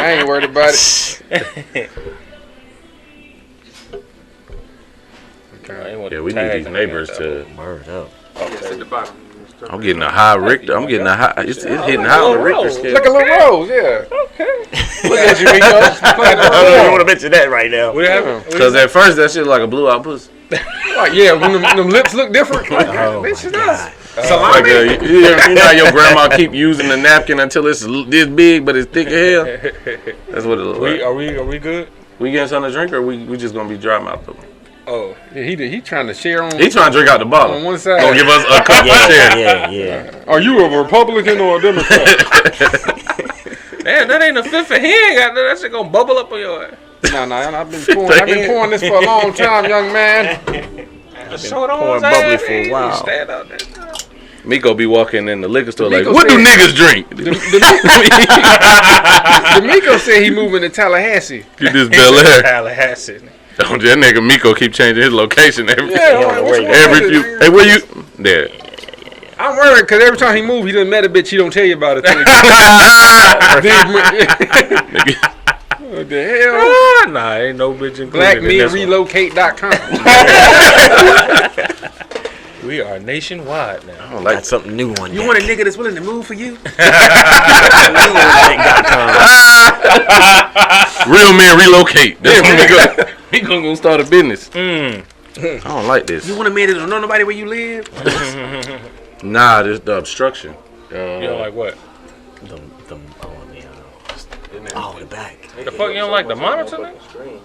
I ain't worried about it. Yeah, we need these neighbors to word up. Yes, at the bottom. I'm getting a high Richter. I'm getting a high. It's hitting high on the Richter scale. Like a little rose, yeah. Okay. Look at you, Rico. I don't even want to mention that right now. Because at first that shit like a blue out pussy. Like, yeah, when them lips look different. Like, Oh my bitch, it God. does. Like you know how your grandma keep using the napkin until it's this big but it's thick as hell. That's what it looks like. Are we good? We getting something to drink or we just gonna be dry mouth though? Oh, Yeah, he trying to share on. He trying to drink out the bottle. On one side. Gonna give us a cup to share. Yeah. Are you a Republican or a Democrat? man, that ain't a fifth of hand. That shit gonna bubble up on your ass. No, I've been pouring this for a long time, young man. Show it on pouring his bubbly ass, for a man. while. Stand out there. Miko be walking in the liquor store like, Miko what do said- niggas drink? D'Amico said he moving to Tallahassee. Get this Bel Air. Tallahassee. Oh, that nigga Miko keep changing his location every Every few. Hey, where you? There. I'm worried because every time he move, he done met a bitch. He don't tell you about it. What the hell? Nah, ain't no bitch included in this one. BlackMenRelocate.com. We are nationwide now. I don't like Got something new on You deck. want a nigga that's willing to move for you? real men relocate. That's when Miko gonna start a business. I don't like this. You want a man that don't know nobody where you live? Nah, this the obstruction. You don't like what? The back. The fuck you don't like the monitor? Nigga?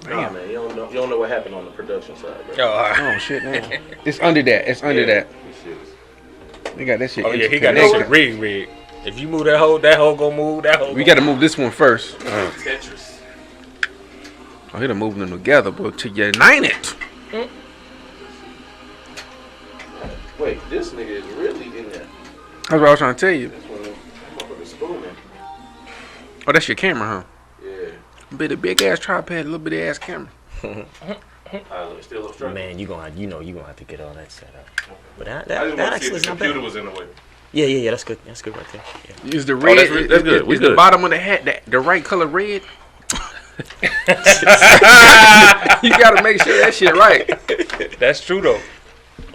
Nah, man, you don't know what happened on the production side, bro. Oh, all right. Oh shit, man. It's under that. It's under that. They got that shit. Oh yeah, he got that shit rigged. If you move that hole gonna move. That hole. We got to move this one first. Tetris. Oh, he done moving them together, but to unite it. Wait, this nigga is really in there. That's what I was trying to tell you. This one, motherfucker spooning. Oh, that's your camera, huh? Yeah. Big ass tripod, little bitty ass camera. Still obstructing. Man, you gonna have to get all that set up. But I just that want to see actually if is the not computer bad. was in the way. Yeah, that's good. That's good right there. Yeah. Is the red? that's good. We Is the good. bottom of the hat the right color red? You gotta make sure that shit right. That's true though.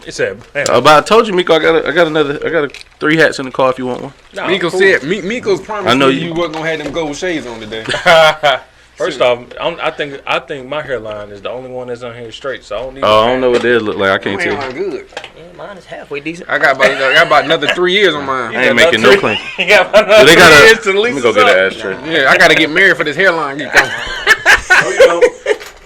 It said. But I told you, Miko, I got 3 hats in the car if you want one. Nah, Miko cool. said, Miko's promised I know me you- you wasn't gonna have them gold shades on today. First off, I think my hairline is the only one that's on here straight, so I don't need. Oh, I don't know what theirs look like. I can't tell. Man, good. Yeah, mine is halfway decent. I got about another 3 years on mine. I ain't making no claim. You got But they got years to Let me lease go us get up. an ashtray. Yeah, I gotta get married for this hairline.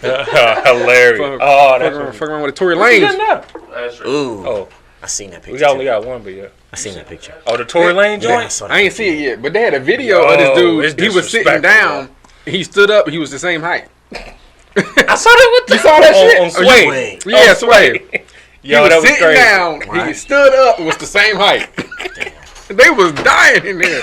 Hilarious. Oh, that's Fuck around with a Tory what you Lanez. got now? Ashtray. Ooh, Oh, I seen that we picture. only got one, but yeah. I seen that picture. Oh, the Tory Lane Yeah, I joint. saw that I ain't picture. see it yet, but they had a video of Yo, this it's dude. He was sitting disrespectful, down. He stood up. He was the same height. I saw that with You saw that shit? on Oh, Sway. Yeah, Sway. Yo, He that was was sitting crazy. down. He Right. stood up. It was the same height. They was dying in there.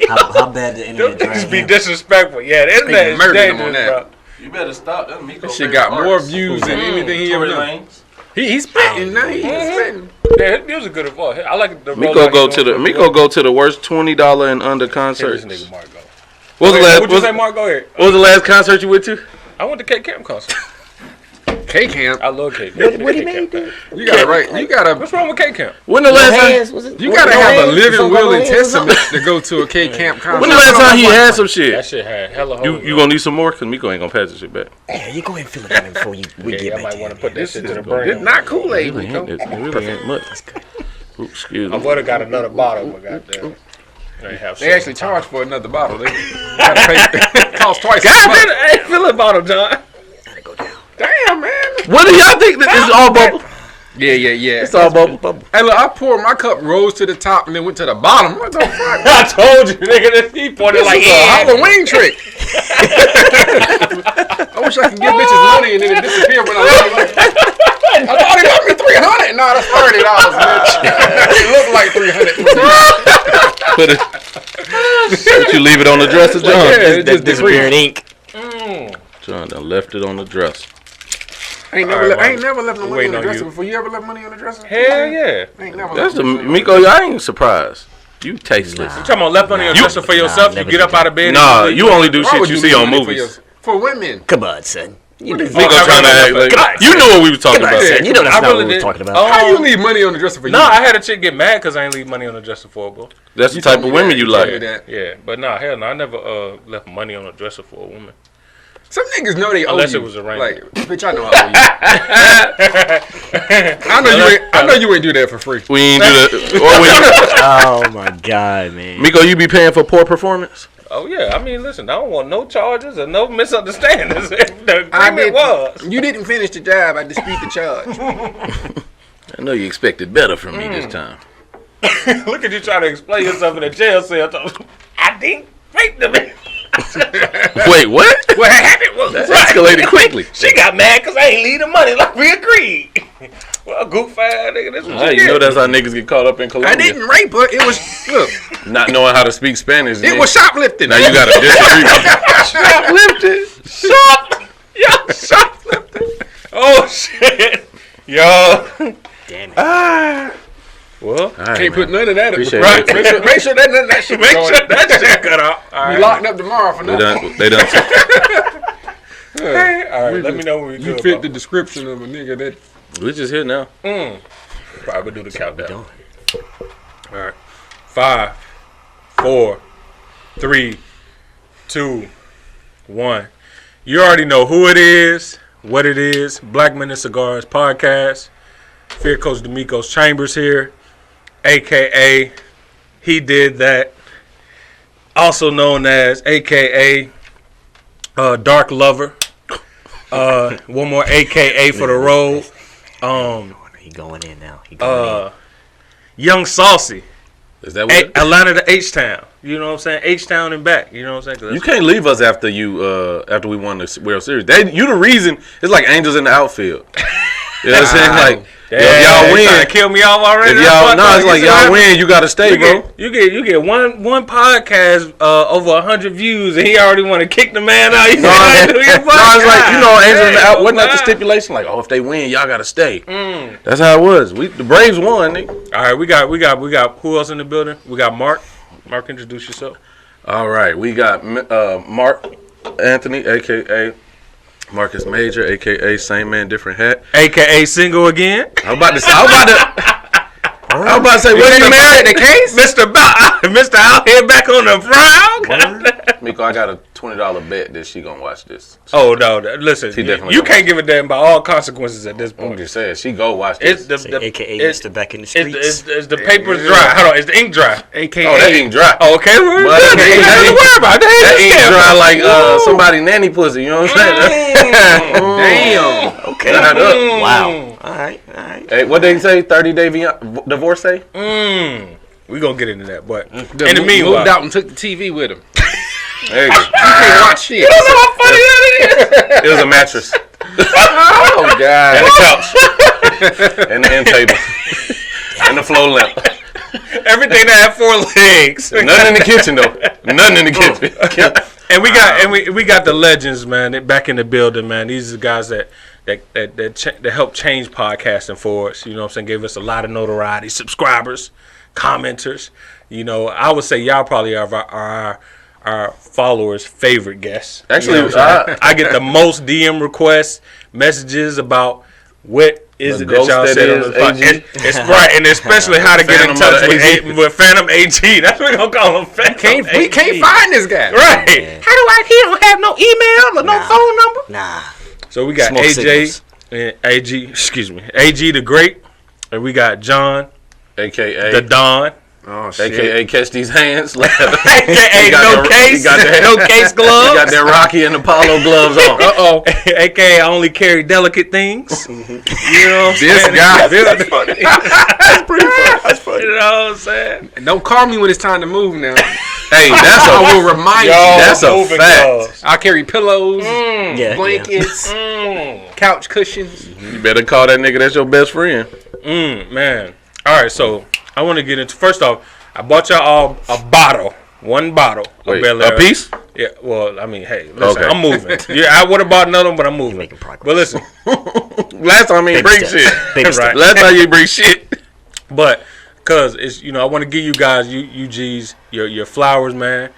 How bad the Them internet niggas dragged be him? disrespectful. Yeah, the internet is murdered him on dangerous, that. bro. You better stop. That Miko That shit got more views than anything he ever Tory done. Lanez. He's spitting now. He's spitting. Yeah, his music good as fuck. I like the Miko go to the worst $20 and under This concerts. nigga Marco. What was the What'd you last? say, Mark? Go ahead. What was the last concert you went to? I went to K Camp concert. K Camp. I love K Camp. What he made? You gotta write. You gotta. What's wrong with K Camp? When the last time? You gotta have a living will and testament to go to a K Camp concert. When the last time he had some That shit? shit had hella You hoes. gonna need some more? Cause Miko ain't gonna pass this shit back. Yeah, you go ahead and fill it in before we Yeah, get I back might to want to him. put that shit to the It's brain. not Kool-Aid, It really Miko. ain't much. That's good. Oops, excuse I me. would have got another bottle, but goddamn. They have They actually charge for another bottle. They gotta pay. Cost twice as God much. damn, hey, fill a bottle, John. Gotta go down. Damn, man. What do y'all think? This is all bubble. Yeah. It's all bubble. Hey, look, I poured my cup, rose to the top, and then went to the bottom. What the fuck? I told you, nigga, this he pointed This like is a Halloween trick. I wish I could give bitches money and then it disappear when I leave. I thought it cost me $300. No, that's $30, bitch. It looked like $300. Put it. But you leave it on the dresser, John. Yeah, it That just disappearing ink. John done left it on the dresser. I ain't never left no money Waiting on the on dresser you. before. You ever left money on the dresser? Hell yeah. I ain't never That's left the money on Miko. I ain't surprised. You tasteless. You talking about left money on dresser for yourself? You never get did up out of bed. Nah, you only do Why shit would you do see on money for movies. For women. Come on, son. You know, Miko trying to act like you knew what we was talking about. son. You know that's I not really what we did. were talking about. How you leave money on the dresser for you? No, I had a chick get mad because I ain't leave money on the dresser for her, bro. That's the type of women you like. Yeah, but nah, hell no, I never left money on the dresser for a woman. Some niggas know they owe Unless you. it was arranged. Like, bitch, I know I owe you. I know you ain't do that for free. We ain't do that. Or when Oh my god, man. Miko, you be paying for poor performance? Oh yeah, I mean, listen, I don't want no charges or no misunderstandings. The agreement was. You didn't finish the job. I dispute the charge. I know you expected better from me this time. Look at you trying to explain yourself in a jail cell. I didn't rape the man. Wait, what? What happened was That escalated quickly. She got mad because I ain't leave the money like we agreed. Well, goof ass nigga, this what Hey, you know that's how niggas get caught up in Colombia. I didn't rape her. It was look. Not knowing how to speak Spanish. It was shoplifting. Now you got a disagreement. Shoplifting. Oh shit. Yo. Damn it. Well, Can't put none of that. Appreciate Right. it. Make sure that none of that shit. make sure that shit cut out. All Be right. locked up tomorrow for nothing. They done. All right. Let me know when we You do fit it. the description of a nigga that. We just here now. Probably do the countdown. All right. 5, 4, 3, 2, 1. You already know who it is, what it is. Black Men and Cigars Podcast. Fear Coach D'Amico's Chambers here, a.k.a. He Did That. Also known as a.k.a. Dark Lover. One more a.k.a. for the road. He going in now. He going Young Saucy. Is that what? Atlanta to H-Town. You know what I'm saying? H-Town and back. You know what I'm saying? You can't leave us after after we won the World Series. You the reason. It's like angels in the outfield. You know what I'm saying? Like if y'all Trying win, to kill me off already? if y'all no, it's like y'all win, you gotta stay, bro. You get one podcast over 100 views, and he already want to kick the man out. No, it's like angels in the out. Wasn't that the stipulation? Like, if they win, y'all gotta stay. That's how it was. The Braves won, nigga. All right, we got who else in the building? We got Mark. Mark, introduce yourself. All right, we got Mark Anthony, aka Marcus Major, aka Same Man, Different Hat, AKA single again. I was about to say, what you married the case? Mr. Out here back on the prowl. Miko, I got a $20 bet that she gonna watch this. Oh no! Listen, She definitely you gonna can't give a damn about all consequences at this I'm point. just saying, she go watch It's this. the AKA it's- Mr. Back in the Streets. Is the paper's dry? Hold on, is the ink dry? AKA. Oh, that ain't dry. Oh, okay, we're But good. that Ain't nothing to worry about. That ain't Damn. dry like somebody nanny pussy. You know what I'm saying? Damn. Okay. Dried up. Wow. All right. Hey, what they say? 30-day divorce say? We gonna get into that, but in Moved the meanwhile, out and took the TV with him. There you go. You can't watch shit. how funny that It was a mattress Oh god. and a couch and the end table and the floor lamp. is. Everything that had 4 legs. Nothing in the kitchen though. Nothing in the kitchen. And we got the legends, man. They back in the building, man. These are the guys that helped change podcasting for us. You know what I'm saying? Gave us a lot of notoriety, subscribers, commenters. You know, I would say y'all probably are our followers' favorite guests. Actually, You know what I'm saying? I get the most DM requests, messages about what is The it that ghost y'all that said on is the podcast. AG. It's right, and especially how to get in Phantom touch of the AG. with Phantom AG. That's what we gonna call him. Phantom We can't AG. find this guy. Right. Yeah. How do he don't have no email or no Nah. phone number? Nah. So we got Smoke AJ signals. and AG the Great, and we got John AKA the Don, Oh shit. AKA catch these hands. AKA He got no the- case, he got the- no case He got gloves, that Rocky and Apollo gloves on. Uh-oh. AKA I only carry delicate things. You know what I'm This saying? guy. That's pretty funny. That's funny. You know what I'm saying? Don't call me when it's time to move now. Hey, that's I a will remind you. That's a moving fact. gloves. I carry pillows, Yeah. blankets, couch cushions. You better call that nigga. That's your best friend. Man. All right, so I want to get into. First off, I bought y'all all one bottle Wait, of Bel Air. a piece? Yeah, well, I mean, hey, listen, Okay. I'm moving. Yeah, I would have bought another one, but I'm moving. making progress. But listen, Last time he ain't bring steps. shit. Baby Right. steps. Last time you bring shit. but Cause it's I want to give you guys you G's your flowers, man.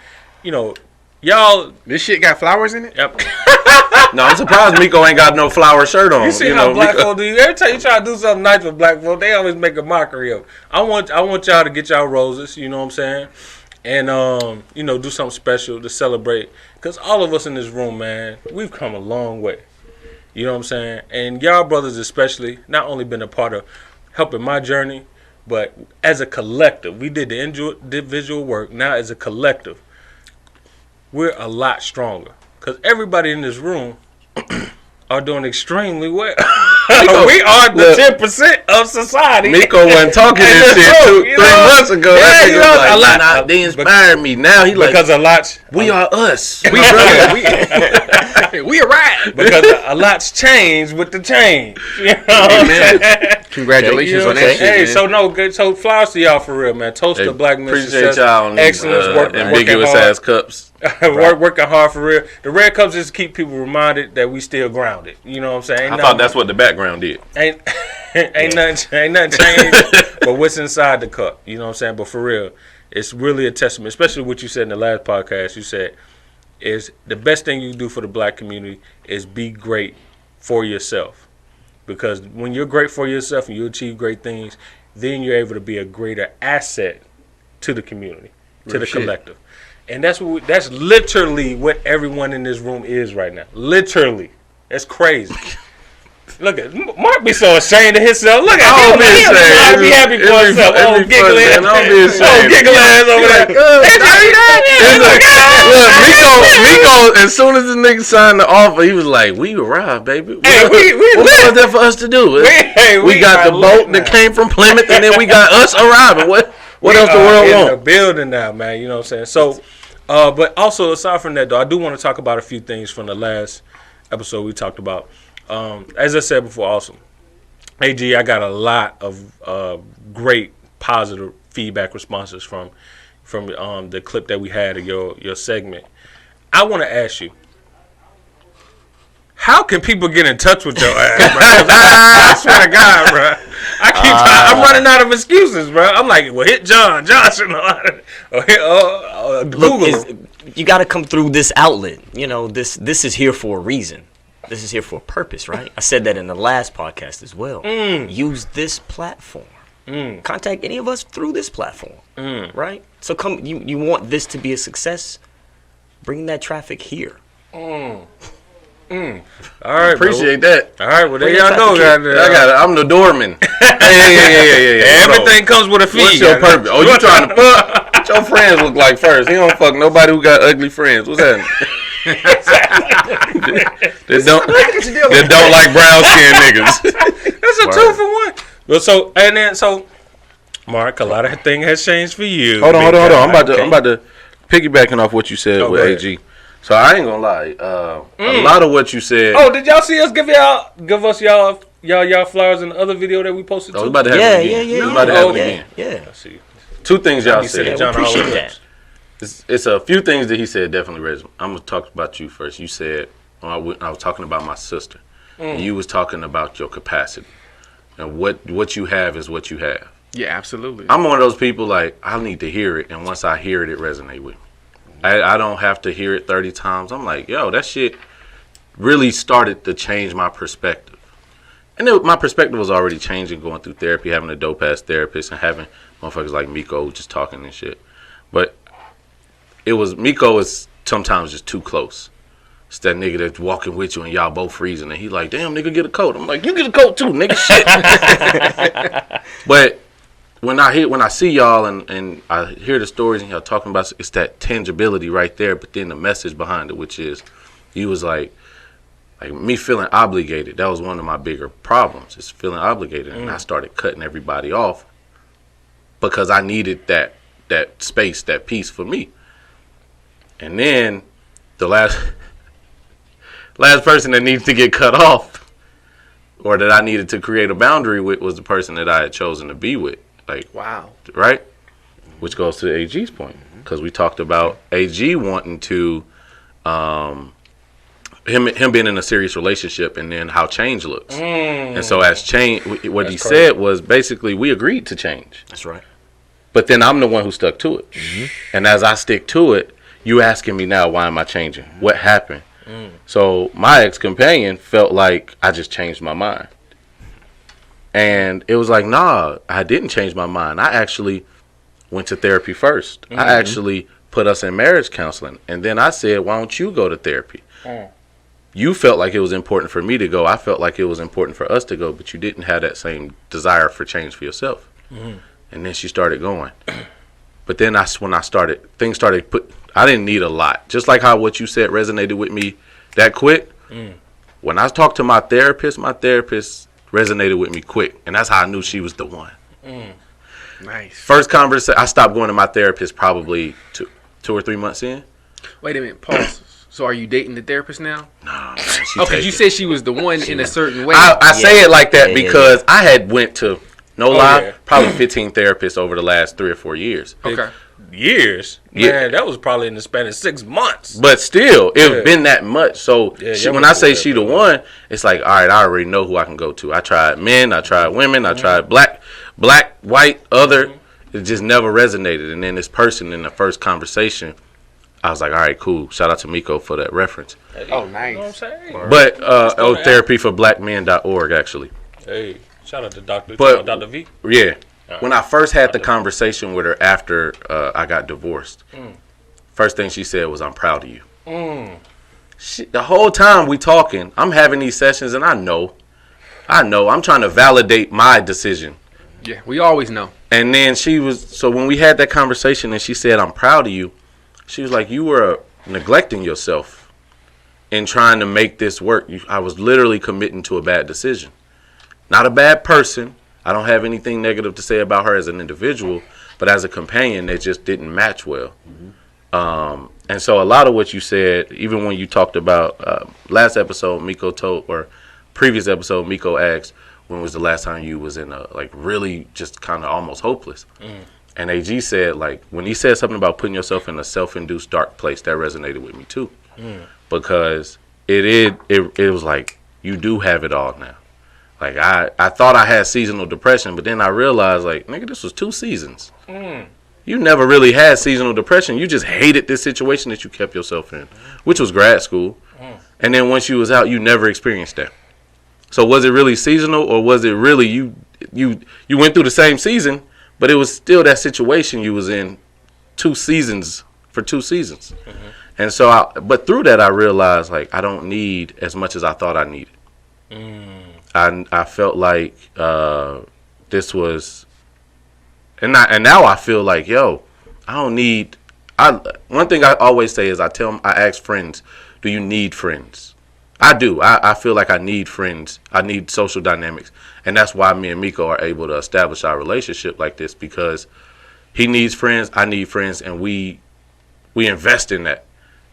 Y'all. This shit got flowers in it. Yep. No, I'm surprised Miko ain't got no flower shirt on. You see how black folk do? Every time you try to do something nice for black folk, they always make a mockery of. I want y'all to get y'all roses. You know what I'm saying? And do something special to celebrate. Cause all of us in this room, man, we've come a long way. You know what I'm saying? And y'all brothers especially, not only been a part of helping my journey, but as a collective, we did the individual work. Now as a collective, we're a lot stronger. Because everybody in this room are doing extremely well. We are the 10% of society. Miko wasn't talking this shit 3 months ago. A lot. Nah, they inspired me. Now he like, because a lot. We are us. We brother. We arrived. Because a lot's changed with the change. Amen. Congratulations on that shit. Hey, man. so no good. So flowers to y'all for real, man. Toast to black men. Appreciate y'all on excellence, these ambiguous ass cups. Working hard for real. The red cups just keep people reminded that we still grounded. You know what I'm saying? I thought that's what the background did. Ain't nothing changed but what's inside the cup. You know what I'm saying? But for real, it's really a testament, especially what you said in the last podcast. You said is the best thing you can do for the black community is be great for yourself. Because when you're great for yourself and you achieve great things, then you're able to be a greater asset to the community, to the collective. And that's literally what everyone in this room is right now. Literally. That's crazy. Look at Mark be so ashamed of himself. Look at him. He be happy for himself. Oh, giggle ass. Oh, giggle ass over there. Miko, as soon as the nigga signed the offer, he was like, we arrived, baby. What was there for us to do? We got the boat that came from Plymouth, and then we got us arriving. What else the world want? In the building now, man. You know what I'm saying? So, but also, aside from that, though, I do want to talk about a few things from the last episode we talked about. As I said before, also, AG, I got a lot of great positive feedback responses from the clip that we had of your segment. I want to ask you, how can people get in touch with your ass, bro? I swear to God, bro. I'm running out of excuses, bro. I'm like, well, hit John Johnson or hit Google. You got to come through this outlet. This is here for a reason. This is here for a purpose, right? I said that in the last podcast as well. Use this platform. Contact any of us through this platform, right? So come, you want this to be a success? Bring that traffic here. All right, appreciate that. All right, well there y'all go, goddamn. I got it. I'm the doorman. Yeah. Everything comes with a fee. What's your purpose? Oh, you trying to fuck? What your friends look like first? He don't fuck nobody who got ugly friends. What's that? They don't like brown skin niggas. That's a 2 for 1. Well, so Mark, a lot of things has changed for you. Hold on. I'm about to piggybacking off what you said with AG. So I ain't gonna lie. A lot of what you said. Oh, did y'all see us give us y'all flowers in the other video that we posted? I was about to have it again. Yeah. About to have it again. Yeah. I see. 2 things y'all said. I appreciate that. It's a few things that he said definitely resonated. I'm gonna talk about you first. You said I was talking about my sister. And you was talking about your capacity, and what you have is what you have. Yeah, absolutely. I'm one of those people like I need to hear it, and once I hear it, it resonates with me. I don't have to hear it 30 times. I'm like, yo, that shit really started to change my perspective. And my perspective was already changing going through therapy, having a dope ass therapist, and having motherfuckers like Miko just talking and shit. But Miko is sometimes just too close. It's that nigga that's walking with you and y'all both freezing, and he like, damn, nigga, get a coat. I'm like, you get a coat too, nigga, shit. But when I see y'all and I hear the stories and y'all talking about, it's that tangibility right there, but then the message behind it, which is, you was like me feeling obligated. That was one of my bigger problems, is feeling obligated, and I started cutting everybody off because I needed that space, that peace for me. And then the last person that needs to get cut off, or that I needed to create a boundary with, was the person that I had chosen to be with. Like, wow, right? Which goes to AG's point, because we talked about AG wanting to, him being in a serious relationship, and then how change looks. And so as change, what he said was basically we agreed to change. That's right. But then I'm the one who stuck to it. And as I stick to it, you asking me now, why am I changing? What happened? So my ex-companion felt like I just changed my mind. And it was like, nah, I didn't change my mind. I actually went to therapy first. I actually put us in marriage counseling. And then I said, why don't you go to therapy? You felt like it was important for me to go. I felt like it was important for us to go, but you didn't have that same desire for change for yourself. And then she started going. But then when I started, things started I didn't need a lot. Just like how what you said resonated with me that quick. When I talked to my therapist resonated with me quick. And that's how I knew she was the one. Nice. First conversation, I stopped going to my therapist probably 2 or 3 months in. Wait a minute, pause. So are you dating the therapist now? No, man. Okay, you said she was the one in a certain way. I say it like that because I had went to, probably 15 therapists over the last 3 or 4 years. Okay. Years? Yeah. Man, that was probably in the span of 6 months. But still, it's been that much. So when I say she the one, it's like, all right, I already know who I can go to. I tried men, I tried women, I tried black, white, other. It just never resonated. And then this person in the first conversation, I was like, all right, cool. Shout out to Miko for that reference. Oh, nice. You know what I'm saying? But therapyforBlackmen.org, actually. Hey, shout out to Dr. V. Yeah. When I first had the conversation with her after I got divorced, first thing she said was, I'm proud of you. The whole time we talking, I'm having these sessions, and I know. I'm trying to validate my decision. Yeah, we always know. And then so when we had that conversation and she said, I'm proud of you, she was like, you were neglecting yourself in trying to make this work. I was literally committing to a bad decision. Not a bad person. I don't have anything negative to say about her as an individual, but as a companion, it just didn't match well. And so a lot of what you said, even when you talked about last episode, previous episode, Miko asked, when was the last time you was in a, like, really just kind of almost hopeless? And AG said, like, when he said something about putting yourself in a self-induced dark place, that resonated with me too. Because it was like, you do have it all now. Like, I thought I had seasonal depression, but then I realized, like, nigga, this was 2 seasons. You never really had seasonal depression. You just hated this situation that you kept yourself in, which was grad school. And then once you was out, you never experienced that. So was it really seasonal, or was it really you went through the same season, but it was still that situation you was in 2 seasons for 2 seasons. And so but through that I realized, like, I don't need as much as I thought I needed. I felt like this was, and now I feel like, yo, I don't need. One thing I always say is I ask friends, do you need friends? I do. I feel like I need friends. I need social dynamics, and that's why me and Miko are able to establish our relationship like this, because he needs friends, I need friends, and we invest in that.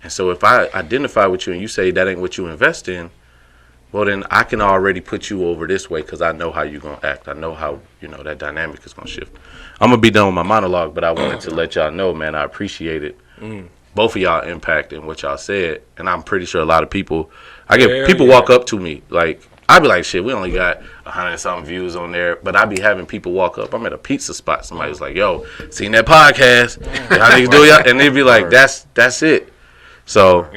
And so if I identify with you and you say that ain't what you invest in, well, then I can already put you over this way because I know how you're going to act. I know how, that dynamic is going to shift. I'm going to be done with my monologue, but I wanted to let y'all know, man, I appreciate it. Both of y'all impact and what y'all said. And I'm pretty sure a lot of people, people walk up to me. Like, I'd be like, shit, we only got 100-something views on there. But I be having people walk up. I'm at a pizza spot. Somebody's like, yo, seen that podcast? Y'all niggas do y'all? And they'd be like, that's it. So,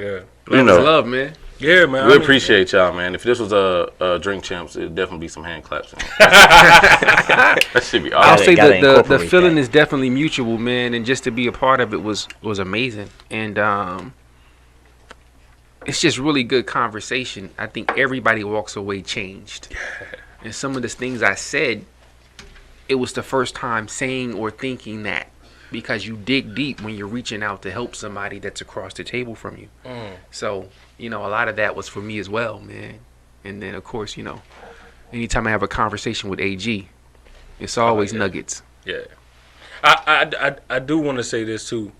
love, man. Yeah, man. We appreciate y'all, man. If this was a Drink Champs, it'd definitely be some hand claps. That should be awesome. I'll say the feeling is definitely mutual, man, and just to be a part of it was amazing. And it's just really good conversation. I think everybody walks away changed. And some of the things I said, it was the first time saying or thinking that, because you dig deep when you're reaching out to help somebody that's across the table from you. So, a lot of that was for me as well, man. And then, of course, anytime I have a conversation with AG, it's always nuggets. Yeah. I do want to say this, too,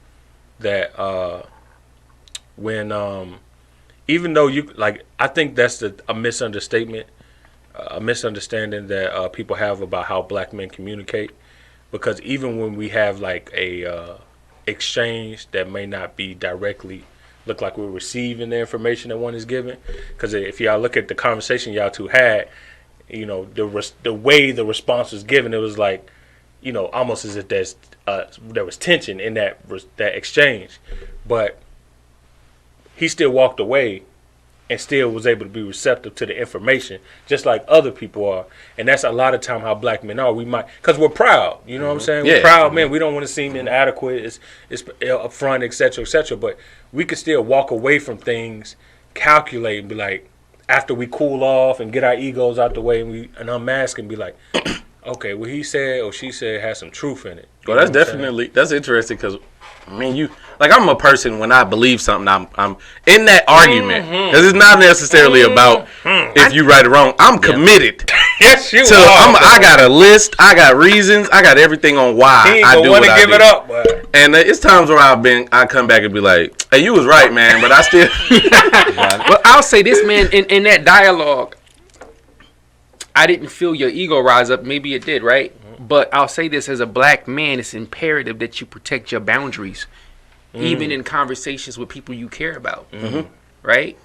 that when, even though I think that's a misunderstanding that people have about how black men communicate. Because even when we have like a exchange that may not be directly look like we're receiving the information that one is given, because if y'all look at the conversation y'all two had, the way the response was given, it was like almost as if there was tension in that exchange, but he still walked away and still was able to be receptive to the information, just like other people are. And that's a lot of time how black men are. We might, because we're proud, you know what I'm saying? We're proud, man. We don't want to seem inadequate, it's upfront, et cetera, but we could still walk away from things, calculate, and be like, after we cool off and get our egos out the way and unmask and be like, okay, what he said or she said has some truth in it. Well, that's interesting because, I'm a person, when I believe something, I'm in that argument. Because it's not necessarily about if you right or wrong. I'm committed. Yes, you are. I got a list. I got reasons. I got everything on why I do what I do. He ain't gonna want to give it up. But. And it's times where I come back and be like, hey, you was right, man, but I still. Well, I'll say this, man, in that dialogue, I didn't feel your ego rise up. Maybe it did, right? But I'll say this, as a black man, it's imperative that you protect your boundaries, even in conversations with people you care about, right?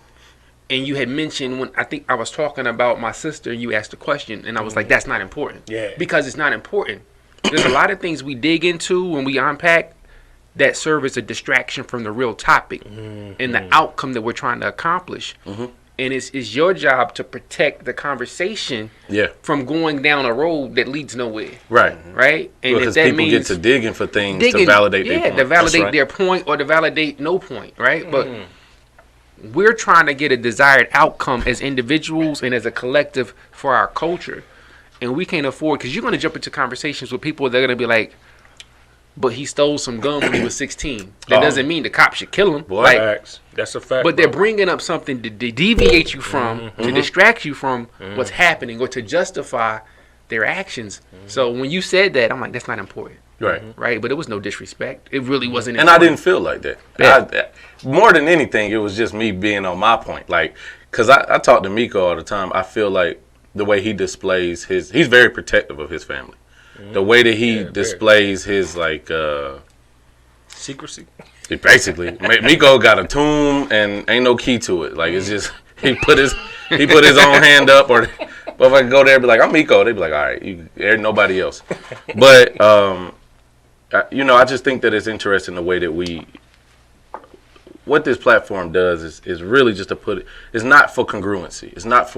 And you had mentioned, when I think I was talking about my sister, you asked a question, and I was like, that's not important. Yeah. Because it's not important. There's a lot of things we dig into when we unpack that serve as a distraction from the real topic and the outcome that we're trying to accomplish. And it's your job to protect the conversation from going down a road that leads nowhere. Right. Right? And because people get to digging for things to validate their point. To validate their point or to validate no point, right? But we're trying to get a desired outcome as individuals and as a collective for our culture. And we can't afford, because you're going to jump into conversations with people that are going to be like, but he stole some gum when he was 16. That doesn't mean the cop should kill him. Boy, facts. That's a fact. But they're bringing up something to deviate you from, to distract you from what's happening, or to justify their actions. So when you said that, I'm like, that's not important. Right? But it was no disrespect. It really wasn't important. And I didn't feel like that. More than anything, it was just me being on my point. Like, because I talk to Miko all the time. I feel like the way he displays he's very protective of his family. The way that he displays his secrecy. Basically, Miko got a tomb and ain't no key to it. Like, it's just he put his own hand up, or if I could go there and be like, I'm Miko, they'd be like, all right, there's nobody else. But I just think that it's interesting the way that what this platform does is really just to put it. It's not for congruency. It's not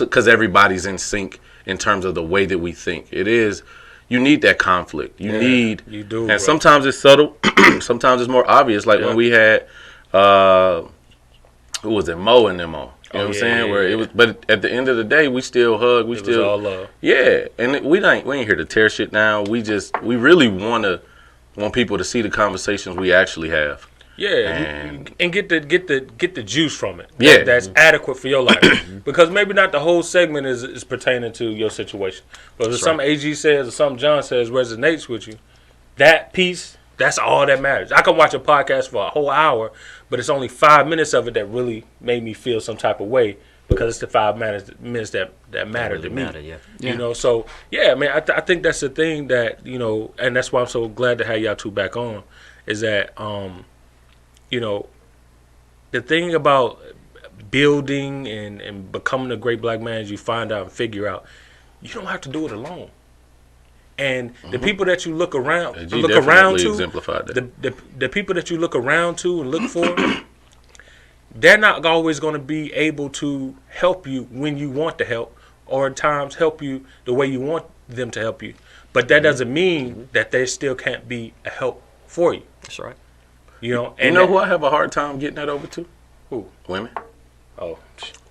because everybody's in sync in terms of the way that we think. It is, you need that conflict. You do. And bro. Sometimes it's subtle. Sometimes it's more obvious. Like when we had, who was it, Mo and them on. You know what I'm saying? It was, but at the end of the day, we still hug. It was all love. Yeah, and we ain't here to tear shit down. We really want people to see the conversations we actually have. Yeah, and get the juice from it. Yeah, that's adequate for your life. Because maybe not the whole segment is pertaining to your situation, but if something AG says or something John says resonates with you, that piece, that's all that matters. I can watch a podcast for a whole hour, but it's only 5 minutes of it that really made me feel some type of way, because it's the 5 minutes that matter to me. You know, so yeah, man, I think that's the thing that, and that's why I'm so glad to have y'all two back on, is that the thing about building and becoming a great black man is you find out and figure out you don't have to do it alone. And the people that you look around to, exemplified that. The people that you look around to and look for, they're not always going to be able to help you when you want to help, or at times help you the way you want them to help you. But that doesn't mean that they still can't be a help for you. That's right. And who I have a hard time getting that over to? Who? Women. Oh.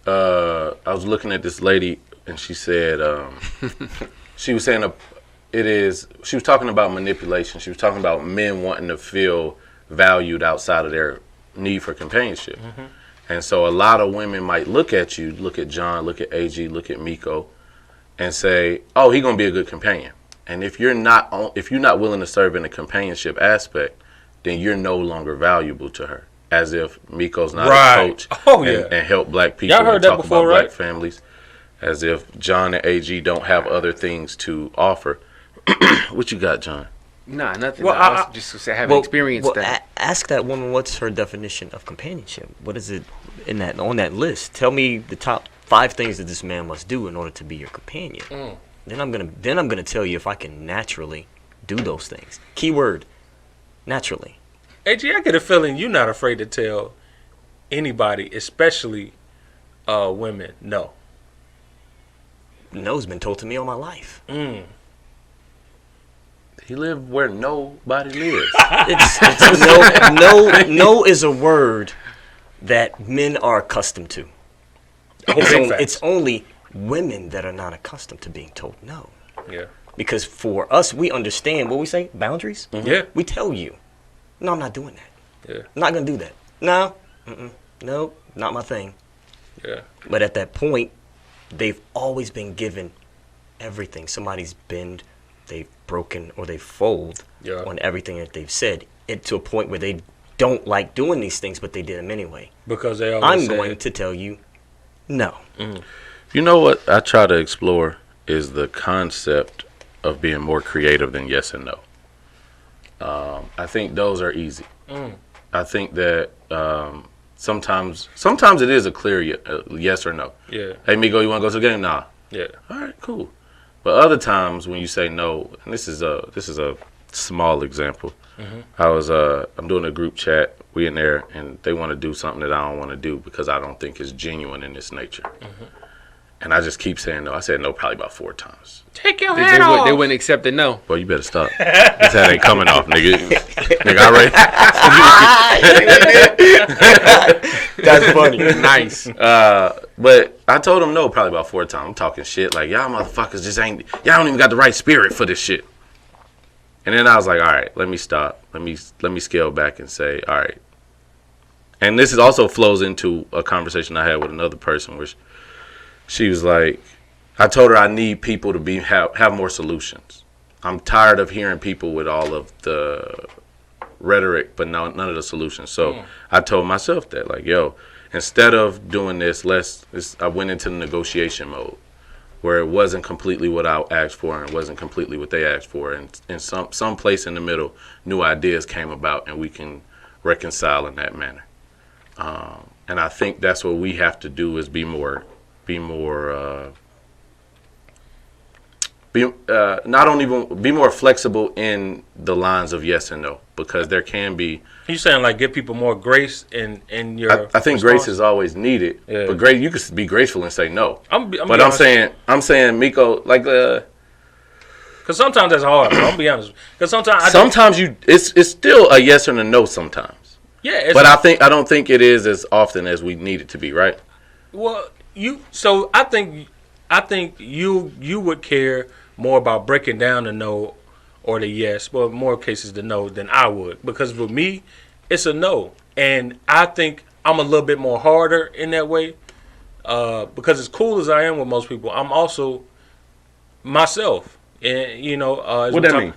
I was looking at this lady, and she said, she was saying she was talking about manipulation. She was talking about men wanting to feel valued outside of their need for companionship. And so a lot of women might look at you, look at John, look at AG, look at Miko, and say, oh, he's going to be a good companion. And if you're not willing to serve in the companionship aspect, then you're no longer valuable to her. As if Miko's not a coach and help black people. Y'all heard that before, about black families. As if John and AG don't have other things to offer. What you got, John? Nah, nothing. Well, I was just having experienced that. Ask that woman, what's her definition of companionship? What is it on that list? Tell me the top 5 things that this man must do in order to be your companion. then I'm gonna tell you if I can naturally do those things. Keyword, naturally. AG, I get a feeling you're not afraid to tell anybody, especially women, no. No's been told to me all my life. He lived where nobody lives. No is a word that men are accustomed to. It's only women that are not accustomed to being told no. Yeah. Because for us, we understand what we say, boundaries. Mm-hmm. Yeah. We tell you, no, I'm not doing that. Yeah. I'm not going to do that. No. No, not my thing. Yeah. But at that point, they've always been given everything. Somebody's bend, they've broken, or they fold on everything that they've said. To a point where they don't like doing these things, but they did them anyway. Because they always going to tell you no. You know what I try to explore is the concept of being more creative than yes and no. I think those are easy. I think that sometimes it is a clear yes or no. Yeah. Hey, Migo, you want to go to the game? Nah. Yeah. All right, cool. But other times when you say no, and this is a small example. I'm doing a group chat. We in there, and they want to do something that I don't want to do because I don't think it's genuine in its nature. And I just keep saying no. I said no probably about 4 times. Take your hat off. They wouldn't accept the no. Boy, you better stop. This hat ain't coming off, nigga. Nigga, I ready? That's funny. Nice. But I told him no probably about 4 times. I'm talking shit like, y'all motherfuckers y'all don't even got the right spirit for this shit. And then I was like, all right, let me stop. Let me scale back and say, all right. And this also flows into a conversation I had with another person where she was like, I told her I need people to have more solutions. I'm tired of hearing people with all of the rhetoric, but none of the solutions. So I told myself that, like, yo, instead of doing this, I went into the negotiation mode where it wasn't completely what I asked for and it wasn't completely what they asked for. And some place in the middle, new ideas came about and we can reconcile in that manner. And I think that's what we have to do is be more flexible in the lines of yes and no, because there can be. You saying like give people more grace in your? I think grace is always needed, but you can be graceful and say no. I'm saying Miko, like because sometimes that's hard. I'll be honest. Because sometimes it's still a yes and a no sometimes. Yeah, but I don't think it is as often as we need it to be, right? Well, I think you would care more about breaking down the no or the yes, but more cases the no than I would, because for me, it's a no, and I think I'm a little bit more harder in that way, because as cool as I am with most people, I'm also myself, and what that mean?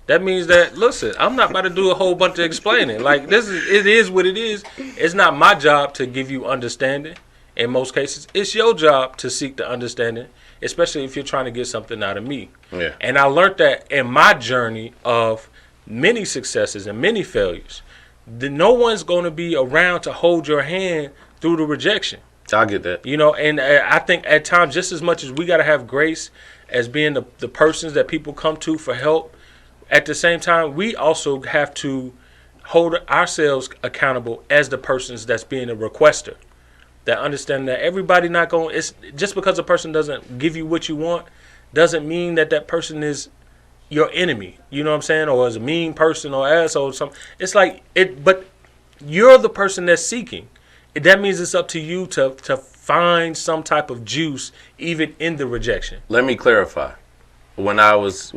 That means that, listen, I'm not about to do a whole bunch of explaining. Like, it is what it is. It's not my job to give you understanding. In most cases, it's your job to seek the understanding, especially if you're trying to get something out of me. Yeah. And I learned that in my journey of many successes and many failures, no one's going to be around to hold your hand through the rejection. I get that. And I think at times, just as much as we got to have grace as being the persons that people come to for help, at the same time, we also have to hold ourselves accountable as the persons that's being a requester. That understand that everybody not going. It's just because a person doesn't give you what you want, doesn't mean that person is your enemy. You know what I'm saying? Or is a mean person or asshole or something. It's like it. But you're the person that's seeking. That means it's up to you to find some type of juice, even in the rejection. Let me clarify. When I was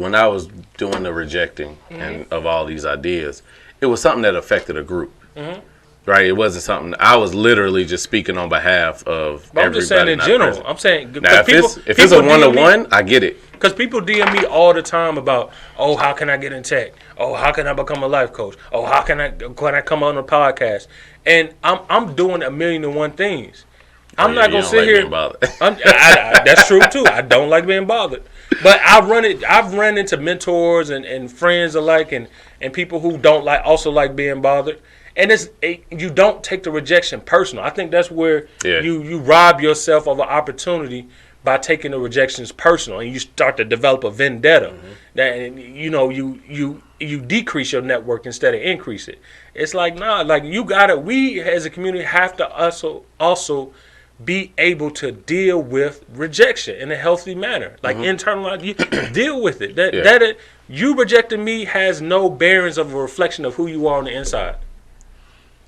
doing the rejecting and of all these ideas, it was something that affected a group. Right, it wasn't something. I was literally just speaking on behalf of everybody. I'm just saying in general. Present. I'm saying now, if it's a one-on-one, I get it. Because people DM me all the time about, oh, how can I get in tech? Oh, how can I become a life coach? Oh, how can I come on a podcast? And I'm doing 1,000,001 things. I'm not gonna sit here. That's true too. I don't like being bothered. But I've run into mentors and friends alike, and people who don't also like being bothered. And you don't take the rejection personal. I think that's where you rob yourself of an opportunity by taking the rejections personal, and you start to develop a vendetta. That you decrease your network instead of increase it. It's like we as a community have to also be able to deal with rejection in a healthy manner, like internalize. You deal with it. That you rejecting me has no bearings of a reflection of who you are on the inside.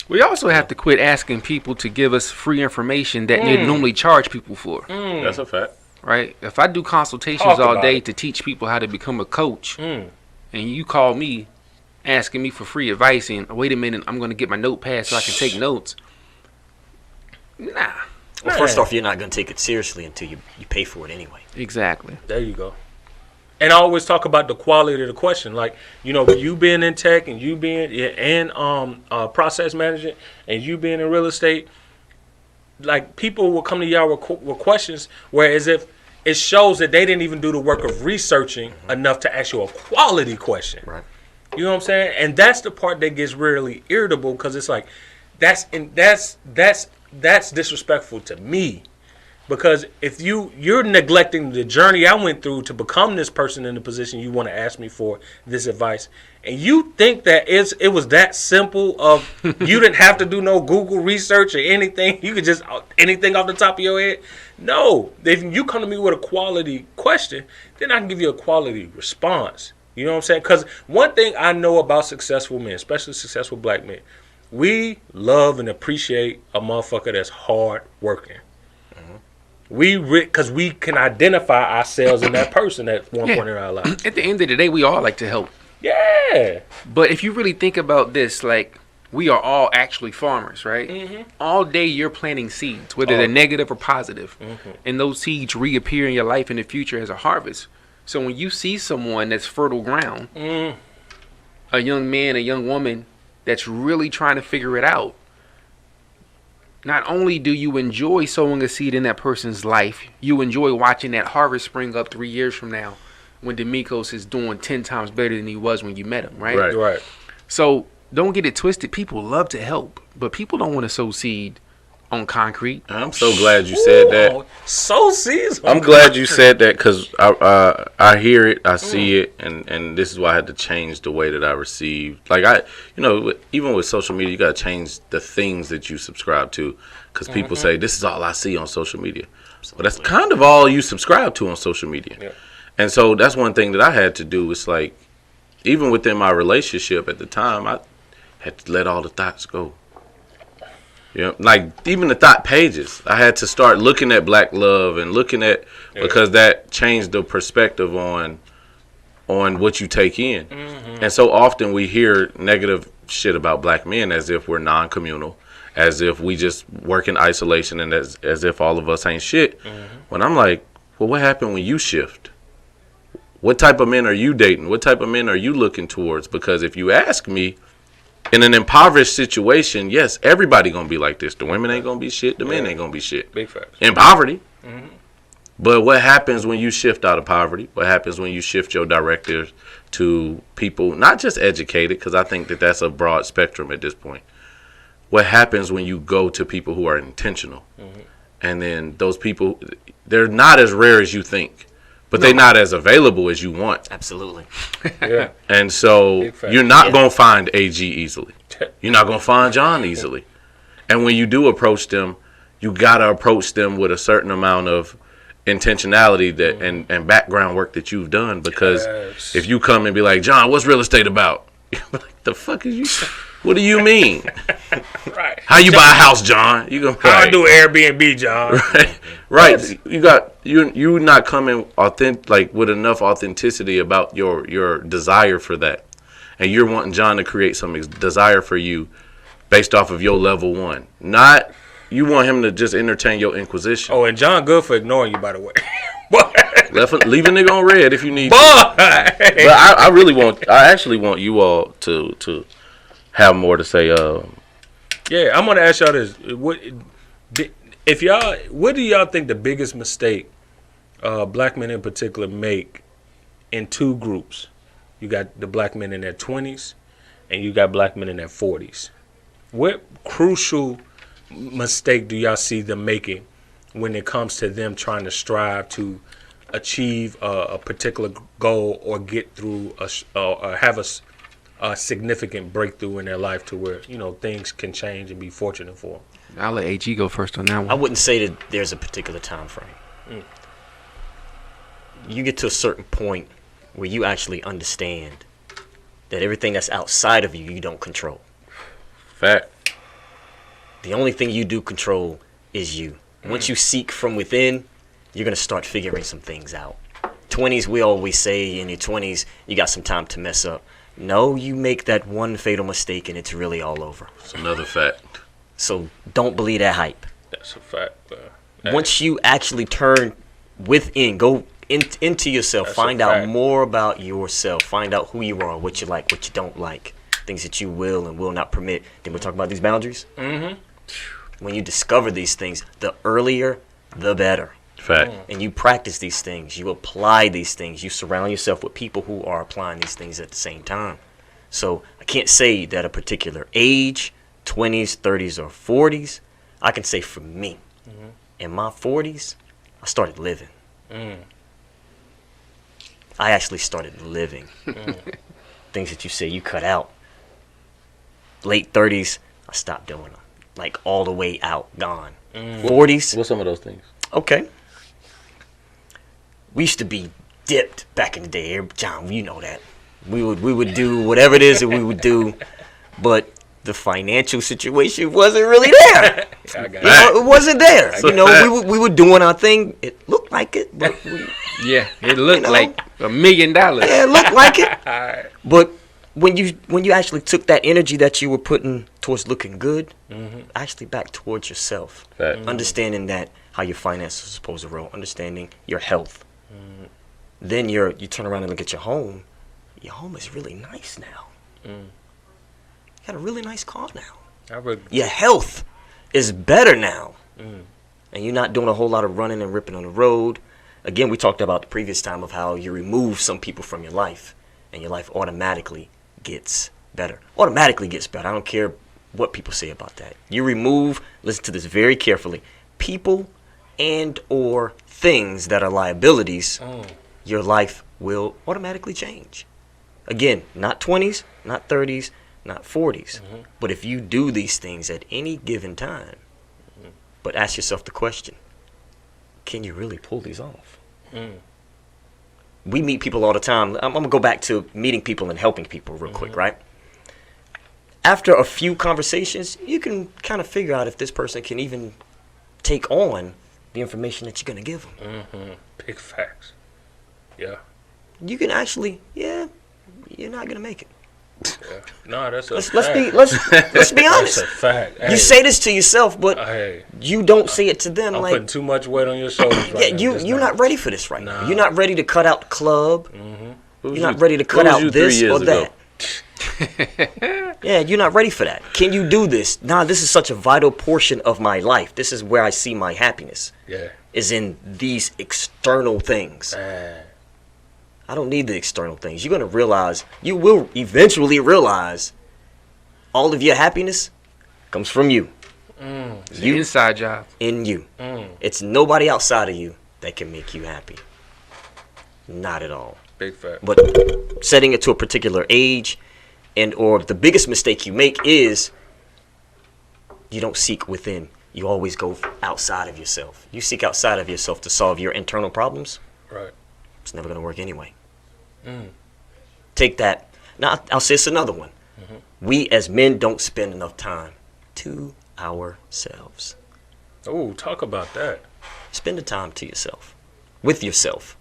We also have to quit asking people to give us free information that they normally charge people for. That's a fact. Right? If I do consultations all day to teach people how to become a coach, and you call me asking me for free advice, and wait a minute, I'm going to get my notepad so I can take notes. Nah. Well, first off, you're not going to take it seriously until you pay for it anyway. Exactly. There you go. And I always talk about the quality of the question. Like, you being in tech and you being in process management and you being in real estate, like, people will come to y'all with questions whereas if it shows that they didn't even do the work of researching enough to ask you a quality question. Right. You know what I'm saying? And that's the part that gets really irritable, because it's like, that's disrespectful to me. Because if you're neglecting the journey I went through to become this person in the position you want to ask me for this advice, and you think that it was that simple of you didn't have to do no Google research or anything, you could just anything off the top of your head. No, if you come to me with a quality question, then I can give you a quality response. You know what I'm saying? Because one thing I know about successful men, especially successful black men, we love and appreciate a motherfucker that's hard working. Because we can identify ourselves in that person at one point in our life. At the end of the day, we all like to help. Yeah. But if you really think about this, like, we are all actually farmers, right? All day you're planting seeds, whether they're negative or positive. And those seeds reappear in your life in the future as a harvest. So when you see someone that's fertile ground, a young man, a young woman that's really trying to figure it out, not only do you enjoy sowing a seed in that person's life, you enjoy watching that harvest spring up 3 years from now when Demikos is doing 10 times better than he was when you met him, right? Right. So don't get it twisted. People love to help, but people don't want to sow seed on concrete. I'm so glad you said that. Sow seeds. I'm glad you said that, because I hear it, I see it, and this is why I had to change the way that I received. Like, even with social media, you got to change the things that you subscribe to, because people say, this is all I see on social media. But that's kind of all you subscribe to on social media. Yeah. And so that's one thing that I had to do. It's like, even within my relationship at the time, I had to let all the thoughts go. Like, even the thought pages, I had to start looking at black love and looking at, because that changed the perspective on what you take in. And so often we hear negative shit about black men as if we're non-communal, as if we just work in isolation, and as if all of us ain't shit. When I'm like, well, what happened when you shift? What type of men are you dating? What type of men are you looking towards? Because if you ask me, in an impoverished situation, yes, everybody gonna be like this. The women ain't gonna be shit. The men ain't gonna be shit. Big facts. In poverty. But what happens when you shift out of poverty? What happens when you shift your directives to people, not just educated, because I think that that's a broad spectrum at this point. What happens when you go to people who are intentional? And then those people, they're not as rare as you think. But they're not as available as you want. Absolutely. Yeah. And so you're not going to find AG easily. You're not going to find John easily. And when you do approach them, you got to approach them with a certain amount of intentionality that and background work that you've done. Because if you come and be like, John, what's real estate about? You're like, the fuck is you? What do you mean? Right. How you buy a house, John? You gonna how I do Airbnb, John? Right. You're not coming with enough authenticity about your desire for that, and you're wanting John to create some desire for you based off of your level one. Not you want him to just entertain your inquisition. Oh, and John good for ignoring you, by the way. Leave a nigga on red if you need to. But I actually want you all to have more to say. Yeah, I'm gonna ask y'all this: what do y'all think the biggest mistake black men in particular make in two groups? You got the black men in their 20s, and you got black men in their 40s. What crucial mistake do y'all see them making when it comes to them trying to strive to achieve a particular goal or get through or have a significant breakthrough in their life to where, you know, things can change and be fortunate for them? I'll let AG go first on that one. I wouldn't say that there's a particular time frame. You get to a certain point where you actually understand that everything that's outside of you, you don't control. Fact. The only thing you do control is you. Once you seek from within, you're going to start figuring some things out. 20s, we always say in your 20s, you got some time to mess up. No, you make that one fatal mistake and it's really all over. It's another fact. So don't believe that hype. That's a fact. Once you actually turn within, go into yourself, That's find a out fact. more about yourself, find out who you are, what you like, what you don't like, things that you will and will not permit. Then we'll talk about these boundaries. Mm-hmm. When you discover these things, the earlier, the better. Fact. And you practice these things, you apply these things, you surround yourself with people who are applying these things at the same time. So I can't say that a particular age, 20s, 30s, or 40s, I can say for me, in my 40s, I started living. I actually started living. Things that you say you cut out. Late 30s, I stopped doing them. Like all the way out, gone. 40s, What's some of those things? okay. We used to be dipped back in the day. John, you know that. We would do whatever it is that we would do, but the financial situation wasn't really there. I got You know, it wasn't there. That's You a know, fact. we were doing our thing. It looked like it, but Yeah, it looked know? like $1 million. yeah, it looked like it. Alright. But when you actually took that energy that you were putting towards looking good, actually back towards yourself, Fact. understanding that how your finances are supposed to roll, understanding your health. Then you turn around and look at your home. Your home is really nice now. You got a really nice car now. I would, Your health is better now. And you're not doing a whole lot of running and ripping on the road. Again, we talked about the previous time of how you remove some people from your life and your life automatically gets better. Automatically gets better. I don't care what people say about that. You remove, listen to this very carefully, people and or things that are liabilities, your life will automatically change. Again, not 20s, not 30s, not 40s. But if you do these things at any given time, but ask yourself the question, can you really pull these off? We meet people all the time. I'm going to go back to meeting people and helping people real quick, right? After a few conversations, you can kind of figure out if this person can even take on the information that you're going to give them. big facts. Yeah. You can actually, you're not going to make it. Yeah. No, that's a Let's fact. be honest. That's a fact. You say this to yourself, but hey, you don't say it to them. I'm like, putting too much weight on your shoulders right now. you're not ready for this right now. Nah. You're not ready to cut out the club. You're not ready to Who cut was out you 3 this years or ago? that. Yeah, you're not ready for that. Can you do this? Nah, this is such a vital portion of my life. This is where I see my happiness. Yeah. Is in these external things. Man. I don't need the external things. You're going to realize, you will eventually realize all of your happiness comes from you. It's an inside job. In you. It's nobody outside of you that can make you happy. Not at all. Big fact. But setting it to a particular age and or the biggest mistake you make is you don't seek within. You always go outside of yourself. You seek outside of yourself to solve your internal problems. Right. It's never going to work anyway. Take that. Now, I'll say it's another one. We as men don't spend enough time to ourselves. Oh, talk about that. Spend the time to yourself, with yourself,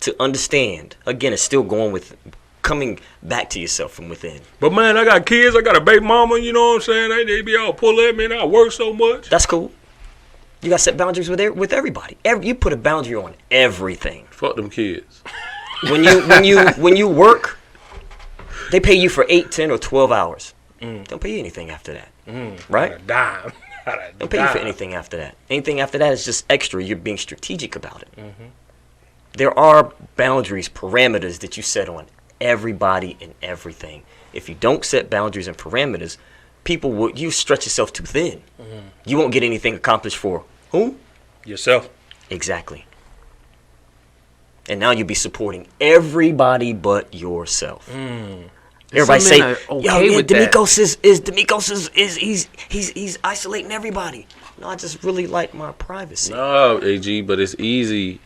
to understand. Again, it's still going with coming back to yourself from within. But man, I got kids. I got a baby mama. You know what I'm saying? They be all pull at me, and I work so much. That's cool. You got to set boundaries with everybody. You put a boundary on everything. Fuck them kids. When you work, they pay you for 8, 10, or 12 hours. Don't pay you anything after that, right? A dime. Don't pay you for anything after that. Anything after that is just extra. You're being strategic about it. There are boundaries, parameters that you set on everybody and everything. If you don't set boundaries and parameters, you stretch yourself too thin. You won't get anything accomplished for whom? Yourself. Exactly. And now you'll be supporting everybody but yourself. Everybody Some say, men are "Yo, okay yeah, with that." Demikos is he's isolating everybody." No, I just really like my privacy. No, AG, but it's easy.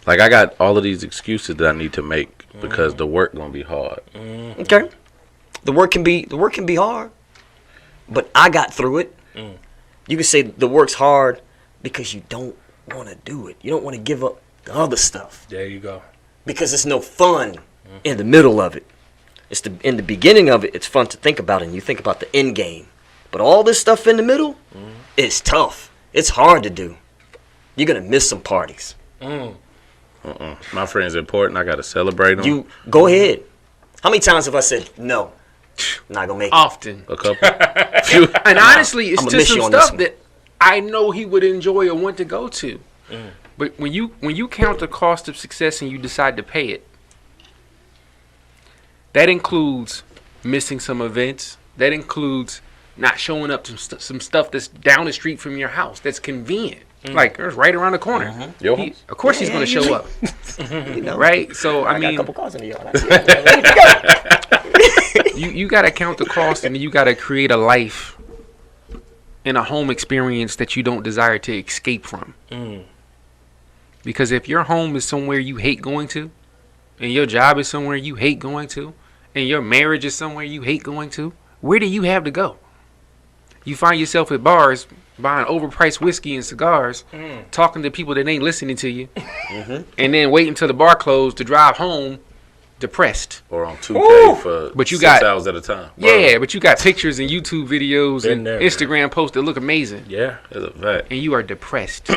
Like, I got all of these excuses that I need to make because the work gonna be hard. Okay, the work can be hard, but I got through it. You can say the work's hard because you don't want to do it. You don't want to give up the other stuff There you go. because it's no fun in the middle of it. In the beginning of it, it's fun to think about, and you think about the end game. But all this stuff in the middle, it's tough. It's hard to do. You're gonna miss some parties. My friend's important. I gotta celebrate them. You go ahead. How many times have I said no? Not gonna make it. Often. A couple. And honestly, it's I'ma just miss some you on this stuff one. that I know he would enjoy or want to go to. But when you count the cost of success and you decide to pay it, that includes missing some events. That includes not showing up to some stuff that's down the street from your house that's convenient. Like, it's right around the corner. Yo. Of course he's going to show up. You know, Right? So, I got a mean, couple cars in the yard. I see it. you got to count the cost, and you got to create a life and a home experience that you don't desire to escape from. Because if your home is somewhere you hate going to, and your job is somewhere you hate going to, and your marriage is somewhere you hate going to, where do you have to go? You find yourself at bars buying overpriced whiskey and cigars, talking to people that ain't listening to you, and then wait until the bar closed to drive home depressed. Or on 2K for But you 6 got- hours at a time. Yeah, but you got pictures and YouTube videos Been and there, Instagram posts that look amazing, Yeah. That's a fact. and you are depressed.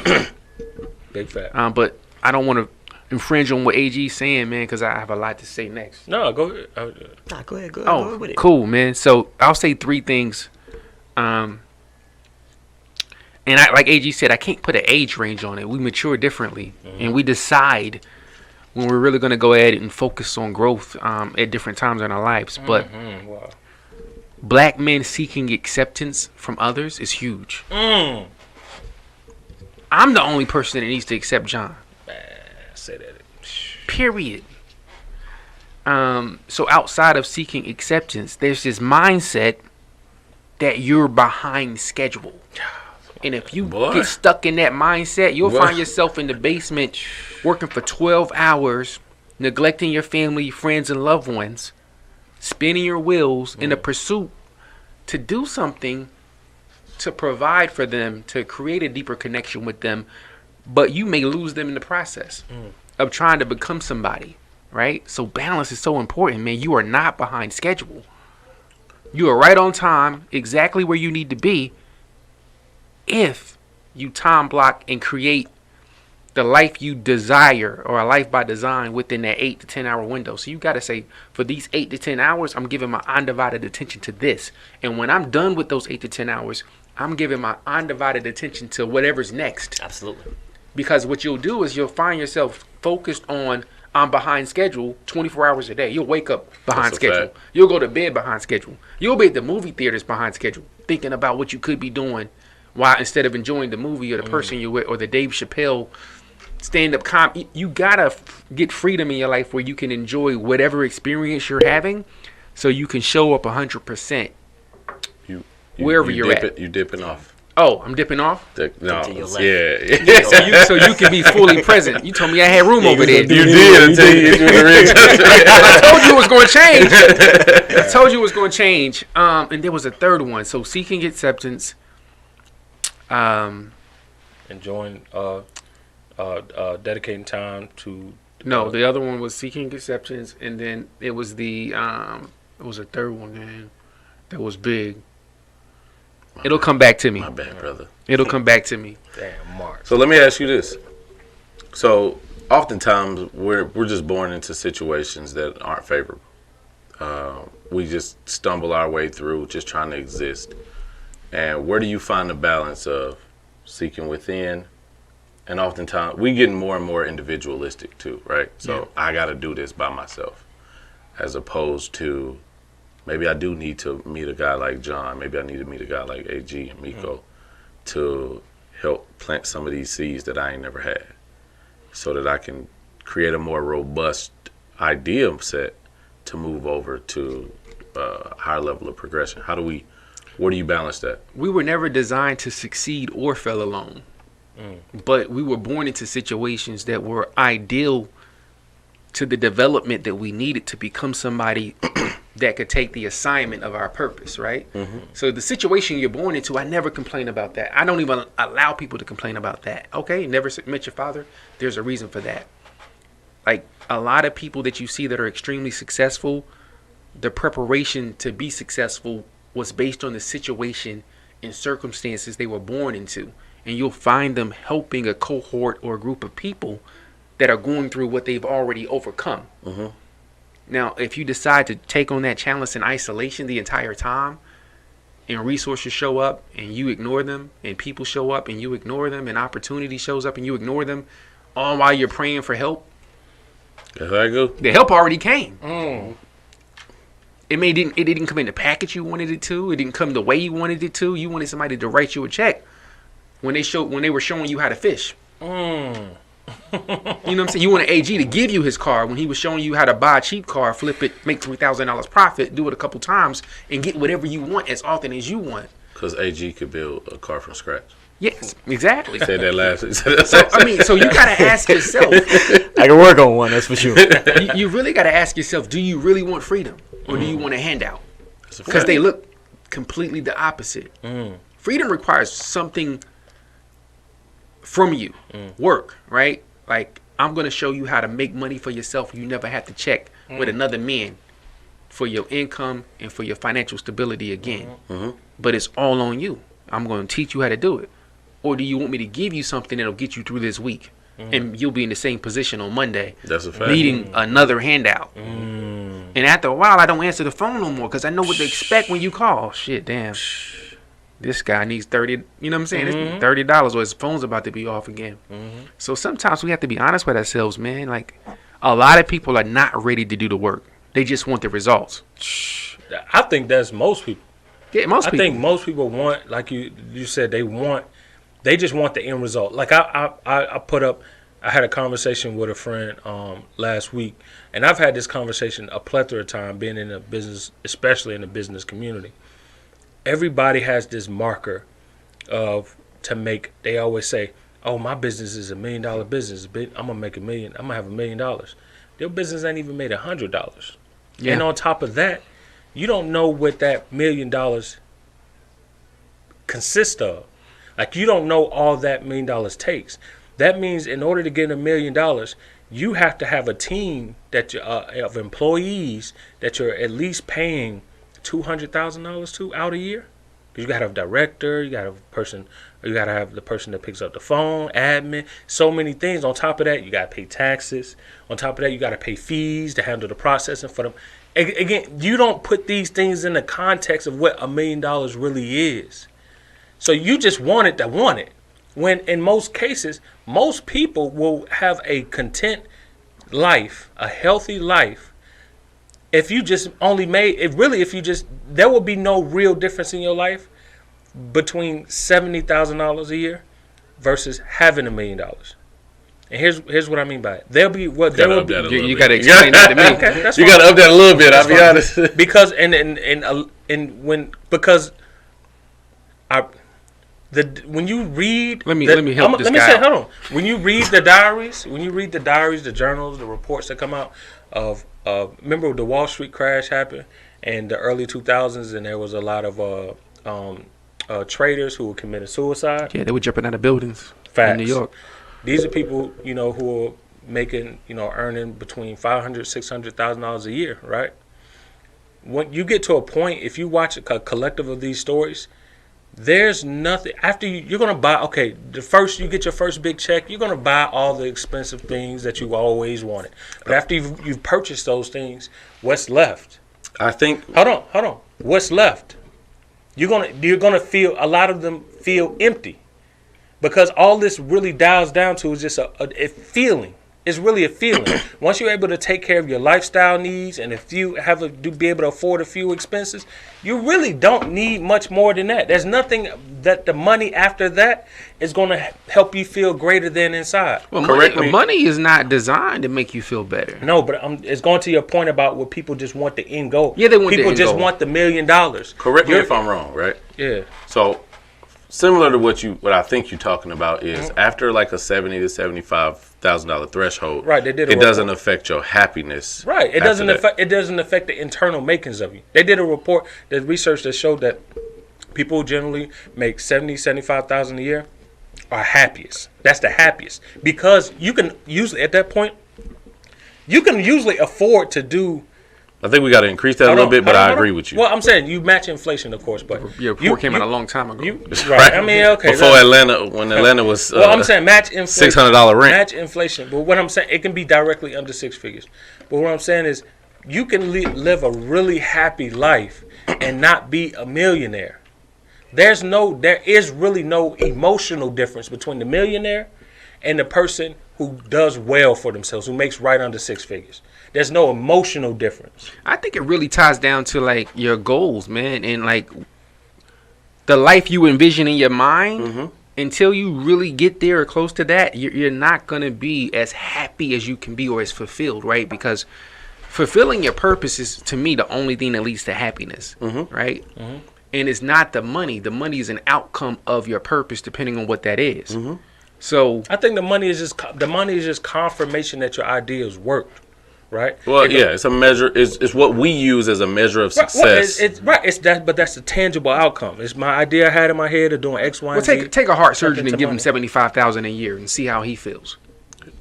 Big fat. But I don't want to infringe on what AG's saying, man, because I have a lot to say next. No, go ahead. Nah, go ahead. Go Oh, ahead with it. cool, man. So I'll say three things. And like AG said, I can't put an age range on it. We mature differently, and we decide when we're really going to go ahead and focus on growth at different times in our lives. But Wow. black men seeking acceptance from others is huge. I'm the only person that needs to accept John. Say that. Period. So outside of seeking acceptance, there's this mindset that you're behind schedule. And if you Boy. get stuck in that mindset, you'll Boy. find yourself in the basement working for 12 hours, neglecting your family, friends, and loved ones, spinning your wheels in the pursuit to do something to provide for them, to create a deeper connection with them, but you may lose them in the process of trying to become somebody, right? So balance is so important, man. You are not behind schedule. You are right on time, exactly where you need to be, if you time block and create the life you desire, or a life by design, within that 8 to 10 hour window. So you got to say, for these 8 to 10 hours, I'm giving my undivided attention to this. And when I'm done with those 8 to 10 hours, I'm giving my undivided attention to whatever's next. Absolutely. Because what you'll do is you'll find yourself focused on, I'm behind schedule 24 hours a day. You'll wake up behind That's a schedule. fact. You'll go to bed behind schedule. You'll be at the movie theaters behind schedule, thinking about what you could be doing, while instead of enjoying the movie or the person you're with, or the Dave Chappelle stand-up you gotta get freedom in your life where you can enjoy whatever experience you're having, so you can show up 100% wherever you're dip at. You dipping off. Oh, I'm dipping off. No, to your left. yeah. So you can be fully present. You told me I had room over there. You did until you hit you in the ribs. I told you it was going to change. I told you it was going to change. And there was a third one. So seeking acceptance. Enjoying, dedicating time to. No, the other one was seeking acceptance, and then it was the it was a third one, man. That was big. It'll come back to me. My bad, brother. It'll come back to me. Damn, Mark. So let me ask you this. So oftentimes we're just born into situations that aren't favorable. We just stumble our way through, just trying to exist. And where do you find the balance of seeking within? And oftentimes we getting more and more individualistic too, right? So I got to do this by myself, as opposed to maybe I do need to meet a guy like John. Maybe I need to meet a guy like AG and Miko to help plant some of these seeds that I ain't never had, so that I can create a more robust idea set to move over to a higher level of progression. Where do you balance that? We were never designed to succeed or fail alone, but we were born into situations that were ideal to the development that we needed to become somebody that could take the assignment of our purpose, right? So the situation you're born into, I never complain about that. I don't even allow people to complain about that. Okay, never met your father. There's a reason for that. Like a lot of people that you see that are extremely successful, the preparation to be successful was based on the situation and circumstances they were born into. And you'll find them helping a cohort or a group of people that are going through what they've already overcome. Now, if you decide to take on that challenge in isolation the entire time, and resources show up and you ignore them, and people show up and you ignore them, and opportunity shows up and you ignore them, all while you're praying for help, That's how I go. the help already came. It didn't come in the package you wanted it to. It didn't come the way you wanted it to. You wanted somebody to write you a check when they were showing you how to fish. You know what I'm saying? You want an AG to give you his car when he was showing you how to buy a cheap car, flip it, make $3,000 profit, do it a couple times, and get whatever you want as often as you want. Because AG could build a car from scratch. Yes, exactly. Said that last. So you gotta ask yourself. I can work on one, that's for sure. You really gotta ask yourself: do you really want freedom, or do you want a handout? Because they look completely the opposite. Freedom requires something from you, work, right? Like, I'm going to show you how to make money for yourself. You never have to check with another man for your income and for your financial stability again. But it's all on you. I'm going to teach you how to do it. Or do you want me to give you something that'll get you through this week? And you'll be in the same position on Monday. That's a fact. Needing another handout. And after a while, I don't answer the phone no more because I know what to expect when you call. Shit, damn. This guy needs 30, you know what I'm saying? It's $30 or his phone's about to be off again. So sometimes we have to be honest with ourselves, man. Like, a lot of people are not ready to do the work. They just want the results. I think that's most people. Yeah, most people. I think most people want, like you said, they just want the end result. Like I had a conversation with a friend last week, and I've had this conversation a plethora of times being in a business, especially in the business community. Everybody has this marker they always say, oh, my business is $1 million business. I'm going to make $1 million. I'm going to have $1 million. Their business ain't even made $100. Yeah. And on top of that, you don't know what that $1 million consists of. Like, you don't know all that $1 million takes. That means in order to get $1 million, you have to have a team that of employees that you're at least paying $200,000 to out a year. You gotta have a director, you gotta have a person, or you gotta have the person that picks up the phone, admin, so many things. On top of that, you gotta pay taxes. On top of that, you gotta pay fees to handle the processing for them. Again, you don't put these things in the context of what $1 million really is. So you just want it to want it. When in most cases, most people will have a content life, a healthy life, if you just only there will be no real difference in your life between $70,000 a year versus having $1 million. And here's what I mean by it. You got to explain that to me. Okay, that's you fine. got to up that a little bit. I'll be honest. Because when you read, let me help this guy. Hold on. When you read the diaries, the journals, the reports that come out of remember the Wall Street crash happened in the early 2000s, and there was a lot of traders who committed suicide. Yeah, they were jumping out of buildings Facts. in New York. These are people, who are making, earning between $500,000-$600,000 a year, right? When you get to a point, if you watch a collective of these stories, there's nothing after you're gonna buy. Okay, you get your first big check, you're gonna buy all the expensive things that you always wanted. But after you've purchased those things, what's left? I think. Hold on. What's left? You're gonna feel, a lot of them feel empty, because all this really dials down to is just a feeling. It's really a feeling. Once you're able to take care of your lifestyle needs, and if you be able to afford a few expenses, you really don't need much more than that. There's nothing that the money after that is going to help you feel greater than inside. Well, money is not designed to make you feel better. No, but it's going to your point about what people just want the end goal. Yeah, they want people the end just goal. want the $1 million. Correct me if I'm wrong, right? Yeah. So similar to what I think you're talking about is after like a $70,000 to $75,000 threshold, right? It doesn't affect your happiness, right? It doesn't affect the internal makings of you. They did a report, the research that showed that people generally make $70,000-$75,000 a year are happiest. That's the happiest because you can usually at that point you can usually afford to do. I think we got to increase that a little bit, but I agree with you. Well, I'm saying you match inflation, of course, but your report came out a long time ago. Right? I mean, okay. Before Atlanta, when Atlanta was, well, I'm saying match inflation, $600 rent. Match inflation, but what I'm saying, it can be directly under six figures. But what I'm saying is, you can live a really happy life and not be a millionaire. There is really no emotional difference between the millionaire and the person who does well for themselves, who makes right under six figures. There's no emotional difference. I think it really ties down to like your goals, man, and like the life you envision in your mind. Until you really get there or close to that, you're not gonna be as happy as you can be or as fulfilled, right? Because fulfilling your purpose is, to me, the only thing that leads to happiness, right? And it's not the money. The money is an outcome of your purpose, depending on what that is. So I think the money is just confirmation that your ideas worked. Right. Well, it's a measure. It's what we use as a measure of success. But that's a tangible outcome. It's my idea I had in my head of doing X, Y, and Z. Take a heart surgeon and give him $75,000 a year and see how he feels.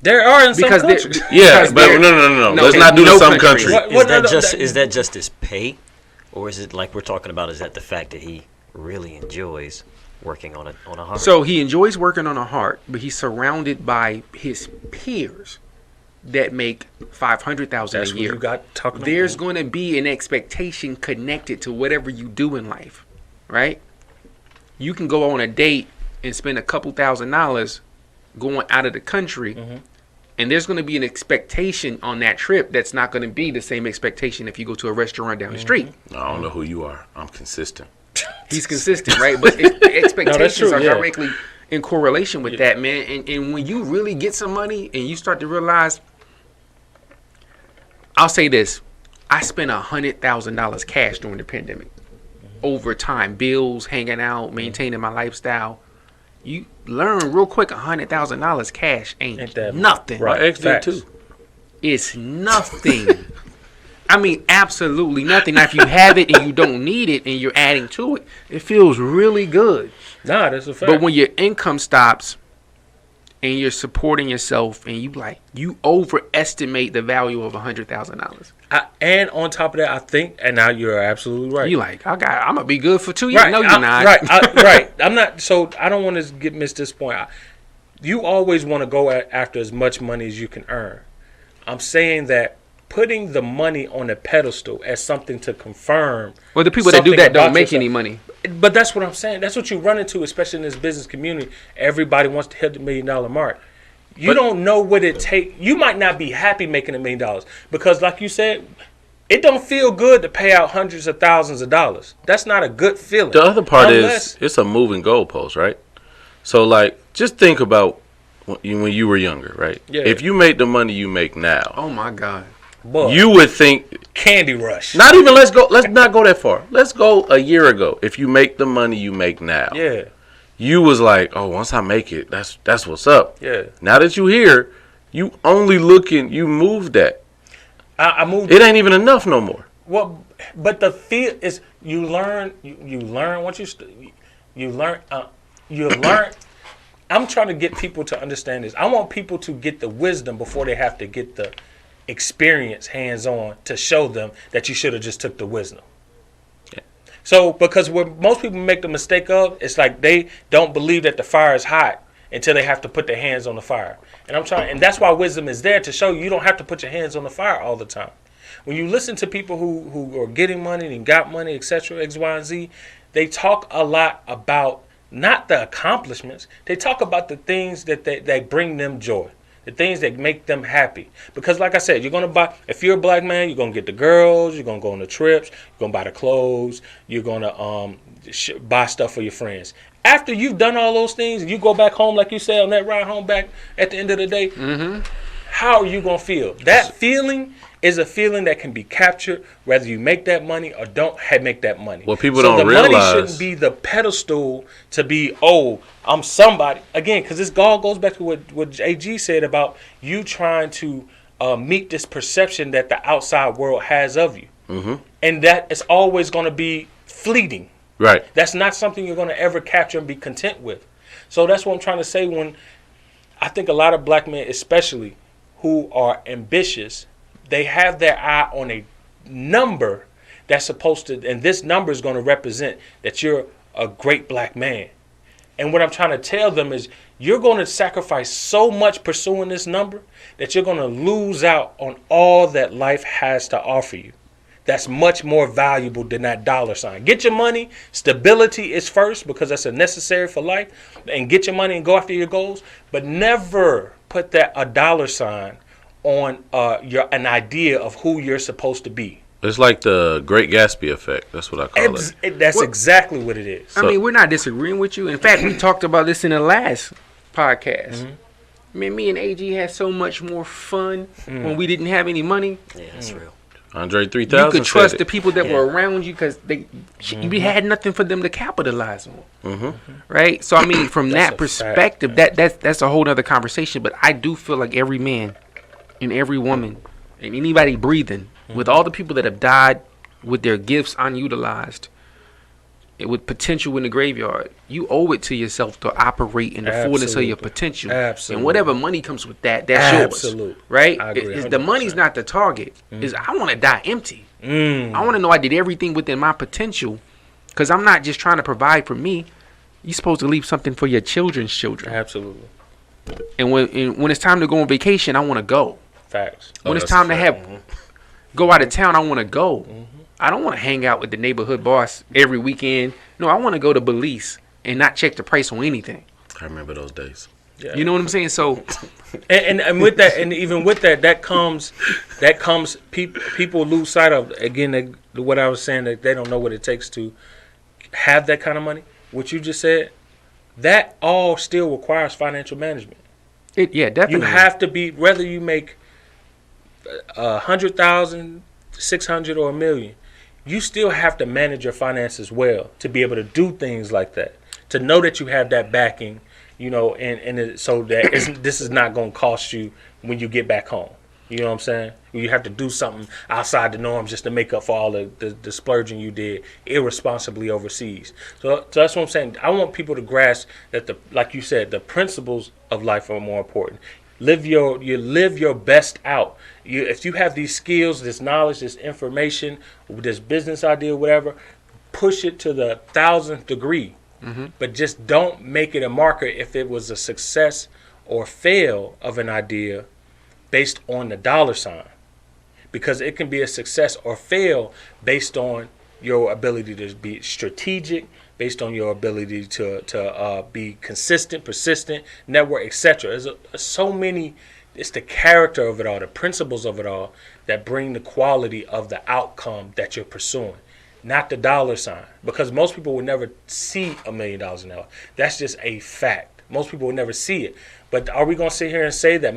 There are in some countries. But no. Let's not do to some countries. Is that just his pay, or is it like we're talking about? Is that the fact that he really enjoys working on a heart? So he enjoys working on a heart, but he's surrounded by his peers that make $500,000 a year. You got talking There's going to be an expectation connected to whatever you do in life, right? You can go on a date and spend a couple $1,000s going out of the country, and there's going to be an expectation on that trip that's not going to be the same expectation if you go to a restaurant down the street. I don't know who you are. I'm consistent. He's consistent, right? But expectations are directly in correlation with that, man. And when you really get some money and you start to realize, I'll say this, I spent $100,000 cash during the pandemic. Over time, bills, hanging out, maintaining my lifestyle. You learn real quick, $100,000 cash ain't nothing. Right, X did too. It's nothing. I mean, absolutely nothing. Now, if you have it and you don't need it and you're adding to it, it feels really good. Nah, that's a fact. But when your income stops and you're supporting yourself and you overestimate the value of $100,000. And on top of that, I think, and now you're absolutely right. You I'm gonna be good for 2 years. Right, no, you're not. Right. I'm not. So I don't want to miss this point. You always want to go after as much money as you can earn. I'm saying that putting the money on a pedestal as something to confirm. Well, the people that do that don't make any money. But that's what I'm saying. That's what you run into, especially in this business community. Everybody wants to hit the $1 million mark. You don't know what it takes. You might not be happy making $1 million because, like you said, it don't feel good to pay out hundreds of thousands of dollars. That's not a good feeling. The other part is it's a moving goalpost, right? So, like, just think about when you were younger, right? Yeah. If you make the money you make now, oh my God, boy, you would think Candy Rush. Not even let's not go that far. Let's go a year ago. If you make the money you make now, you was like, oh, once I make it, that's what's up. Yeah. Now that you here, you only looking. You moved that. I moved. It ain't even enough no more. Well, but the feel is you learn. You learn once you learn. You learn. I'm trying to get people to understand this. I want people to get the wisdom before they have to get the experience hands-on to show them that you should have just took the wisdom. Yeah. So, because what most people make the mistake of, it's like they don't believe that the fire is hot until they have to put their hands on the fire. And that's why wisdom is there to show you don't have to put your hands on the fire all the time. When you listen to people who are getting money and got money, etc., X, Y, and Z, they talk a lot about not the accomplishments. They talk about the things that bring them joy. The things that make them happy. Because like I said, you're going to buy, if you're a black man, you're going to get the girls, you're going to go on the trips, you're going to buy the clothes, you're going to buy stuff for your friends. After you've done all those things, and you go back home, like you said, on that ride home back at the end of the day, how are you going to feel? That feeling is a feeling that can be captured whether you make that money or don't make that money. Well, people don't realize. So the money shouldn't be the pedestal to be, oh, I'm somebody. Again, because this all goes back to what AG said about you trying to meet this perception that the outside world has of you. Mm-hmm. And that is always going to be fleeting. Right. That's not something you're going to ever capture and be content with. So that's what I'm trying to say when I think a lot of black men, especially who are ambitious, they have their eye on a number that's supposed to, and this number is going to represent that you're a great black man. And what I'm trying to tell them is you're going to sacrifice so much pursuing this number that you're going to lose out on all that life has to offer you. That's much more valuable than that dollar sign. Get your money. Stability is first because that's a necessary for life. And get your money and go after your goals. But never put a dollar sign on an idea of who you're supposed to be. It's like the Great Gatsby effect. That's what I call it. That's exactly what it is. I mean, we're not disagreeing with you. In fact, we talked about this in the last podcast. Mm-hmm. I mean, me and AG had so much more fun when we didn't have any money. Yeah, that's real. Andre 3000. You could trust the people that were around you because we had nothing for them to capitalize on, right? So I mean, from that perspective, that's a whole other conversation. But I do feel like every man and every woman and anybody breathing, with all the people that have died with their gifts unutilized, with potential in the graveyard, you owe it to yourself to operate in the fullness of your potential. Absolutely. And whatever money comes with that's yours. Right? I agree, the money's not the target. Is I want to die empty. I want to know I did everything within my potential, because I'm not just trying to provide for me. You're supposed to leave something for your children's children. Absolutely. And when it's time to go on vacation, I want to go. Facts. When it's time to go out of town, I want to go. I don't want to hang out with the neighborhood boss every weekend. No, I want to go to Belize and not check the price on anything. I remember those days. Yeah. You know what I'm saying? So, and with that, and even with that comes people lose sight of, again, what I was saying, that they don't know what it takes to have that kind of money. What you just said, that all still requires financial management. Definitely. You have to be, whether you make 100,000, 600, or $1 million. You still have to manage your finances well to be able to do things like that. To know that you have that backing, so that this is not going to cost you when you get back home. You know what I'm saying? You have to do something outside the norm just to make up for all the splurging you did irresponsibly overseas. So that's what I'm saying. I want people to grasp that, like you said, the principles of life are more important. Live your best out. If you have these skills, this knowledge, this information, this business idea, whatever, push it to the 1,000th degree. But just don't make it a marker if it was a success or fail of an idea based on the dollar sign. Because it can be a success or fail based on your ability to be strategic, based on your ability to be consistent, persistent, network, etc. There's so many. It's the character of it all, the principles of it all, that bring the quality of the outcome that you're pursuing, not the dollar sign. Because most people will never see $1 million an hour. That's just a fact. Most people will never see it. But are we going to sit here and say that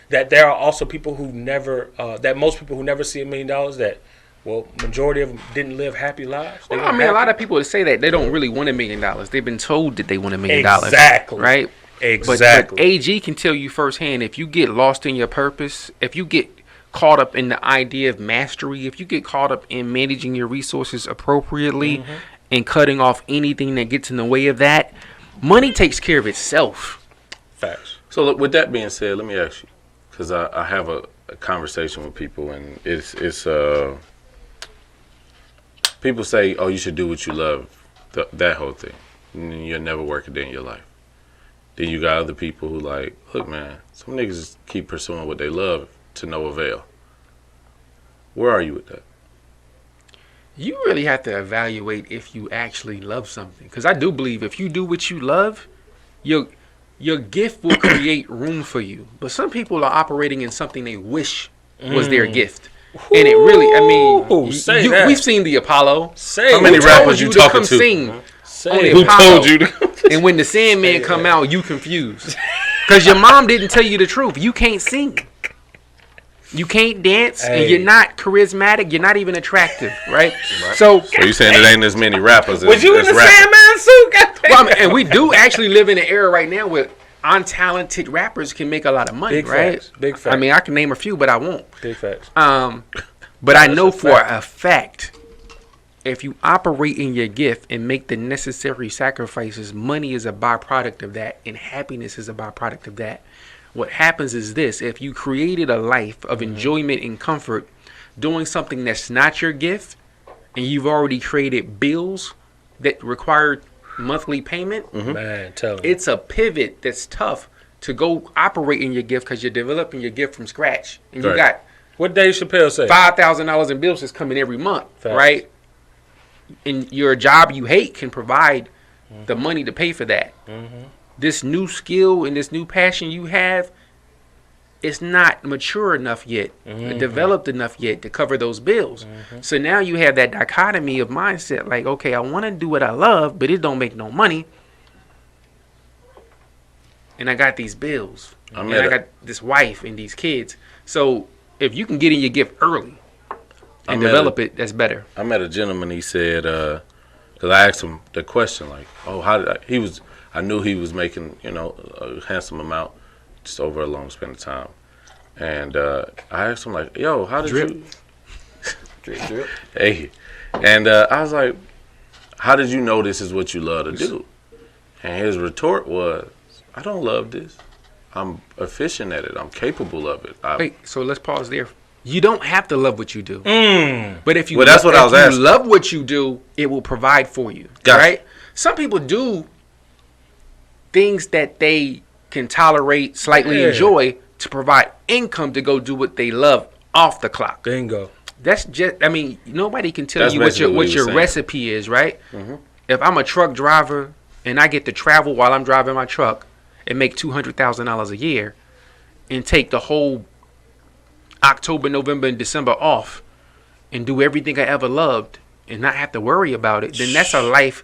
that there are also people who never, that most people who never see $1 million, that, well, majority of them didn't live happy lives? Well, I mean, a lot of people say that they don't really want $1 million. They've been told that they want $1 million. Exactly. Right? Exactly. But AG can tell you firsthand, if you get lost in your purpose, if you get caught up in the idea of mastery, if you get caught up in managing your resources appropriately and cutting off anything that gets in the way of that, money takes care of itself. Facts. So look, with that being said, let me ask you, because I have a conversation with people, and it's people say, oh, you should do what you love, that whole thing, and you'll never work a day in your life. Then you got other people who like, look, man, some niggas just keep pursuing what they love to no avail. Where are you with that? You really have to evaluate if you actually love something. Because I do believe if you do what you love, your gift will create room for you. But some people are operating in something they wish was their gift. And it really, I mean, we've seen the Apollo. How many rappers you talking to? Sing on the Who Apollo. told you to? And when the Sandman come out, you confused. Because your mom didn't tell you the truth. You can't sing. You can't dance, and you're not charismatic. You're not even attractive, right? So you saying it ain't as many rappers as Was you in the rappers? Sandman suit? Goddamn. well, I mean, and we do actually live in an era right now where untalented rappers can make a lot of money, Big right? facts. Big facts. I mean, I can name a few, but I won't. Big facts. But I know for a fact, if you operate in your gift and make the necessary sacrifices, money is a byproduct of that, and happiness is a byproduct of that. What happens is this: if you created a life of enjoyment and comfort, doing something that's not your gift, and you've already created bills that require monthly payment, Man, tell me. it's a pivot that's tough to go operate in your gift because you're developing your gift from scratch, and you Right. got What Dave Chappelle say? $5,000 in bills that's coming every month, Facts. right? And your job you hate can provide the money to pay for that. This new skill and this new passion you have, it's not mature enough yet, developed enough yet to cover those bills. So now you have that dichotomy of mindset, like, okay, I want to do what I love, but it don't make no money. And I got these bills. And I got this wife and these kids. So if you can get in your gift early and develop it, that's better. I met a gentleman. He said, because I asked him the question, like, "Oh, how did I knew he was making, a handsome amount, just over a long span of time." And I asked him, like, "Yo, how did you?" Drip. Hey, and I was like, "How did you know this is what you love to do?" And his retort was, "I don't love this. I'm efficient at it. I'm capable of it." Wait, so let's pause there. You don't have to love what you do. But if you, Well, that's what I was asking. love what you do, it will provide for you. Gotcha. Right? Some people do things that they can tolerate, slightly enjoy, to provide income to go do what they love off the clock. Bingo. That's just, I mean, nobody can tell That's you what basically what your he was saying. recipe is, right? If I'm a truck driver and I get to travel while I'm driving my truck and make $200,000 a year and take the whole October, November, and December off and do everything I ever loved and not have to worry about it, then that's a life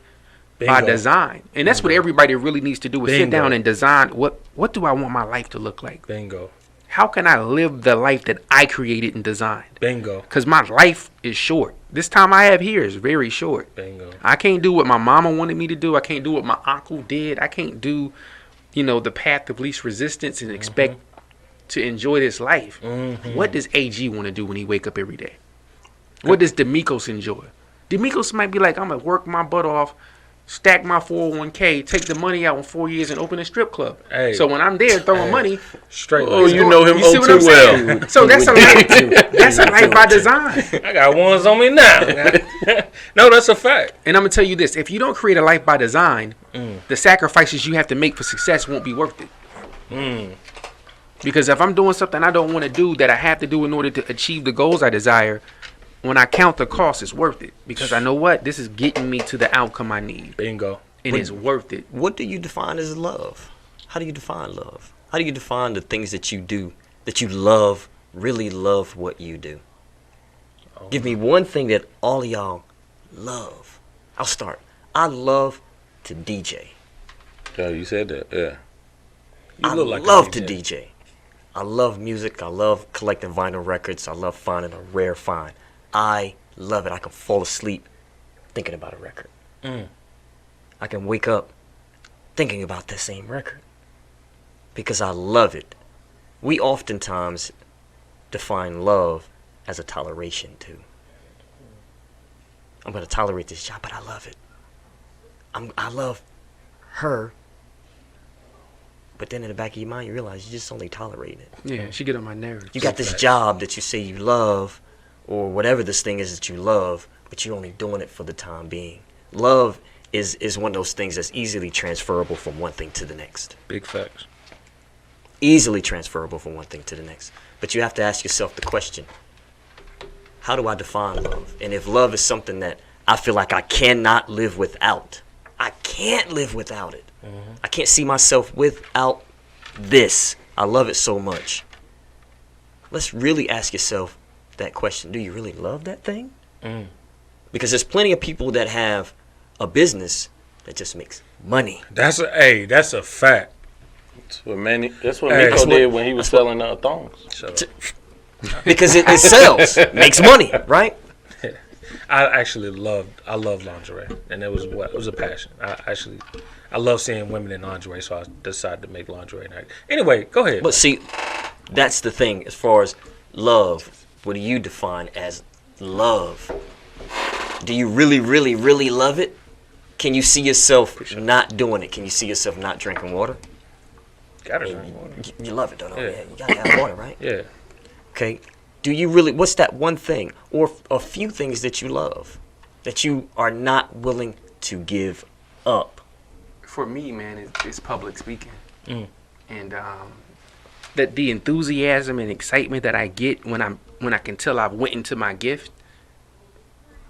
by Bingo. design. And that's what everybody really needs to do, is sit Bingo. down and design what do I want my life to look like? Bingo. How can I live the life that I created and designed? Bingo. Because my life is short. This time I have here is very short. Bingo. I can't do what my mama wanted me to do. I can't do what my uncle did. I can't do, the path of least resistance and expect to enjoy this life. What does AG want to do when he wake up every day? What does Demikos enjoy? Demikos might be like, I'm going to work my butt off, stack my 401k, take the money out in 4 years and open a strip club. Hey. So when I'm there throwing money, Straight. Oh, like you know him you see oh what too I'm saying? well. So that's a life. That's a life by design. I got ones on me now. No, that's a fact. And I'm gonna tell you this: if you don't create a life by design, the sacrifices you have to make for success won't be worth it. Because if I'm doing something I don't want to do that I have to do in order to achieve the goals I desire, when I count the cost, it's worth it. Because I know what? This is getting me to the outcome I need. Bingo. And it's worth it. What do you define as love? How do you define love? How do you define the things that you do, that you love, really love what you do? Give me one thing that all of y'all love. I'll start. I love to DJ. Yeah, you said that. Yeah. You I look like a love to DJ. DJ. I love music. I love collecting vinyl records. I love finding a rare find. I love it. I can fall asleep thinking about a record. I can wake up thinking about that same record because I love it. We oftentimes define love as a toleration too. I'm going to tolerate this job, but I love it. I love her. But then in the back of your mind, you realize you're just only tolerating it. Yeah, she get on my nerves. You got this job that you say you love, or whatever this thing is that you love, but you're only doing it for the time being. Love is one of those things that's easily transferable from one thing to the next. Big facts. Easily transferable from one thing to the next. But you have to ask yourself the question, how do I define love? And if love is something that I feel like I cannot live without, I can't live without it. I can't see myself without this. I love it so much. Let's really ask yourself that question. Do you really love that thing? Because there's plenty of people that have a business that just makes money. That's a fact. That's what Miko did when he was selling thongs. Shut up. Because it sells, makes money, right? I love lingerie, and it was a passion. I love seeing women in lingerie, so I decided to make lingerie night. Anyway, go ahead. But see, that's the thing. As far as love, what do you define as love? Do you really, really, really love it? Can you see yourself not doing it? Can you see yourself not drinking water? Gotta drink water. You love it, don't you? Yeah. Yeah, you gotta have water, right? Yeah. Okay. Do you really? What's that one thing or a few things that you love that you are not willing to give up? For me, man, it's public speaking, and that the enthusiasm and excitement that I get when I can tell I've went into my gift,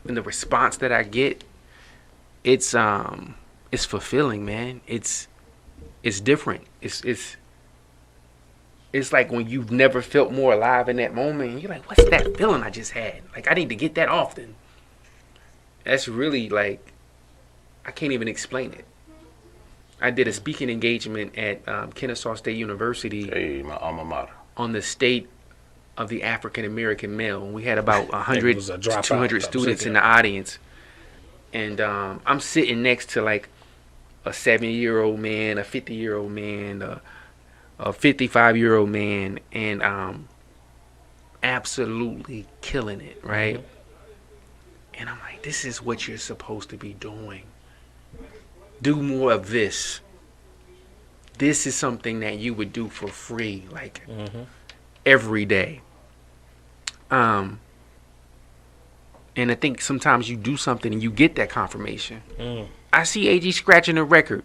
and the response that I get, it's fulfilling, man. It's different. It's like when you've never felt more alive in that moment, and you're like, what's that feeling I just had? Like, I need to get that often. That's really, like, I can't even explain it. I did a speaking engagement at Kennesaw State University. Hey, my alma mater. On the state of the African American male. We had about 100 to 200 students in the audience. And I'm sitting next to, like, a 70-year-old man, a 50-year-old man, a 55-year-old man, and absolutely killing it, right? And I'm like, this is what you're supposed to be doing. Do more of this. This is something that you would do for free, like every day. And I think sometimes you do something and you get that confirmation. I see AG scratching a record,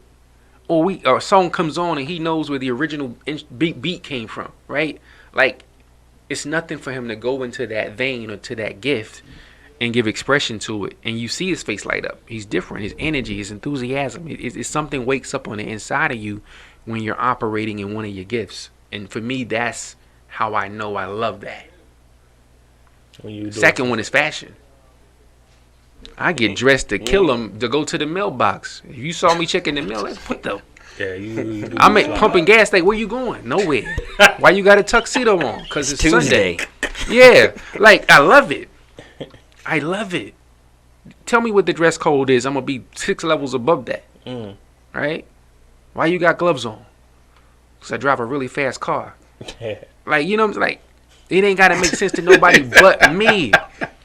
or a song comes on and he knows where the original beat came from, right? Like, it's nothing for him to go into that vein or to that gift and give expression to it, and you see his face light up. He's different. His energy, his enthusiasm, it's something wakes up on the inside of you when you're operating in one of your gifts. And for me, that's how I know I love that. Second one is fashion. I get dressed to kill them, to go to the mailbox. If you saw me checking the mail, let's put them. Yeah, you I'm at pumping gas. Like, where you going? Nowhere. Why you got a tuxedo on? Because it's Tuesday. Sunday. Yeah, like, I love it. I love it. Tell me what the dress code is. I'm going to be 6 levels above that. Right? Why you got gloves on? Because I drive a really fast car. Like, you know what I'm saying? Like, it ain't got to make sense to nobody but me.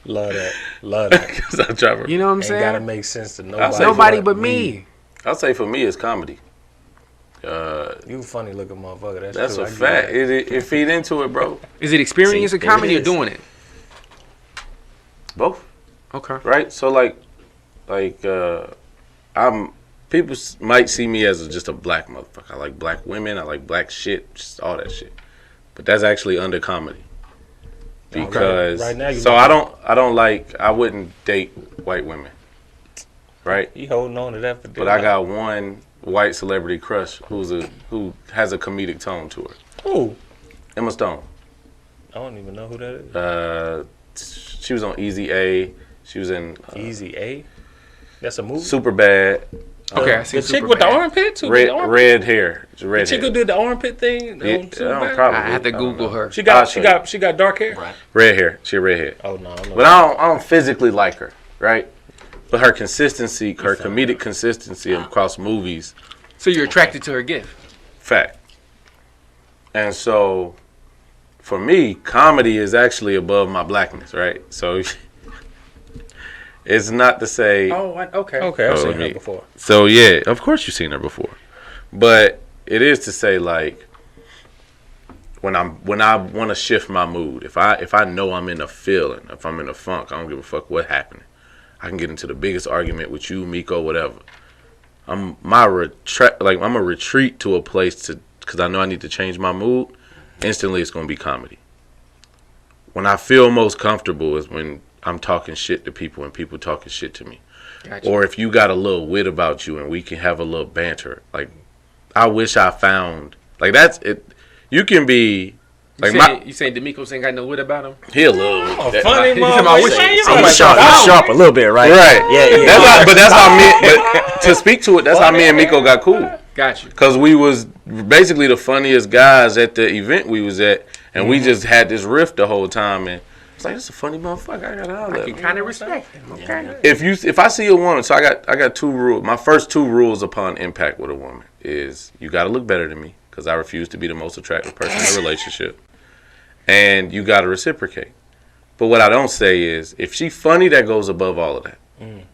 Love that. Because I drive You know what I'm saying? Ain't gotta make sense to nobody. Nobody but me. I'll say for me, it's comedy. You a funny looking motherfucker. That's true. a fact. It feed into it, bro. Is it experiencing comedy or doing it? Both. Okay. Right? So people might see me as just a black motherfucker. I like black women. I like black shit. Just all that shit. But that's actually under comedy. Because right now I wouldn't date white women. Right? You holding on to that for But I got one white celebrity crush who has a comedic tone to her. Who? Emma Stone. I don't even know who that is. She was on Easy A. She was in Easy A. That's a movie. Superbad. Okay, I see. The chick with the armpit too. Red hair. The chick who did the armpit thing. I have to Google her. She got dark hair. Right. Red hair. She had red hair. Oh no. But I don't physically like her, right? But her consistency, her comedic consistency across movies. So you're attracted to her gift. Fact. And so, for me, comedy is actually above my blackness, right? So, it's not to say. Oh, okay. Okay, I've seen her before. So yeah, of course you've seen her before, but it is to say, like, when I want to shift my mood, if I know I'm in a feeling, if I'm in a funk, I don't give a fuck what happened. I can get into the biggest argument with you, Miko, whatever. I'm a retreat to a place because I know I need to change my mood. Instantly, it's gonna be comedy. When I feel most comfortable is when I'm talking shit to people and people talking shit to me. Gotcha. or if you got a little wit about you and we can have a little banter. Like, I wish I found like that's it. You can be like you saying D'Amico's ain't got no wit about him? he a little Funny, He's talking about motherfucker. He's sharp a little bit, right? right. Yeah. That's how me. But to speak to it, that's how me and Miko got cool. Got you. Cause we was basically the funniest guys at the event we was at, and we just had this riff the whole time. And it's like, it's a funny motherfucker. I gotta holler. I can kind of respect him. Okay. If I see a woman, so I got 2 rules. My first 2 rules upon impact with a woman is you got to look better than me, because I refuse to be the most attractive person in a relationship, and you got to reciprocate. But what I don't say is if she funny, that goes above all of that. I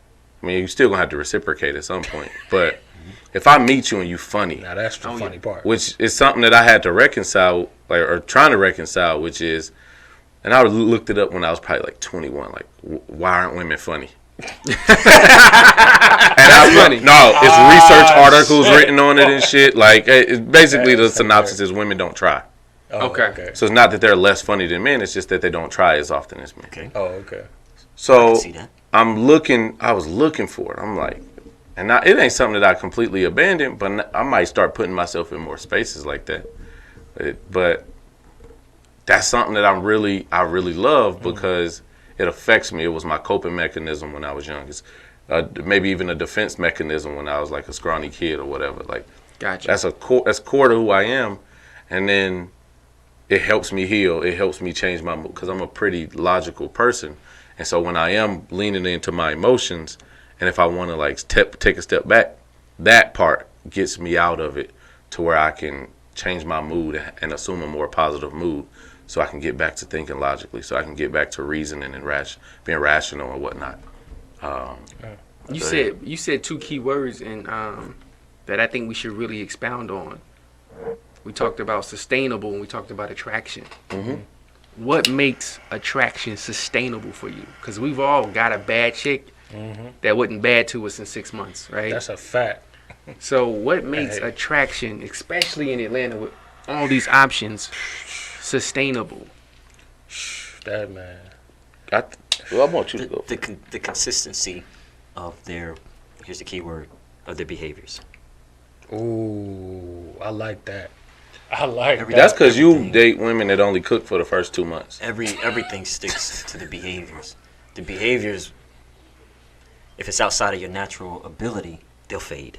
mean, you still gonna have to reciprocate at some point. But if I meet you and you funny, Now that's the funny part. which is something that I had to reconcile, like, or trying to reconcile, which is, and I looked it up when I was probably like 21. Like, why aren't women funny? Funny. No, it's research articles written on it and shit. Like, it's basically the synopsis is women don't try. Oh, Okay. So it's not that they're less funny than men. It's just that they don't try as often as men. Okay. Oh, okay. So see that. I was looking for it. I'm like, and now, it ain't something that I completely abandoned, but I might start putting myself in more spaces like that. But that's something that I really love because it affects me. It was my coping mechanism when I was young. It's maybe even a defense mechanism when I was like a scrawny kid or whatever. Like, Gotcha. that's core to who I am, and then it helps me heal. It helps me change my mood because I'm a pretty logical person, and so when I am leaning into my emotions, and if I want to like take a step back, that part gets me out of it to where I can change my mood and assume a more positive mood, so I can get back to thinking logically, so I can get back to reasoning and being rational and whatnot. You said 2 key words and that I think we should really expound on. We talked about sustainable and we talked about attraction. What makes attraction sustainable for you? Because we've all got a bad chick that wasn't bad to us in 6 months, right? That's a fact. So what makes attraction, especially in Atlanta with all these options, sustainable? That man. I want you to go. The consistency of their, here's the key word, of their behaviors. Ooh, I like that. I like that. That's because you date women that only cook for the first 2 months. Everything sticks to the behaviors. The behaviors, if it's outside of your natural ability, they'll fade.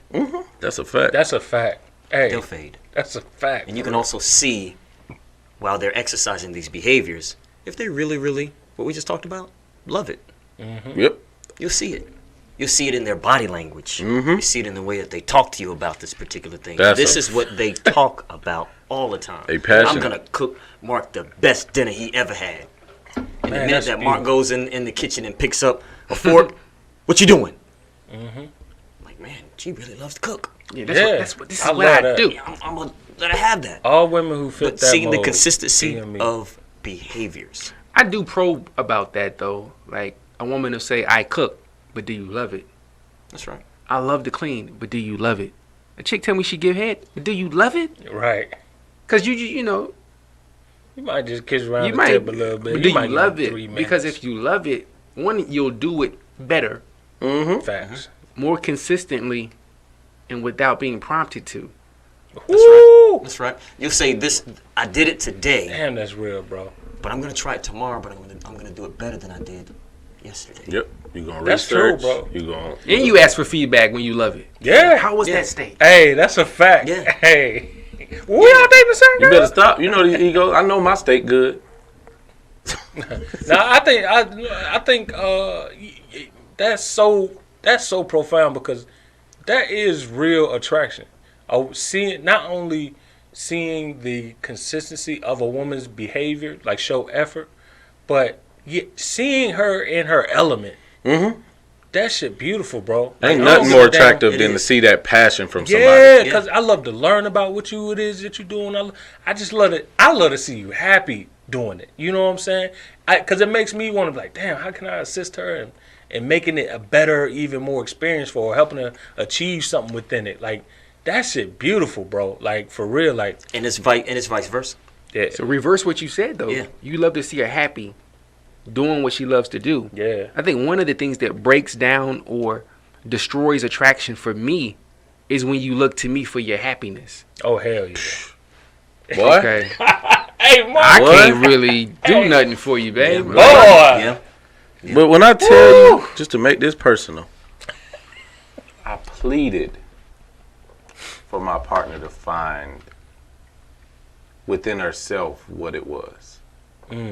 That's a fact. That's a fact. Hey, They'll fade. that's a fact. And you can also see, while they're exercising these behaviors, if they really, what we just talked about, love it. Yep. You'll see it. You'll see it in their body language. You see it in the way that they talk to you about this particular thing. This is what they talk about all the time. They passionate. I'm going to cook Mark the best dinner he ever had. And the minute that's that Mark goes in the kitchen and picks up a fork, what you doing? Like, man, she really loves to cook. Yeah, this is I what love I that. do. I'm going to let her have that. All women who fit But that seeing the mold, consistency seeing me. of behaviors. I do probe about that though. Like a woman will say, "I cook, but do you love it?" That's right. I love to clean, but do you love it? A chick tell me she give head, but do you love it? Right. Cause you know You might just kiss around you the might, tip a little bit. but do you might love give 3 it? minutes. Because if you love it, one, you'll do it better, Facts. more consistently, and without being prompted to. Woo! That's right. You'll say this. I did it today, Damn, that's real, bro. but I'm gonna try it tomorrow. But I'm gonna do it better than I did yesterday. Yep. You gonna That's true, research. bro. You gonna. And you ask for feedback when you love it. Yeah. How was Yeah. that steak? Hey, that's a fact. Yeah. Hey. We all dating the same You girl? better stop. You know the ego. I know my steak good. Now I think that's so profound because that is real attraction. Not only seeing the consistency of a woman's behavior, like show effort, but seeing her in her element. That shit beautiful, bro. Ain't Like, I nothing don't more give a damn. attractive than to see that passion from somebody. Yeah, because I love to learn about what it is that you're doing. I just love it. I love to see you happy doing it. You know what I'm saying? Because it makes me want to be like, damn, how can I assist her and making it a better, even more experience for her, helping her achieve something within it. Like, that shit beautiful, bro. Like, for real. Like, And it's vice versa. yeah. So reverse what you said though. Yeah. You love to see her happy, doing what she loves to do. Yeah. I think one of the things that breaks down or destroys attraction for me is when you look to me for your happiness. Oh, hell yeah. What? Okay. Hey, Mark. I What? can't really do nothing for you, babe. Boy. Yeah. But when I tell you, just to make this personal, I pleaded for my partner to find within herself what it was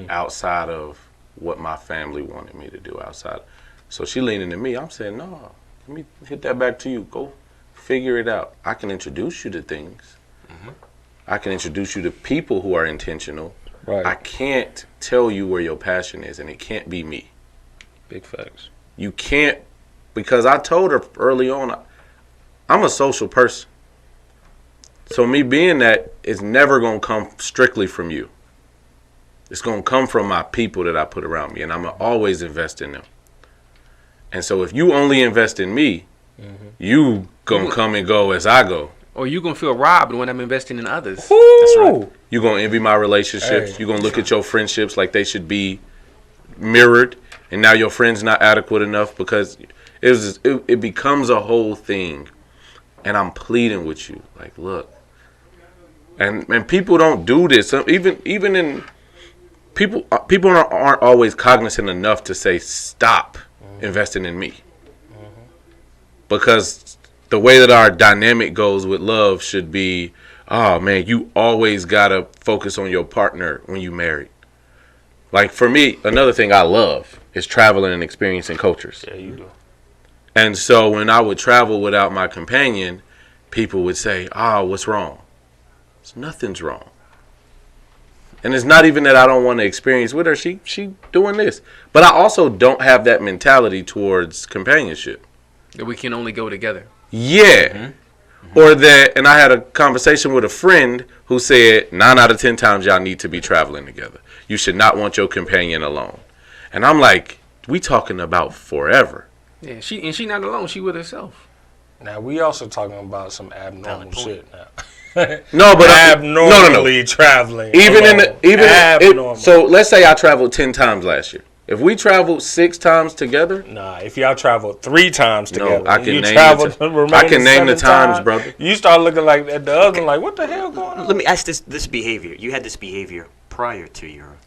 outside of what my family wanted me to do outside. So she leaning to me. I'm saying, no, let me hit that back to you. Go figure it out. I can introduce you to things. I can introduce you to people who are intentional. Right. I can't tell you where your passion is, and it can't be me. Big facts. You can't, because I told her early on, I'm a social person. So me being that is never going to come strictly from you. It's going to come from my people that I put around me, and I'm going to always invest in them. And so if you only invest in me, you going to come and go as I go. Or you gonna feel robbed when I'm investing in others. That's right. You're going to envy my relationships. Hey. You're going to look at your friendships like they should be mirrored, and now your friend's not adequate enough because it becomes a whole thing. And I'm pleading with you, like, look. And people don't do this. Even in people aren't always cognizant enough to say stop investing in me, because the way that our dynamic goes with love should be, oh man, you always gotta focus on your partner when you married. Like for me, another thing I love is traveling and experiencing cultures. Yeah, you do. And so when I would travel without my companion, people would say, oh, what's wrong? Nothing's wrong. And it's not even that I don't want to experience with her. She doing this. But I also don't have that mentality towards companionship. That we can only go together. Yeah. Or that, and I had a conversation with a friend who said 9 out of 10 times y'all need to be traveling together. You should not want your companion alone. And I'm like, we talking about forever. Yeah, she not alone. She with herself. Now, we also talking about some abnormal shit now. No, but abnormally traveling. Even abnormal. So let's say I traveled 10 times last year. If we traveled 6 times together, Nah, if y'all traveled 3 times together, I can you name traveled the the I can name the 7 times, brother. You start looking like at the other, like, what the hell going on? Let me ask this behavior. You had this behavior prior to your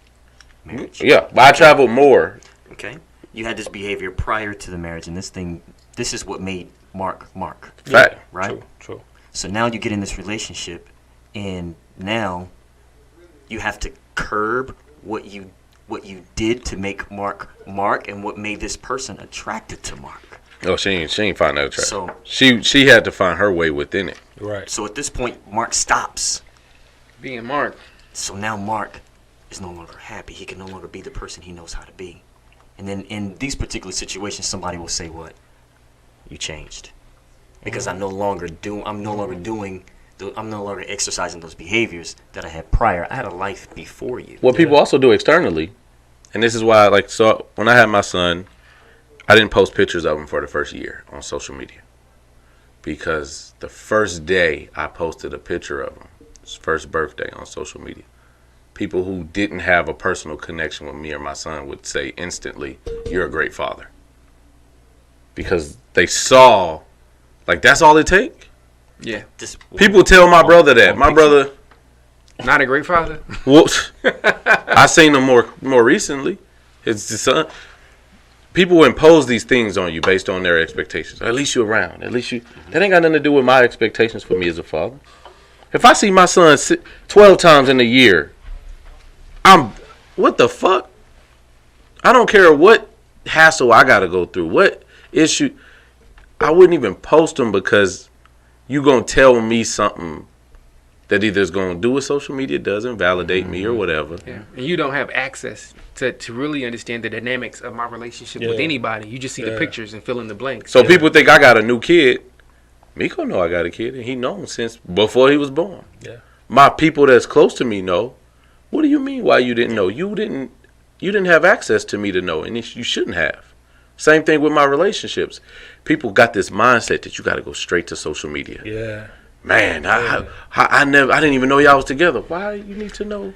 marriage. Yeah, but I traveled more. Okay. You had this behavior prior to the marriage, and this is what made Mark. Fact. Right? True. So now you get in this relationship, and now you have to curb what you did to make Mark, and what made this person attracted to Mark. Oh, she ain't find that attractive. So she had to find her way within it. Right. So at this point, Mark stops. Being Mark. So now Mark is no longer happy. He can no longer be the person he knows how to be. And then in these particular situations, somebody will say, "What? You changed because I'm no longer exercising those behaviors that I had prior. I had a life before you." What people also do externally, and this is why, so when I had my son, I didn't post pictures of him for the first year on social media, because the first day I posted a picture of him, his first birthday, on social media, people who didn't have a personal connection with me or my son would say instantly, "You're a great father," because they saw, like, that's all it take. Yeah. People tell my brother that. My brother, Not a great father. whoops. I seen him more recently. His son. People impose these things on you based on their expectations. At least you're around. At least you. That ain't got nothing to do with my expectations for me as a father. If I see my son 12 times in a year, what the fuck? I don't care what hassle I gotta go through. What issue? I wouldn't even post them, because you gonna tell me something that either is gonna do what social media doesn't validate me or whatever. Yeah. And you don't have access to really understand the dynamics of my relationship with anybody. You just see the pictures and fill in the blanks. So people think I got a new kid. Miko know I got a kid, and he knows since before he was born. Yeah. My people that's close to me know. What do you mean? Why you didn't know? You didn't have access to me to know, and you shouldn't have. Same thing with my relationships. People got this mindset that you got to go straight to social media. Yeah. Man, I didn't even know y'all was together. Why you need to know?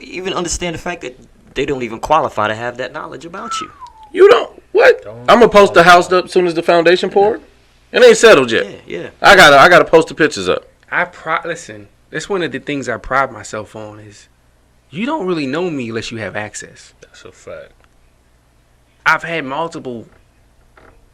Even understand the fact that they don't even qualify to have that knowledge about you. You don't. What? I'm gonna post the house up as soon as the foundation poured. It ain't settled yet. Yeah. I gotta post the pictures up. Listen. That's one of the things I pride myself on is you don't really know me unless you have access. That's a fact. I've had multiple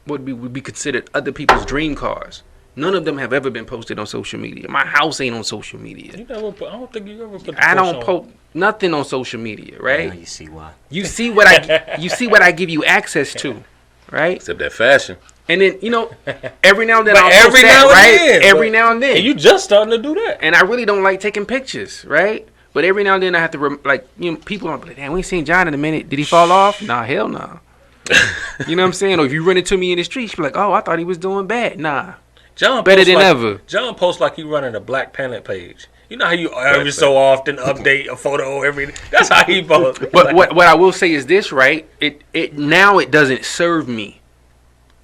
what would be considered other people's dream cars. None of them have ever been posted on social media. My house ain't on social media. I don't think you ever put. I don't post nothing on social media, right? Now you see why. You see what I give you access to, right? Except that fashion. And then every now and then But I'll every post now and that, then, right? Every but- now and then. And you just starting to do that. And I really don't like taking pictures, right? But every now and then I have to people are like, damn, we ain't seen John in a minute. Did he fall off? Nah, hell no. You know what I'm saying? Or if you run into me in the street, you be like, oh, I thought he was doing bad. Nah. John Better posts than ever. John posts like he running a Black Planet page. You know how you every so often update a photo every. That's how he posts. But what I will say is this, right? It now it doesn't serve me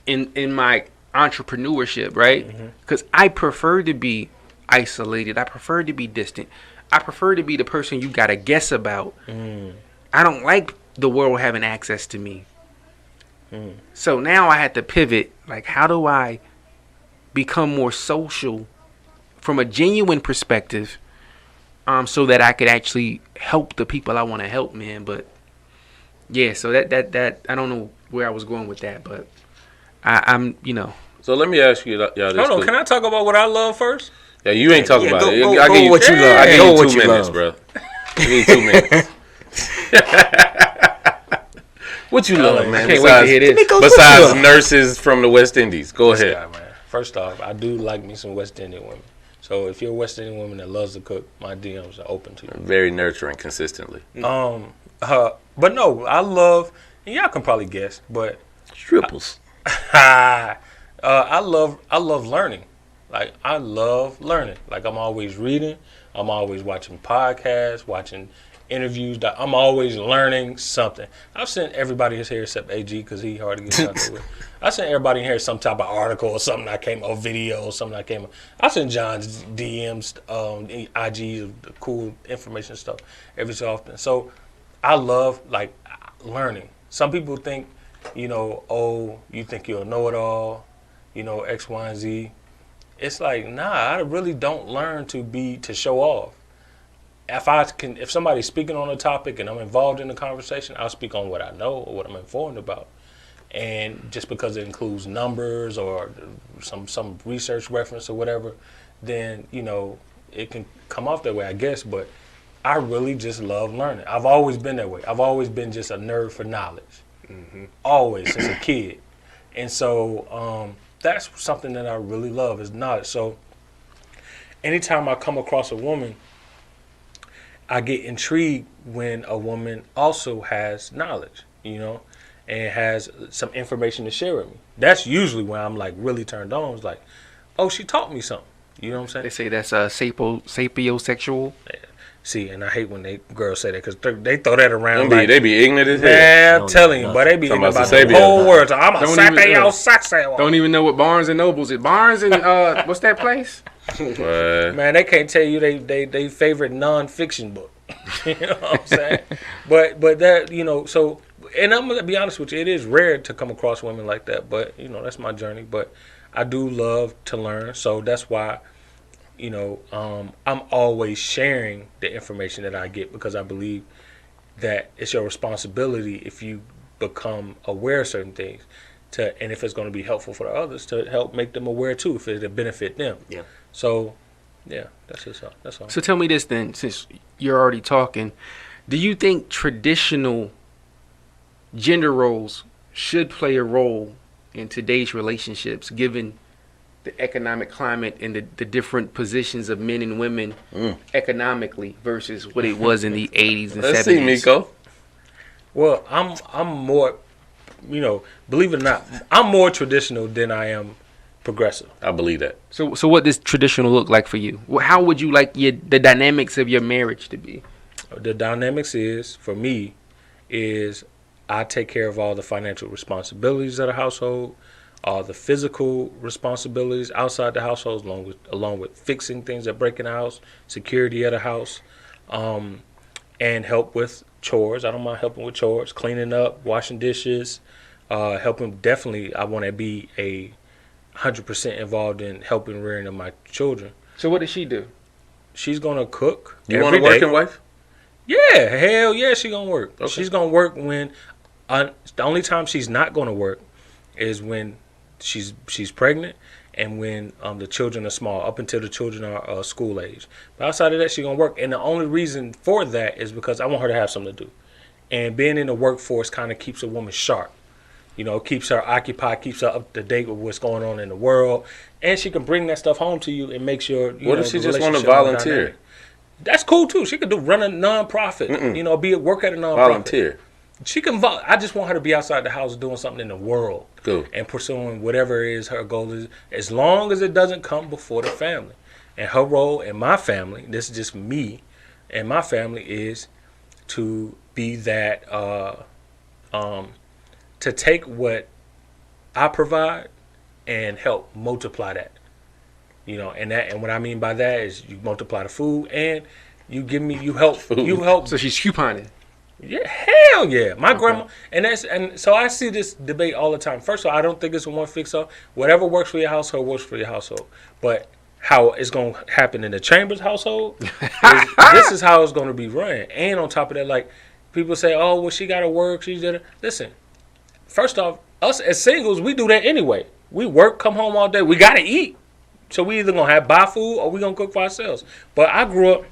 in my entrepreneurship, right? Because I prefer to be isolated. I prefer to be distant. I prefer to be the person you gotta guess about. I don't like the world having access to me. So now I had to pivot. Like, how do I become more social from a genuine perspective, so that I could actually help the people I want to help, man? But yeah, so that I don't know where I was going with that, but I'm So let me ask you, y'all this. Hold on, can I talk about what I love first? Yeah, you ain't talking about it. Go I give you what you love. I give Go you what 2 you minutes, love. bro. Give me 2 minutes. What you love, man? I can't wait to hear this. Besides nurses from the West Indies, go This ahead. guy, man. First off, I do like me some West Indian women. So if you're a West Indian woman that loves to cook, my DMs are open to you. Very nurturing, consistently. But no, I love. And y'all can probably guess, but Stripples. I love learning. Like, I love learning. Like, I'm always reading. I'm always watching podcasts, watching interviews. I'm always learning something. I've sent everybody his hair except AG because he hard to get in touch with. I sent everybody in here some type of article or something or video or something I came. I sent John's DMs, IG, the cool information stuff every so often. So I love like learning. Some people think, you think you'll know it all, X, Y, and Z. It's like, nah, I really don't learn to show off. If somebody's speaking on a topic and I'm involved in the conversation, I'll speak on what I know or what I'm informed about. And just because it includes numbers or some research reference or whatever, then, it can come off that way, I guess. But I really just love learning. I've always been that way. I've always been just a nerd for knowledge. Always, since a kid. And so that's something that I really love is knowledge. So anytime I come across a woman, I get intrigued when a woman also has knowledge, and has some information to share with me. That's usually when I'm like really turned on. It's like, oh, she taught me something. You know what I'm saying? They say that's sapiosexual. Yeah. See, and I hate when girls say that because they throw that around. They be ignorant as hell. Man, I'm telling you, but they be ignorant about the whole world. I'm a sapio. Don't even know what Barnes and Nobles is. Barnes and what's that place? Man, they can't tell you they favorite nonfiction book. You know what I'm saying? but that so, and I'm gonna be honest with you, it is rare to come across women like that. But that's my journey. But I do love to learn, so that's why I'm always sharing the information that I get because I believe that it's your responsibility if you become aware of certain things and if it's going to be helpful for the others to help make them aware too if it'll benefit them. Yeah. So, yeah, that's all. So tell me this then, since you're already talking, do you think traditional gender roles should play a role in today's relationships, given the economic climate and the different positions of men and women economically versus what it was in the 80s and 70s? Let's see, Miko. Well, I'm more, believe it or not, I'm more traditional than I am progressive. I believe that. So what does traditional look like for you? How would you like the dynamics of your marriage to be? The dynamics for me, I take care of all the financial responsibilities of the household, all the physical responsibilities outside the household, along with fixing things that break in the house, security of the house, and help with chores. I don't mind helping with chores, cleaning up, washing dishes, helping. Definitely, I want to be 100% involved in helping rearing of my children. So what does she do? She's gonna cook. You want a working wife? Yeah, hell yeah, she's gonna work. Okay. She's gonna work when the only time she's not gonna work is when she's pregnant and when the children are small, up until the children are school age. But outside of that, she's gonna work, and the only reason for that is because I want her to have something to do. And being in the workforce kind of keeps a woman sharp. You know, keeps her occupied, keeps her up to date with what's going on in the world, and she can bring that stuff home to you and make sure. What if she just want to volunteer? That's cool too. She could run a nonprofit. You know, work at a nonprofit. Volunteer. She can. I just want her to be outside the house doing something in the world, Cool. and pursuing whatever it is her goal is, as long as it doesn't come before the family. And her role in my family, this is just me, and my family is to be that. To take what I provide and help multiply that, you know, and what I mean by that is you multiply the food and you help. So she's couponing. Yeah, hell yeah, my grandma, and so I see this debate all the time. First of all, I don't think it's a one fix all. Whatever works for your household works for your household, but how it's going to happen in the Chambers household, this is how it's going to be run. And on top of that, like people say, oh well, she got to work. She's there. Listen. First off, us as singles, we do that anyway. We work, come home all day. We got to eat. So we either going to buy food or we going to cook for ourselves. But I grew up,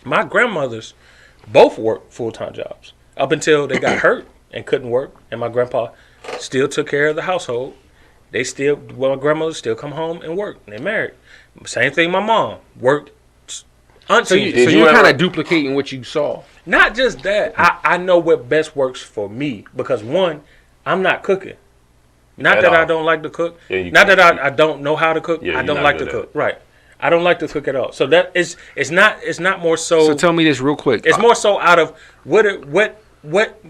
my grandmothers both worked full-time jobs up until they got hurt and couldn't work. And my grandpa still took care of the household. My grandmother still come home and work. And they married. Same thing my mom worked. So you're kind of duplicating what you saw. Not just that. I know what best works for me because one, I'm not cooking. Not that I don't like to cook. Yeah, not that I don't know how to cook. Yeah, I don't like to cook. Right. I don't like to cook at all. So that is it's not more so. So tell me this real quick. It's more so out of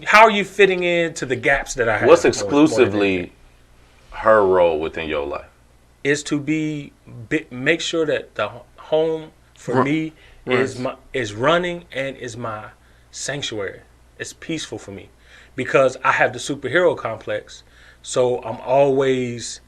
how are you fitting into the gaps that I have? What's exclusively her role within your life? Is to make sure that the home for me is running and is my sanctuary. It's peaceful for me. Because I have the superhero complex, so I'm always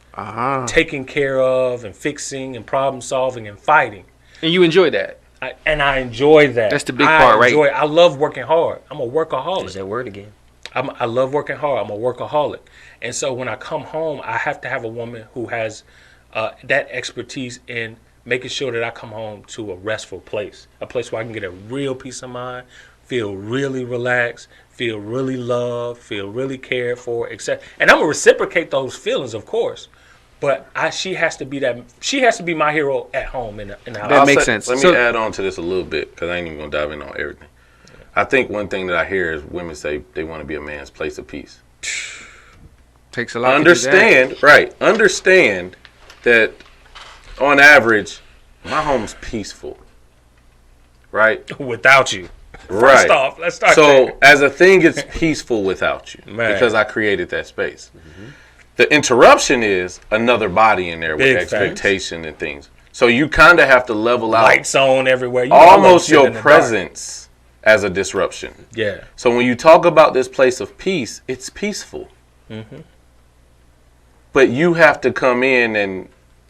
taking care of and fixing and problem solving and fighting. And you enjoy that? I enjoy that. That's the big part, right? I love working hard. I'm a workaholic. There's that word again. I love working hard. I'm a workaholic. And so when I come home, I have to have a woman who has that expertise in making sure that I come home to a restful place, a place where I can get a real peace of mind, feel really relaxed, feel really loved, feel really cared for, etc. And I'm gonna reciprocate those feelings, of course. But she has to be my hero at home in the house. That makes sense. Let me add on to this a little bit because I ain't even gonna dive in on everything. I think one thing that I hear is women say they want to be a man's place of peace. Takes a lot. Understand that on average, my home's peaceful, right? Without you. Right. First off, let's start there. So, as a thing, it's peaceful without you because I created that space. Mm-hmm. The interruption is another body in there with big expectation and things. So you kind of have to level out. Lights on everywhere. Almost your presence as a disruption. Yeah. So when you talk about this place of peace, it's peaceful. Mm-hmm. But you have to come in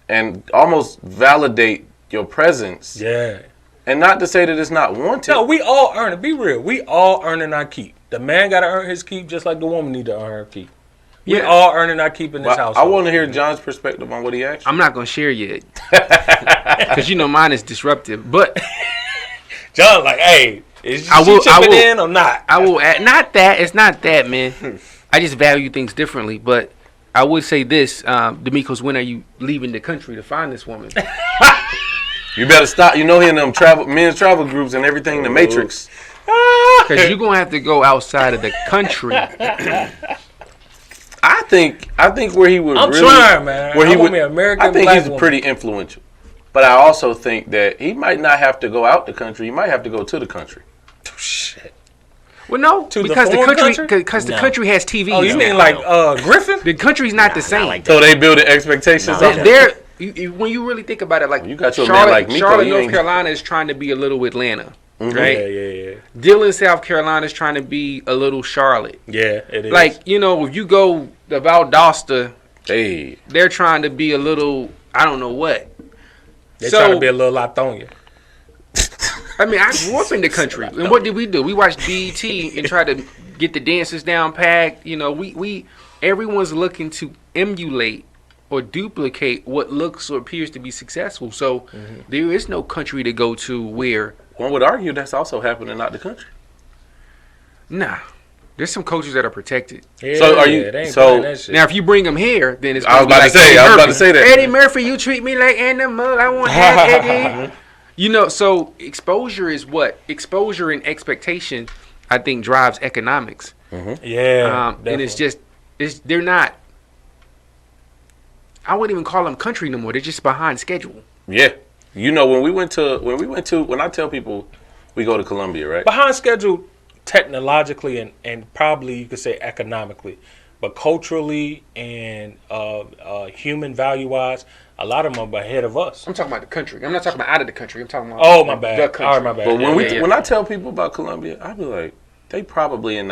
and almost validate your presence. Yeah. And not to say that it's not wanted. No, we all earn it. Be real. We all earning our keep. The man got to earn his keep just like the woman need to earn her keep. We all earning our keep in this house. I want to hear John's perspective on what he asked. I'm not going to share yet. Because mine is disruptive. But John like, hey, is she chipping in or not? I will add, not that. It's not that, man. I just value things differently. But I would say this, D'Amico's, when are you leaving the country to find this woman? You better stop. You know, in them men's travel groups and everything, the Matrix. Because you're gonna have to go outside of the country. I think where he would. I'm trying, man. Where he would. American. I think he's pretty influential, but I also think that he might not have to go out the country. He might have to go to the country. Oh, shit. Well, no, because the country has TV. Oh, you mean like Griffin? The country's not the same. Like so they building expectations. When you really think about it, like you got your man like Miko, Charlotte, North Carolina is trying to be a little Atlanta. right? Yeah. Dillon, South Carolina is trying to be a little Charlotte. Yeah, it is. Like, you know, if you go to Valdosta, Hey, they're trying to be a little, I don't know what. They're trying to be a little Latonia. I mean, I grew up in the country, and what did we do? We watched BET and tried to get the dances down packed. You know, we everyone's looking to emulate or duplicate what looks or appears to be successful. So there is no country to go to where. one would argue that's also happening out the country. Nah, there's some cultures that are protected. Yeah, So are you- they ain't so- playing that shit. Now, if you bring them here, then it's. I was gonna be about like to say. Eddie I was about Murphy. to say that. Eddie Murphy, you treat me like animal. I want that, Eddie. You know, so exposure is what? Exposure and expectation, I think, drives economics. Yeah, And it's just, they're not, I wouldn't even call them country no more. They're just behind schedule. Yeah, you know when I tell people we go to Colombia, right? behind schedule technologically and probably you could say economically, but culturally and human value wise, a lot of them are ahead of us. I'm talking about the country. I'm not talking about out of the country. I'm talking about Oh, my bad. the country. All right, my bad. But when Yeah. when I tell people about Colombia, I be like, they probably in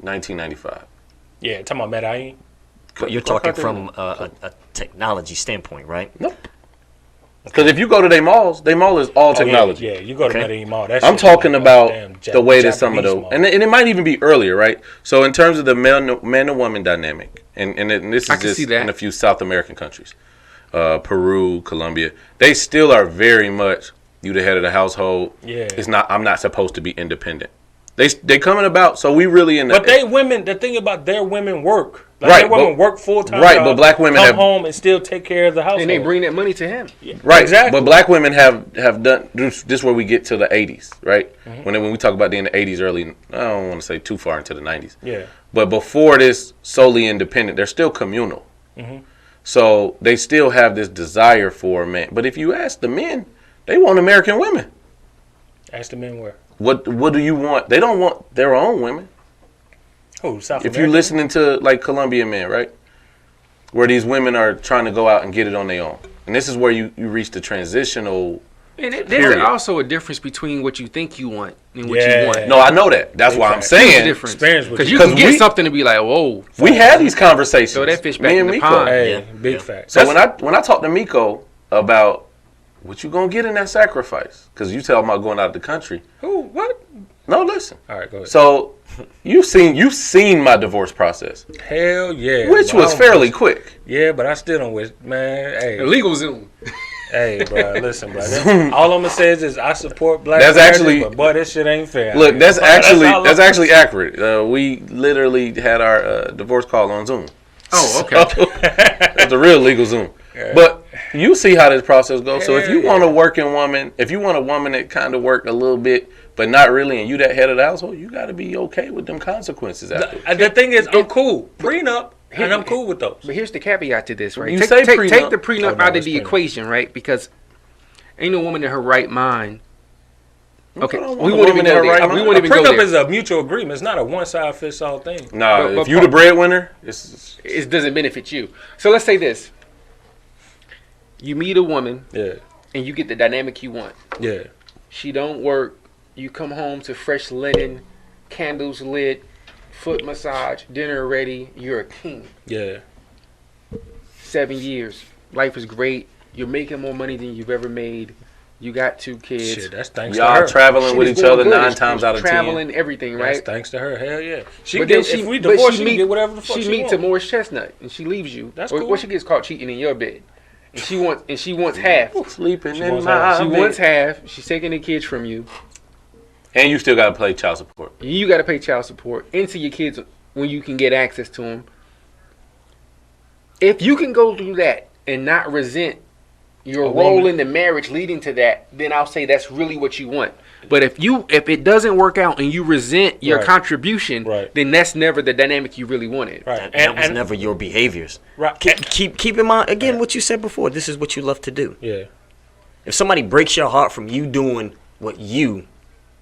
1995. Yeah, talking about Medellin. But you're talking from a technology standpoint, right? Nope. Because if you go to their malls, their mall is all technology. Yeah, you go to Okay. Medellin Mall. That I'm shit talking like about damn the way that some of Japanese the mall. and it might even be earlier, right? So in terms of the man and woman dynamic, and this I is can just see that. in a few South American countries, Peru, Colombia, they still are very much you the head of the household. Yeah. It's not. I'm not supposed to be independent. They coming about. So we really in the. But they women, the thing about their women work. Like Right, their women but- work full time. right, but black women come have- home and still take care of the household. And they bring that money to him. Right, Exactly. but black women have done this. Is where we get to the 80s, right? When we talk about in the 80s, early, I don't want to say too far into the 90s. Yeah. But before this, solely independent, they're still communal. So they still have this desire for a man. But if you ask the men, they want American women. Ask the men where. What do you want? They don't want their own women. Who? South If America? you're listening to like Colombian men, right? Where these women are trying to go out and get it on their own. And this is where you reach the transitional. And there's Period. also a difference between what you think you want and what Yeah. you want. No, I know that. That's why I'm There's a saying difference. Experience with Because you. you can 'Cause get we- something to be like, whoa. we had these conversations. Throw that fish back Me in and the Miko. pond. Hey, Yeah. big Yeah. facts. So when I talk to Miko about what you gonna get in that sacrifice, because you tell him about going out of the country. Who? What? No, listen. All right, go ahead. So you've seen my divorce process, Hell yeah. which But was I don't fairly wish- quick. Yeah, but I still don't wish, man. Hey, Illegal Zoom. hey, bro. Listen, bro. All I'm gonna say is I support black. That's marriages, actually- but boy, this shit ain't fair. Look, that's all actually I'm- accurate. We literally had our divorce call on Zoom. Oh, okay. That's a real legal Zoom. But you see how this process goes. So if you Yeah. want a working woman, if you want a woman that kind of work a little bit, but not really, and you that head of the household, you got to be okay with them consequences after. The thing is, I'm cool. Prenup, and I'm cool with those. But here's the caveat to this, right? You Take say take prenup. the prenup Oh, no, out of it's the prenup. equation, right? Because ain't no woman in her right mind. Okay, I don't want we a won't woman even in go her there. right We mind. won't A even go prenup there. is a mutual agreement. It's not a one size fits all thing. Nah, But if you the breadwinner, it's It doesn't benefit you. So let's say this: you meet a woman Yeah, and you get the dynamic you want. yeah. She don't work. You come home to fresh linen, candles lit, foot massage, dinner ready. You're a king. Yeah. 7 years. Life is great. You're making more money than you've ever made. You got 2 kids. Shit, that's thanks to y'all her. traveling Shit with is each going other good. 9 It's times out of 10. traveling, everything, That's right? thanks to her. Hell yeah. She But get, then she, if we but divorce, she she meet, can get whatever the fuck she meet want. to Morris Chestnut and she leaves you. That's or cool. she gets caught cheating in your bed. And she wants half. Sleeping She in wants my half. She bed. wants half. She's taking the kids from you. And you still got to pay child support. You got to pay child support into your kids when you can get access to them. If you can go through that and not resent your A role woman. in the marriage leading to that, then I'll say that's really what you want. But if it doesn't work out and you resent your Right. contribution, Right. then that's never the dynamic you really wanted. Right. That was never your behaviors. Right. Keep in mind again what you said before. This is what you love to do. Yeah. If somebody breaks your heart from you doing what you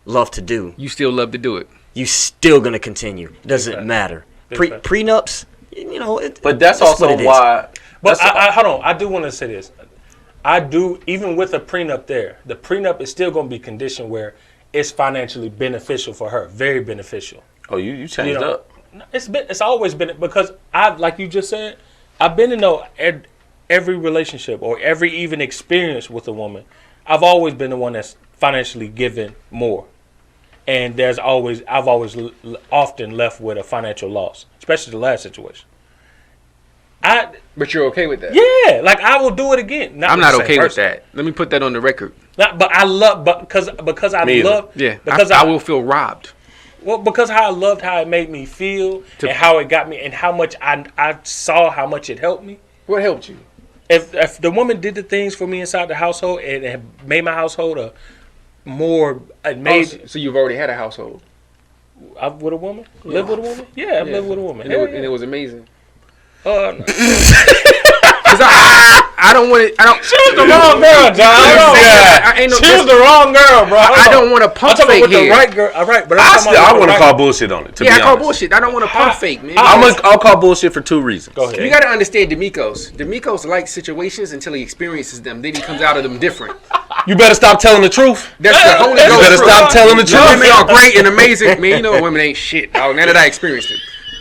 love to do, You still love to do it. you still gonna continue. Doesn't fact. matter. Big fact. Prenups, you know. But that's what also it is. why. But that's- I hold on. I do want to say this. I do, even with a prenup there, the prenup is still going to be conditioned where it's financially beneficial for her, very beneficial. Oh, you changed up. It's always been, because like you just said, I've been in every relationship or every even experience with a woman. I've always been the one that's financially given more, and I've always often left with a financial loss, especially the last situation. But you're okay with that? Yeah, like I will do it again. I'm not okay with that. Let me put that on the record. But I love, because I love. Yeah, because I will feel robbed. Well, because how I loved how it made me feel and how it got me and how much I saw how much it helped me. What helped you? If the woman did the things for me inside the household and it made my household a more so you've already had a household with a woman? Live with a woman? Yeah, I've lived with a woman. And it was amazing. No. Cause I don't want it. I don't. She was the wrong girl, John. She was the wrong girl, bro. I don't want to pump fake here. The right girl. All right, but I want to call bullshit on it. I call bullshit. I don't want to pump fake, man. I'll call bullshit for 2 reasons. Go ahead. You got to understand D'Amico's likes situations until he experiences them. Then he comes out of them different. You better stop telling the truth. That's the Holy Ghost. You better stop telling the truth. Women are great and amazing. Man, you know women ain't shit. Now that I experienced it.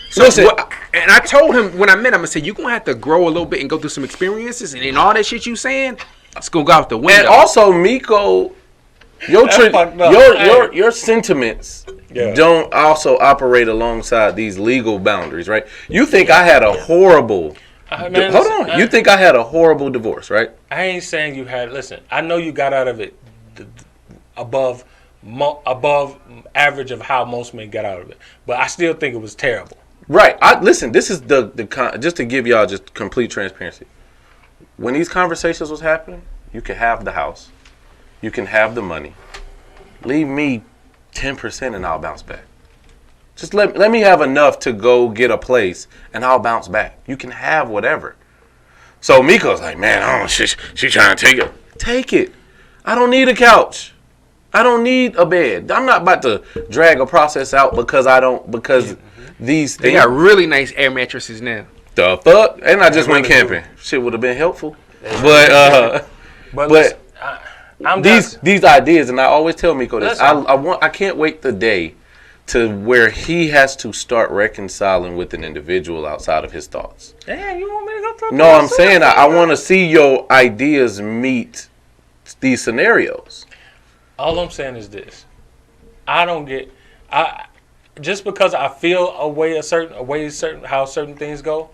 So, listen, and I told him when I met him, I said, you're going to have to grow a little bit and go through some experiences. And then all that shit you saying, it's going to go out the window. And also, Miko, your sentiments don't also operate alongside these legal boundaries, right? You think I had a horrible... You think I had a horrible divorce, right? I ain't saying you had... Listen, I know you got out of it above average of how most men got out of it. But I still think it was terrible. Right. Listen, this is just to give y'all just complete transparency. When these conversations was happening, you can have the house. You can have the money. Leave me 10% and I'll bounce back. Just let me have enough to go get a place and I'll bounce back. You can have whatever. So Miko's like, man, I don't know, she trying to take it. Take it. I don't need a couch. I don't need a bed. I'm not about to drag a process out because these things. They got really nice air mattresses now. The fuck? And I just went camping. Shit would have been helpful. But these ideas, and I always tell Miko this. I can't wait the day to where he has to start reconciling with an individual outside of his thoughts. Damn, you want me to go through? No, I'm saying I want to see your ideas meet these scenarios. All I'm saying is this: just because I feel how certain things go,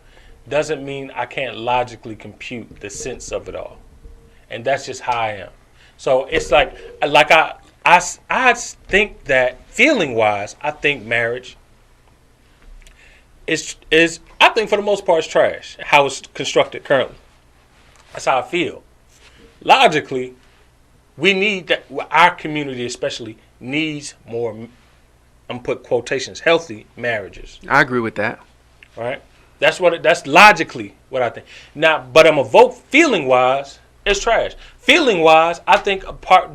doesn't mean I can't logically compute the sense of it all, and that's just how I am. So it's like I think that feeling wise, I think marriage is I think for the most part it's trash how it's constructed currently. That's how I feel. Logically, we need that. Our community especially needs more. I'm put quotations, healthy marriages. I agree with that. Right? That's logically what I think. Now, but I'm a vote feeling wise, it's trash. Feeling wise, I think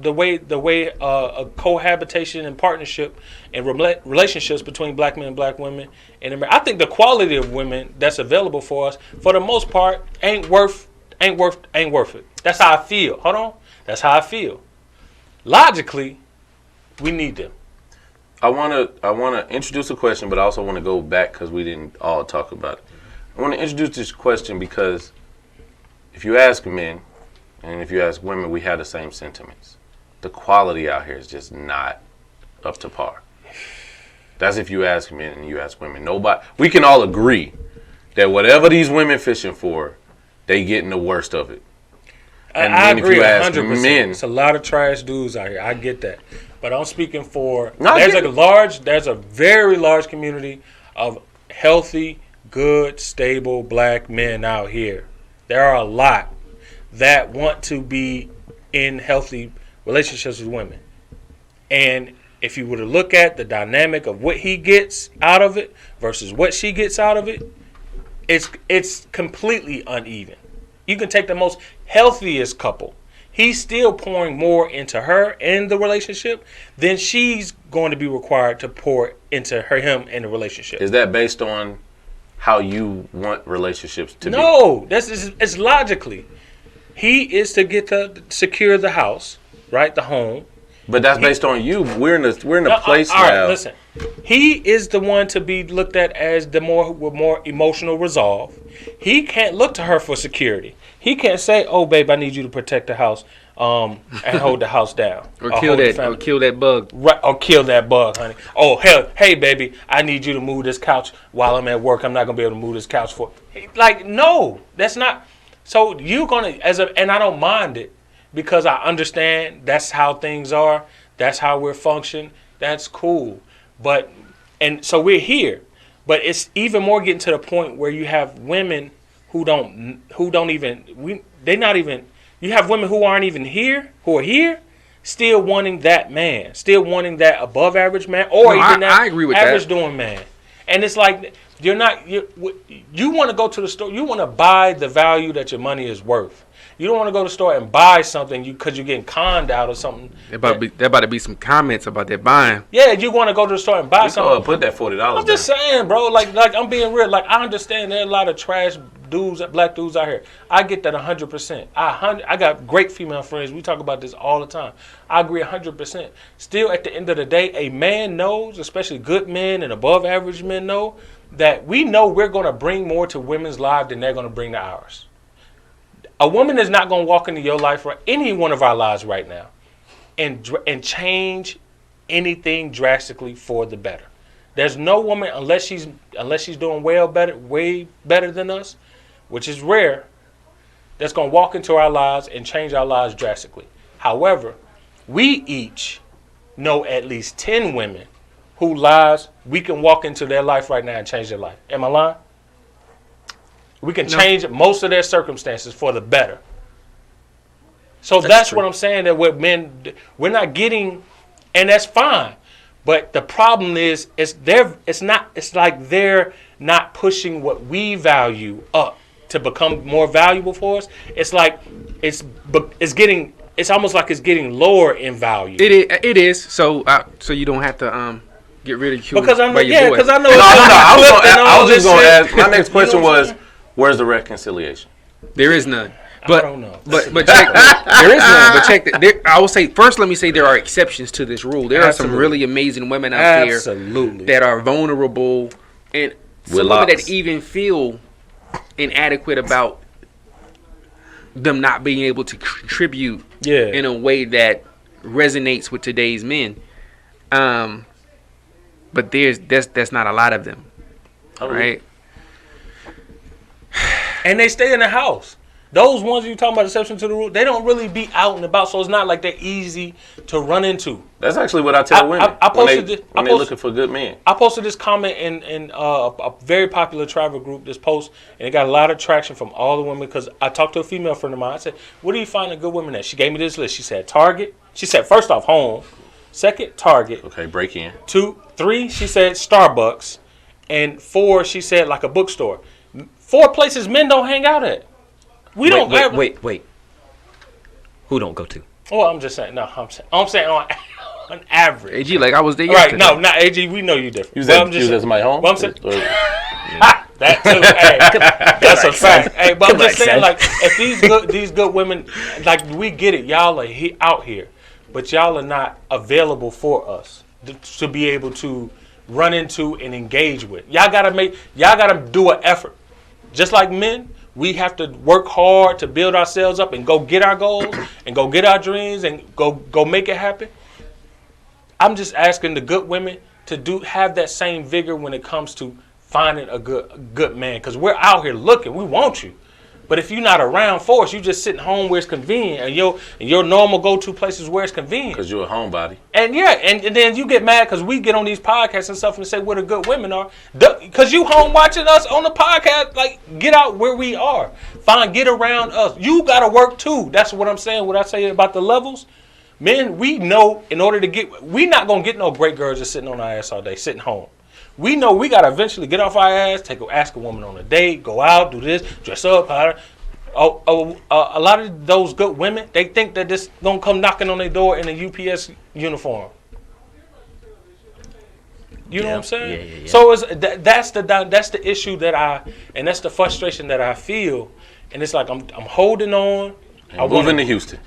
the way a cohabitation and partnership and relationships between black men and black women in America, I think the quality of women that's available for us, for the most part, ain't worth it. That's how I feel. Hold on. That's how I feel. Logically, we need them. I want to introduce a question, but I also want to go back because we didn't all talk about it. I want to introduce this question because if you ask men and if you ask women, we have the same sentiments. The quality out here is just not up to par. That's if you ask men and you ask women. We can all agree that whatever these women fishing for, they getting the worst of it. And I then agree if you ask 100%. men, it's a lot of trash dudes out here. I get that. But I'm speaking for there's a very large community of healthy, good, stable black men out here. There are a lot that want to be in healthy relationships with women. And if you were to look at the dynamic of what he gets out of it versus what she gets out of it, it's completely uneven. You can take the most healthiest couple. He's still pouring more into her in the relationship than she's going to be required to pour into him in the relationship. Is that based on how you want relationships to be? No, it's logically. He is to get to secure the house, right? The home. But that's based on you. We're in a place all right, now. listen. He is the one to be looked at as the more emotional resolve. He can't look to her for security. He can't say, "Oh, babe, I need you to protect the house, and hold the house down, Or kill that bug. right? Or kill that bug, honey. Oh, hell, hey, baby, I need you to move this couch while I'm at work. I'm not gonna be able to move this couch for." Like, no, that's not. So you gonna and I don't mind it because I understand that's how things are. That's how we're function. That's cool. But and so we're here. But it's even more getting to the point where you have women who don't even you have women who aren't even here, who are here, still wanting that man, still wanting that above average man, or even that I agree with average that. doing man. And it's like you want to go to the store, you want to buy the value that your money is worth. You don't want to go to the store and buy something because you're getting conned out or something. There about to be some comments about that buying. Yeah, you want to go to the store and buy something. Put that $40. I'm just saying, bro. Like I'm being real. Like I understand there are a lot of trash dudes, black dudes out here. I get that 100%. I got great female friends. We talk about this all the time. I agree 100%. Still, at the end of the day, a man knows, especially good men and above average men know, that we know we're going to bring more to women's lives than they're going to bring to ours. A woman is not going to walk into your life or any one of our lives right now and change anything drastically for the better. There's no woman unless she's doing way better than us, which is rare, that's going to walk into our lives and change our lives drastically. However, we each know at least 10 women whose lives we can walk into their life right now and change their life. Am I lying? We can change most of their circumstances for the better. So that's what I'm saying, that with men, we're not getting, and that's fine. But the problem is, it's like they're not pushing what we value up to become more valuable for us. It's like it's almost like it's getting lower in value. It is. So you don't have to get ridiculed because I know. by your boy. Because I know. I was just going to ask. My next question was, where's the reconciliation? There is none. But, I don't know. But check, there is none. But check, I will say first. Let me say there are exceptions to this rule. There are some really amazing women out there that are vulnerable, and some women that even feel inadequate about them not being able to contribute in a way that resonates with today's men. But that's not a lot of them, right? And they stay in the house. Those ones you talking about, exception to the rule, they don't really be out and about, so it's not like they're easy to run into. That's actually what I tell women when they're looking for good men. I posted this comment in a very popular travel group, this post, and it got a lot of traction from all the women because I talked to a female friend of mine. I said, "What do you find a good woman at?" She gave me this list. She said, Target. She said, first off, home. Second, Target. Okay, break in. 2, 3, she said Starbucks. And 4, she said like a bookstore. 4 places men don't hang out at. Wait. Who don't go to? Oh, I'm just saying. No, I'm saying on average. AG, like I was there yesterday. Right, no, not AG. We know you different. You was at my home? Well, I'm saying, that too. Hey, that's a fact. Hey, but I'm just saying, like, if these good women, like, we get it. Y'all are out here, but y'all are not available for us to be able to run into and engage with. Y'all gotta do an effort. Just like men, we have to work hard to build ourselves up and go get our goals and go get our dreams and go make it happen. I'm just asking the good women to have that same vigor when it comes to finding a good man, because we're out here looking. We want you. But if you're not around for us, you just sitting home where it's convenient, and your normal go-to places where it's convenient. Because you're a homebody. And and then you get mad because we get on these podcasts and stuff and say where the good women are. Because you home watching us on the podcast, like, get out where we are. Get around us. You got to work too. That's what I'm saying. What I say about the levels. Men, we know we're not going to get no great girls just sitting on our ass all day, sitting home. We know we got to eventually get off our ass, ask a woman on a date, go out, do this, dress up. A lot of those good women, they think that this going to come knocking on their door in a UPS uniform. You know what I'm saying? Yeah. So that's the issue and that's the frustration that I feel. And it's like I'm holding on. I'm moving to Houston.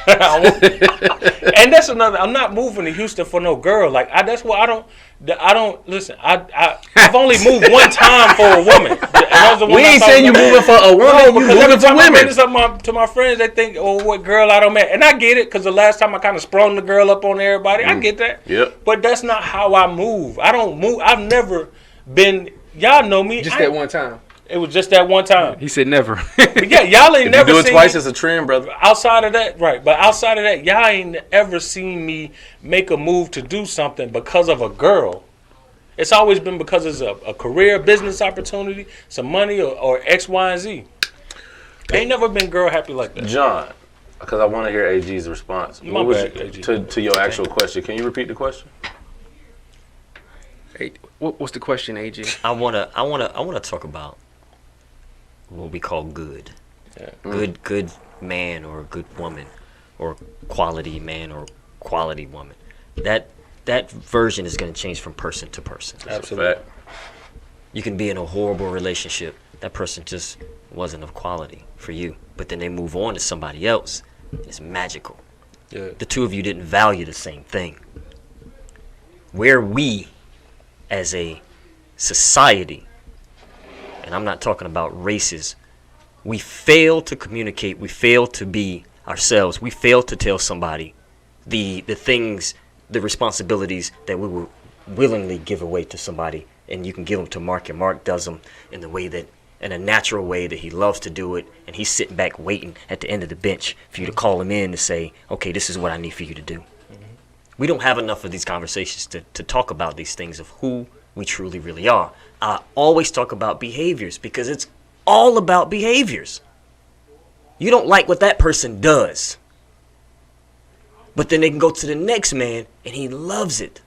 And that's another. I'm not moving to Houston for no girl. Like that's why I don't listen. I've only moved one time for a woman. We ain't saying you moving for a woman. You moving for women. I bring this up to my friends, they think, "Oh, what girl I don't met?" And I get it because the last time I kind of sprung the girl up on everybody. I get that. Yep. But that's not how I move. I don't move. I've never been. Y'all know me. Just that one time. It was just that one time. He said never. But yeah, y'all ain't never do it seen twice me, as a trend, brother. outside of that, right? But outside of that, y'all ain't ever seen me make a move to do something because of a girl. It's always been because it's a career, business opportunity, some money, or X, Y, and Z. Ain't never been girl happy like that. John, because I want to hear AG's response. My bad, AG. To your actual question? Can you repeat the question? Hey, what's the question, AG? I wanna talk about what we call good. Yeah. Good man or a good woman or quality man or quality woman. That version is going to change from person to person. Absolutely. You can be in a horrible relationship. That person just wasn't of quality for you. But then they move on to somebody else. It's magical. Yeah. The two of you didn't value the same thing. Where we, as a society, and I'm not talking about races, we fail to communicate, we fail to be ourselves, we fail to tell somebody the things, the responsibilities that we will willingly give away to somebody, and you can give them to Mark, and Mark does them in a natural way that he loves to do it, and he's sitting back waiting at the end of the bench for you to call him in to say, okay, this is what I need for you to do. We don't have enough of these conversations to talk about these things of who we truly really are. I always talk about behaviors because it's all about behaviors. You don't like what that person does, but then they can go to the next man and he loves it.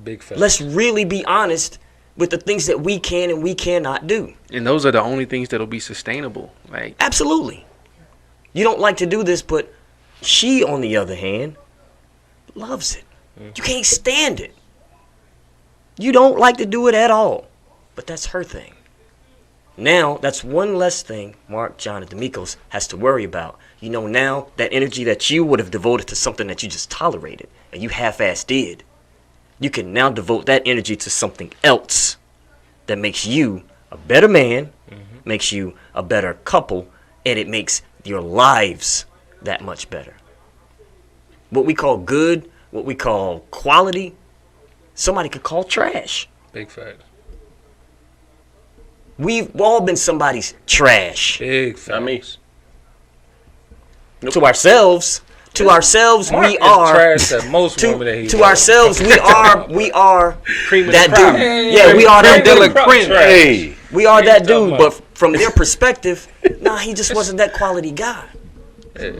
Big fact. Let's really be honest with the things that we can and we cannot do. And those are the only things that'll be sustainable. Like, Absolutely. You don't like to do this, but she, on the other hand, loves it. You can't stand it. You don't like to do it at all, but that's her thing. Now, that's one less thing Mark, John, and D'Amicos has to worry about. You know, now that energy that you would have devoted to something that you just tolerated and you half-assed did, you can now devote that energy to something else that makes you a better man, makes you a better couple, and it makes your lives that much better. What we call good, what we call quality, somebody could call trash. Big fact. We've all been somebody's trash. Big fact. Not me. To ourselves, Mark we is are trash to most women that he to knows. ourselves, we are Cream of that the crop. dude. Yeah, we are that Creme de la dude. creme. Hey, We are that talking dude, about? but from their perspective, nah, he just wasn't that quality guy. Yeah,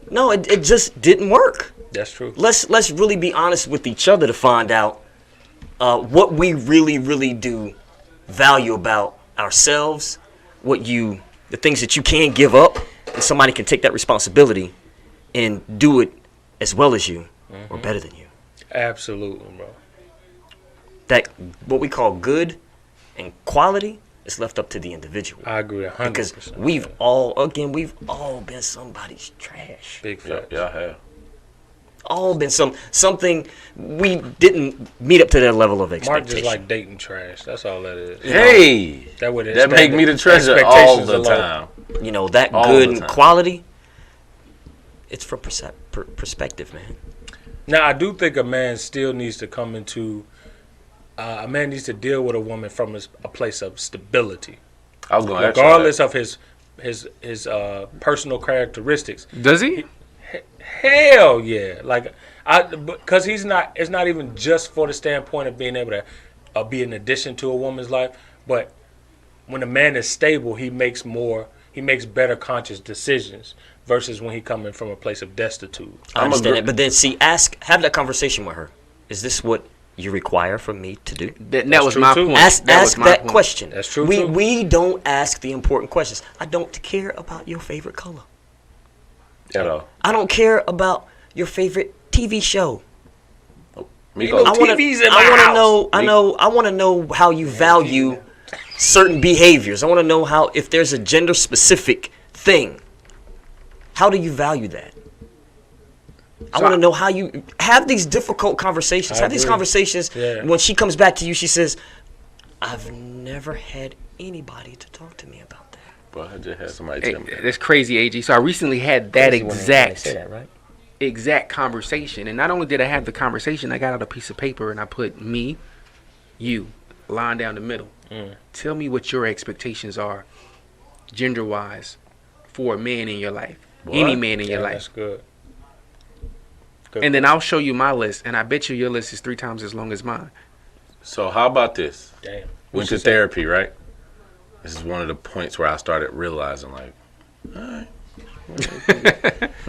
No, it just didn't work. that's true. Let's really be honest with each other to find out what we really do value about ourselves, the things that you can give up, and somebody can take that responsibility and do it as well as you or better than you. Absolutely, bro. That what we call good and quality is left up to the individual. I agree 100%. Because we've all been somebody's trash. Big yeah, fact. I have. All been something we didn't meet up to their level of Mark expectation. just like dating trash. That's all that is. Hey, That would that make me the treasure all the time. You know, that All good the and time. quality, it's from perspective, man. Now, I do think a man still needs to come into. A man needs to deal with a woman from a place of stability, I was going to ask you regardless that. of his personal characteristics. does he? Hell yeah! Like because he's not. It's not even just for the standpoint of being able to be an addition to a woman's life, but when a man is stable, he makes better conscious decisions versus when he coming from a place of destitute. I understand that, but then have that conversation with her. Is this what you require from me to do? That was true, my too. point. Ask was my that point. question. That's true, We too. we don't ask the important questions. I don't care about your favorite color. At all. I don't care about your favorite TV show. Miko, No I want TVs to in my house. know. I want to know how you value certain behaviors. I want to know how if there's a gender specific thing How do you value that? I want to know how you have these difficult conversations. Have these conversations. Yeah. When she comes back to you, she says, I've never had anybody to talk to me about that. Bro, I just had somebody tell me that. That's crazy, AG. So I recently had that Crazy when they say that, right? exact conversation. And not only did I have the conversation, I got out a piece of paper and I put me, you, line down the middle. Tell me what your expectations are, gender-wise, for a man in your life. What? Any man in your That's life. good. And then I'll show you my list, and I bet you your list is 3 times as long as mine. So how about this? Damn. Went to therapy, right? This is one of the points where I started realizing, like, all right,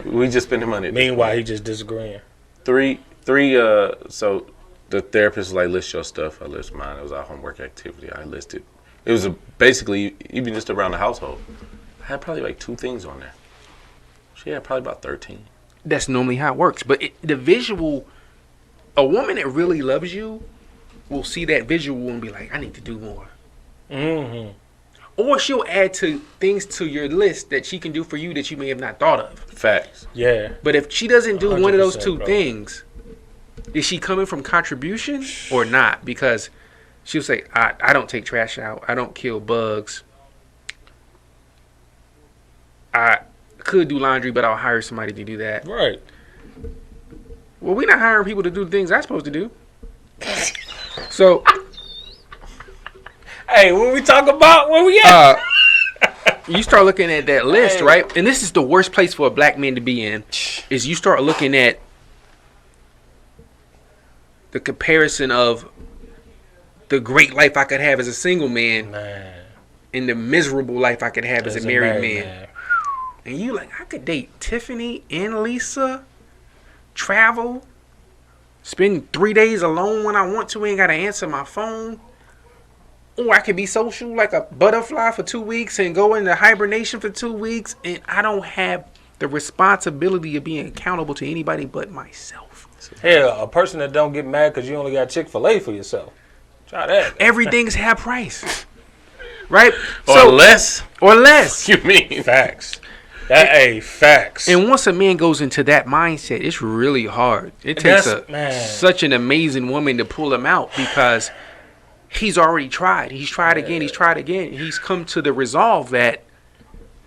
we just spending money. Meanwhile, he just disagreeing. Three. So the therapist was like, list your stuff. I list mine. It was our homework activity. I listed. It was basically even just around the household. I had probably like 2 things on there. She had probably about 13. That's normally how it works. But the visual, a woman that really loves you will see that visual and be like, I need to do more. Mm-hmm. Or she'll add to things to your list that she can do for you that you may have not thought of. Facts. Yeah. But if she doesn't do one of those 2 bro. things, is she coming from contribution or not? Because she'll say, I don't take trash out. I don't kill bugs. I could do laundry, but I'll hire somebody to do that. Right. Well, we're not hiring people to do the things I'm supposed to do. So, Hey, what we talk about? Where we at? you start looking at that list, right? And this is the worst place for a black man to be in, is you start looking at the comparison of the great life I could have as a single man and the miserable life I could have as a married man. And you like, I could date Tiffany and Lisa, travel, spend 3 days alone when I want to, ain't got to answer my phone. Or I could be social like a butterfly for 2 weeks and go into hibernation for 2 weeks, and I don't have the responsibility of being accountable to anybody but myself. Hell, a person that don't get mad because you only got Chick-fil-A for yourself. Try that. Everything's half price. Right? Or less. Or less. You mean? Facts. Facts. And once a man goes into that mindset, it's really hard. It takes such an amazing woman to pull him out because he's already tried. He's tried again. He's tried again. He's come to the resolve that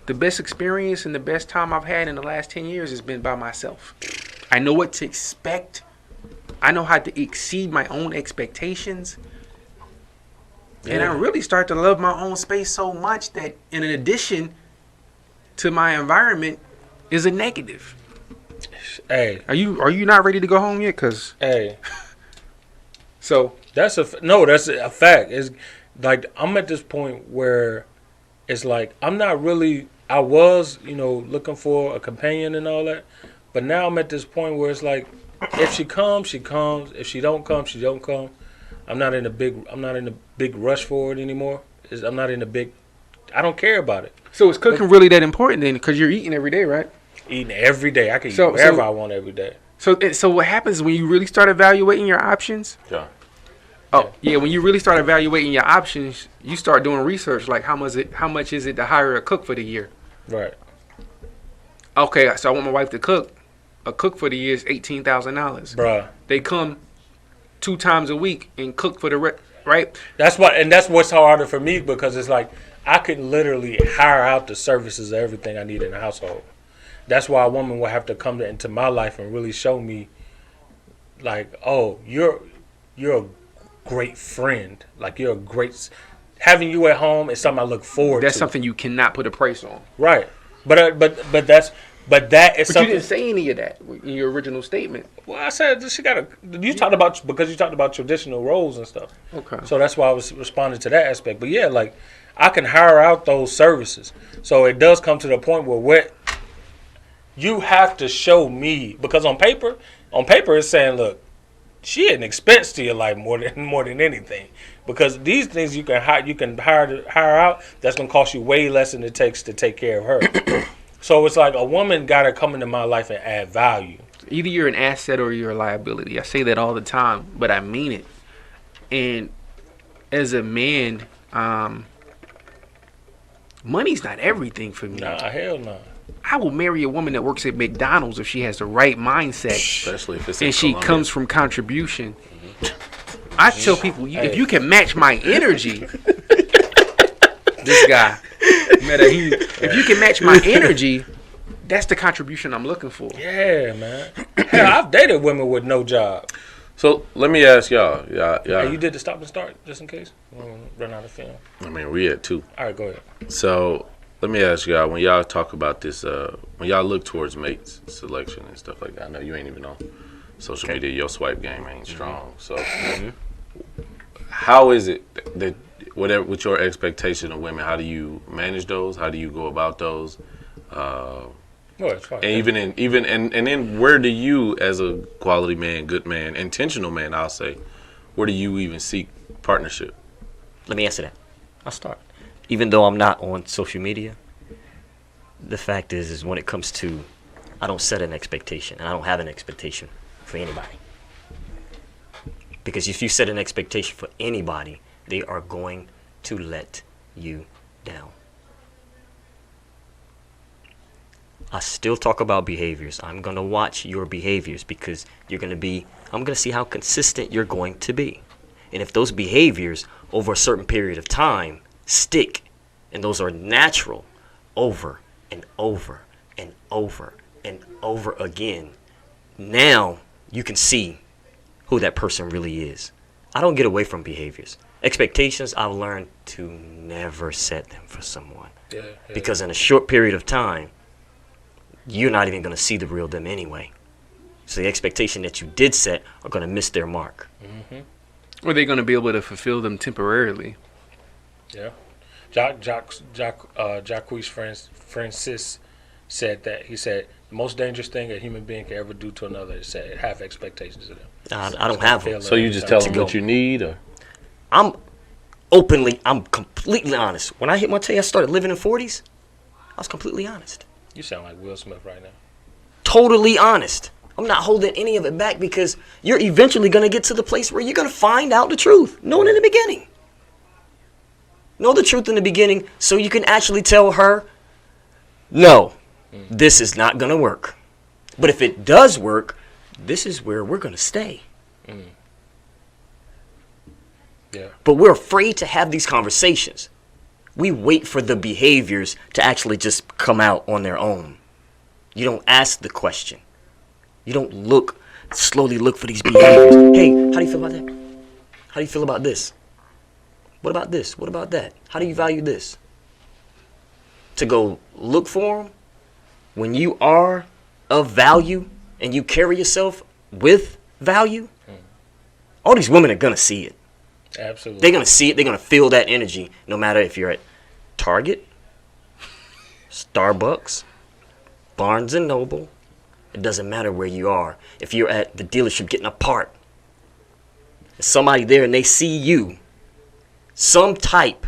the best experience and the best time I've had in the last 10 years has been by myself. I know what to expect. I know how to exceed my own expectations. And I really start to love my own space so much that in addition to my environment is a negative. Hey. Are you not ready to go home yet? Cause so that's a fact. It's like I'm at this point where it's like I'm not really. I was, looking for a companion and all that, but now I'm at this point where it's like, if she comes, she comes. If she don't come, she don't come. I'm not in a big rush for it anymore. I don't care about it. So is cooking really that important then? Because you're eating every day, right? Eating every day. I can eat whatever I want every day. So what happens when you really start evaluating your options? Yeah. Oh, yeah. When you really start evaluating your options, you start doing research. Like how much is it to hire a cook for the year? Right. Okay, so I want my wife to cook. A cook for the year is $18,000. Bruh. They come 2 times a week and cook for the right. That's what's harder for me because it's like I could literally hire out the services of everything I need in the household. That's why a woman will have to come into my life and really show me, like, oh, you're a great friend. Like you're a great. Having you at home is something I look forward to. That's something you cannot put a price on. Right. But that is But something. you didn't say any of that in your original statement. Well, I said you talked about traditional roles and stuff. Okay. So that's why I was responding to that aspect. But yeah, like I can hire out those services. So it does come to the point where you have to show me, because on paper it's saying, look, she an expense to your life more than anything. Because these things you can hire out, that's gonna cost you way less than it takes to take care of her. So it's like a woman gotta come into my life and add value. Either you're an asset or you're a liability. I say that all the time, but I mean it. And as a man, money's not everything for me. Nah, hell no. I will marry a woman that works at McDonald's if she has the right mindset, Especially if it's and she Colombia. comes from contribution. I tell people, if you can match my energy, this guy, if you can match my energy, that's the contribution I'm looking for. Yeah, man. Hell, I've dated women with no job. So let me ask y'all. Hey, you did the stop and start just in case? We don't run out of film. I mean, we at 2. All right, go ahead. So let me ask y'all, when y'all talk about this, when y'all look towards mates selection and stuff like that, I know you ain't even on social media. Your swipe game ain't strong. So how is it that whatever with your expectation of women, how do you manage those? How do you go about those? Well, it's fine. And and then where do you, as a quality man, good man, intentional man, I'll say, where do you even seek partnership? Let me answer that. I'll start. Even though I'm not on social media, the fact is when it comes to, I don't set an expectation, and I don't have an expectation for anybody. Because if you set an expectation for anybody, they are going to let you down. I still talk about behaviors. I'm going to watch your behaviors because I'm going to see how consistent you're going to be. And if those behaviors over a certain period of time stick, and those are natural over and over and over and over again, now you can see who that person really is. I don't get away from behaviors. Expectations, I've learned to never set them for someone. Yeah. Because in a short period of time, you're not even going to see the real them anyway. So the expectation that you did set are going to miss their mark. Mm-hmm. Or they're going to be able to fulfill them temporarily. Yeah. Jacques Francis said that. He said, the most dangerous thing a human being can ever do to another is have expectations of them. I don't have them. So you just tell them what you need? Or? I'm completely honest. When I hit my I started living in 40s, I was completely honest. You sound like Will Smith right now. Totally honest. I'm not holding any of it back because you're eventually going to get to the place where you're going to find out the truth. Know it in the beginning. Know the truth in the beginning so you can actually tell her, no, this is not going to work. But if it does work, this is where we're going to stay. Yeah. But we're afraid to have these conversations. We wait for the behaviors to actually just come out on their own. You don't ask the question. You don't slowly look for these behaviors. Hey, how do you feel about that? How do you feel about this? What about this? What about that? How do you value this? To go look for them when you are of value and you carry yourself with value, all these women are going to see it. Absolutely. They're going to see it. They're going to feel that energy no matter if you're at Target, Starbucks, Barnes & Noble. It doesn't matter where you are. If you're at the dealership getting a part, there's somebody there and they see you, some type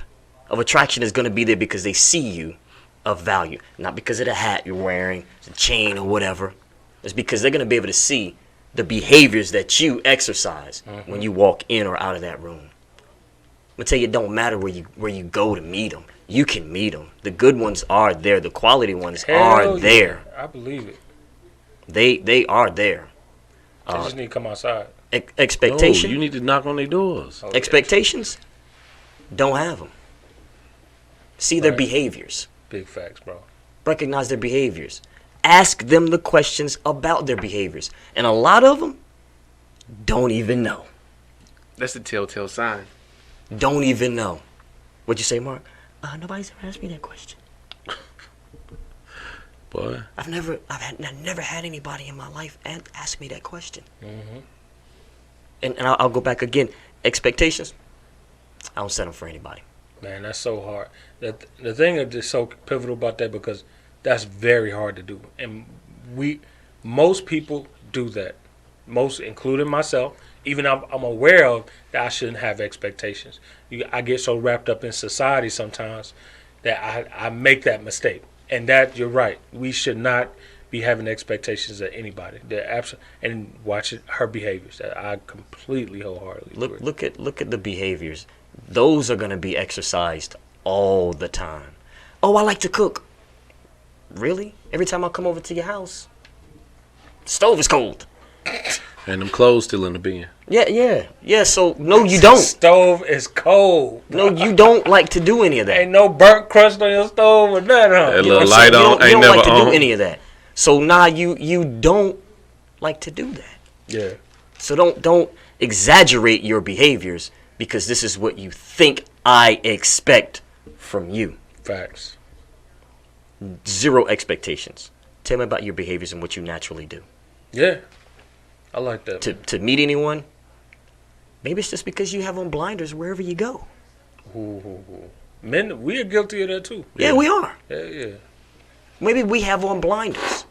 of attraction is going to be there because they see you of value. Not because of the hat you're wearing, the chain or whatever. It's because they're going to be able to see the behaviors that you exercise when you walk in or out of that room. I'm going to tell you, it don't matter where you go to meet them. You can meet them. The good ones are there. The quality ones are there. I believe it. They are there. They just need to come outside. Expectation. No, you need to knock on their doors. Oh, Expectations. Don't have them. See their Right. behaviors. Big facts, bro. Recognize their behaviors. Ask them the questions about their behaviors. And a lot of them don't even know. That's the telltale sign. Don't even know. What'd you say, Mark? Nobody's ever asked me that question. Boy. I've never had anybody in my life ask me that question. And I'll go back again. Expectations. I don't set them for anybody. Man, that's so hard. The thing that's just so pivotal about that, because that's very hard to do. And most people do that. Most, including myself. Even I'm aware of that I shouldn't have expectations. I get so wrapped up in society sometimes that I make that mistake. And that, you're right. We should not be having expectations of anybody. And watch her behaviors. I completely wholeheartedly agree. Look at the behaviors. Those are going to be exercised all the time. Oh, I like to cook. Really? Every time I come over to your house, the stove is cold. And them clothes still in the bin. Yeah. So no, you don't. Stove is cold. No, you don't like to do any of that. Ain't no burnt crust on your stove or nothing. Huh? That little light on, You ain't don't never like to on. do any of that. So nah, you don't like to do that. Yeah. So don't exaggerate your behaviors because this is what you think I expect from you. Facts. Zero expectations. Tell me about your behaviors and what you naturally do. Yeah. I like that. To meet anyone, maybe it's just because you have on blinders wherever you go. Ooh. Men, we are guilty of that too. Yeah, we are. Yeah. Maybe we have on blinders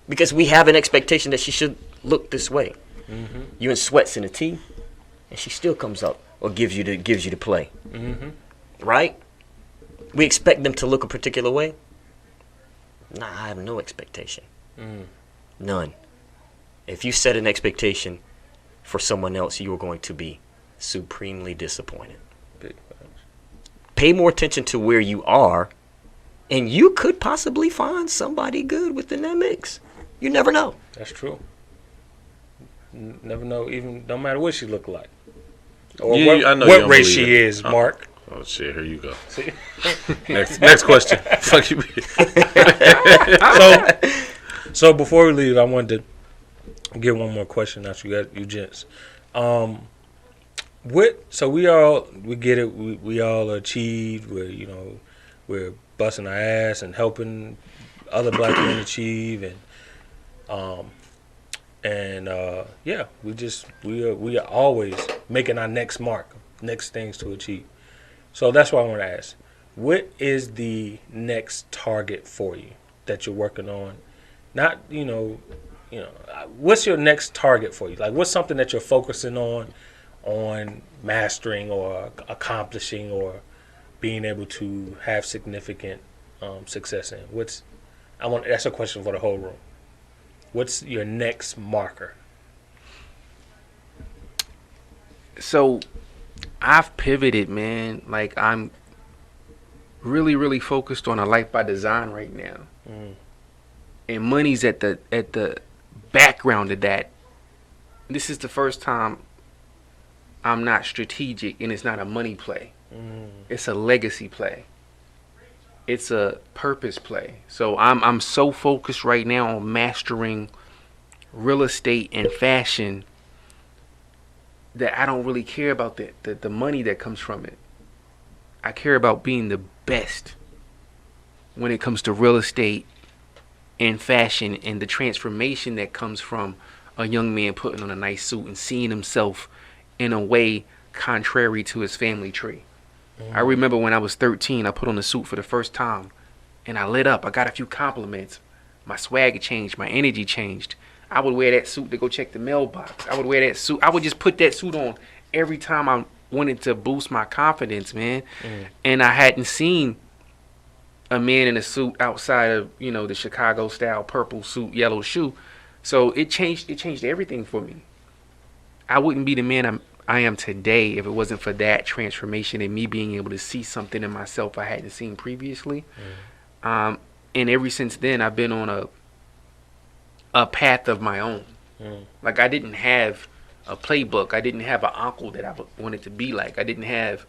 because we have an expectation that she should look this way. Mm-hmm. You in sweats and a tee, and she still comes up or gives you the play. Mm-hmm. Right? We expect them to look a particular way. Nah, I have no expectation. None. If you set an expectation for someone else, you are going to be supremely disappointed. Big facts. Pay more attention to where you are, and you could possibly find somebody good within that mix. You never know. That's true. Never know, even no matter what she look like. Or Yeah, I know you what don't race believe she it. is, Mark. Oh shit! Here you go. See? Next question. Fuck you. So before we leave, I wanted to get one more question out you gents. So we get it. We all achieved. We're busting our ass and helping other black men achieve, we are always making our next mark, next things to achieve. So that's why I want to ask, what is the next target for you that you're working on? Not, what's your next target for you? Like, what's something that you're focusing on mastering or accomplishing or being able to have significant success in? That's a question for the whole room. What's your next marker? So I've pivoted, man. Like, I'm really, really focused on a life by design right now. And money's at the background of that. This is the first time I'm not strategic, and it's not a money play. It's a legacy play. It's a purpose play. So I'm so focused right now on mastering real estate and fashion that I don't really care about the money that comes from it. I care about being the best when it comes to real estate and fashion and the transformation that comes from a young man putting on a nice suit and seeing himself in a way contrary to his family tree. I remember when I was 13, I put on a suit for the first time and I lit up. I got a few compliments. My swag changed. My energy changed. I would wear that suit to go check the mailbox. I would wear that suit. I would just put that suit on every time I wanted to boost my confidence, man. And I hadn't seen a man in a suit outside of, the Chicago style purple suit, yellow shoe. So it changed everything for me. I wouldn't be the man I am today if it wasn't for that transformation and me being able to see something in myself I hadn't seen previously. And ever since then, I've been on a path of my own. Like, I didn't have a playbook. I didn't have an uncle that I wanted to be like. I didn't have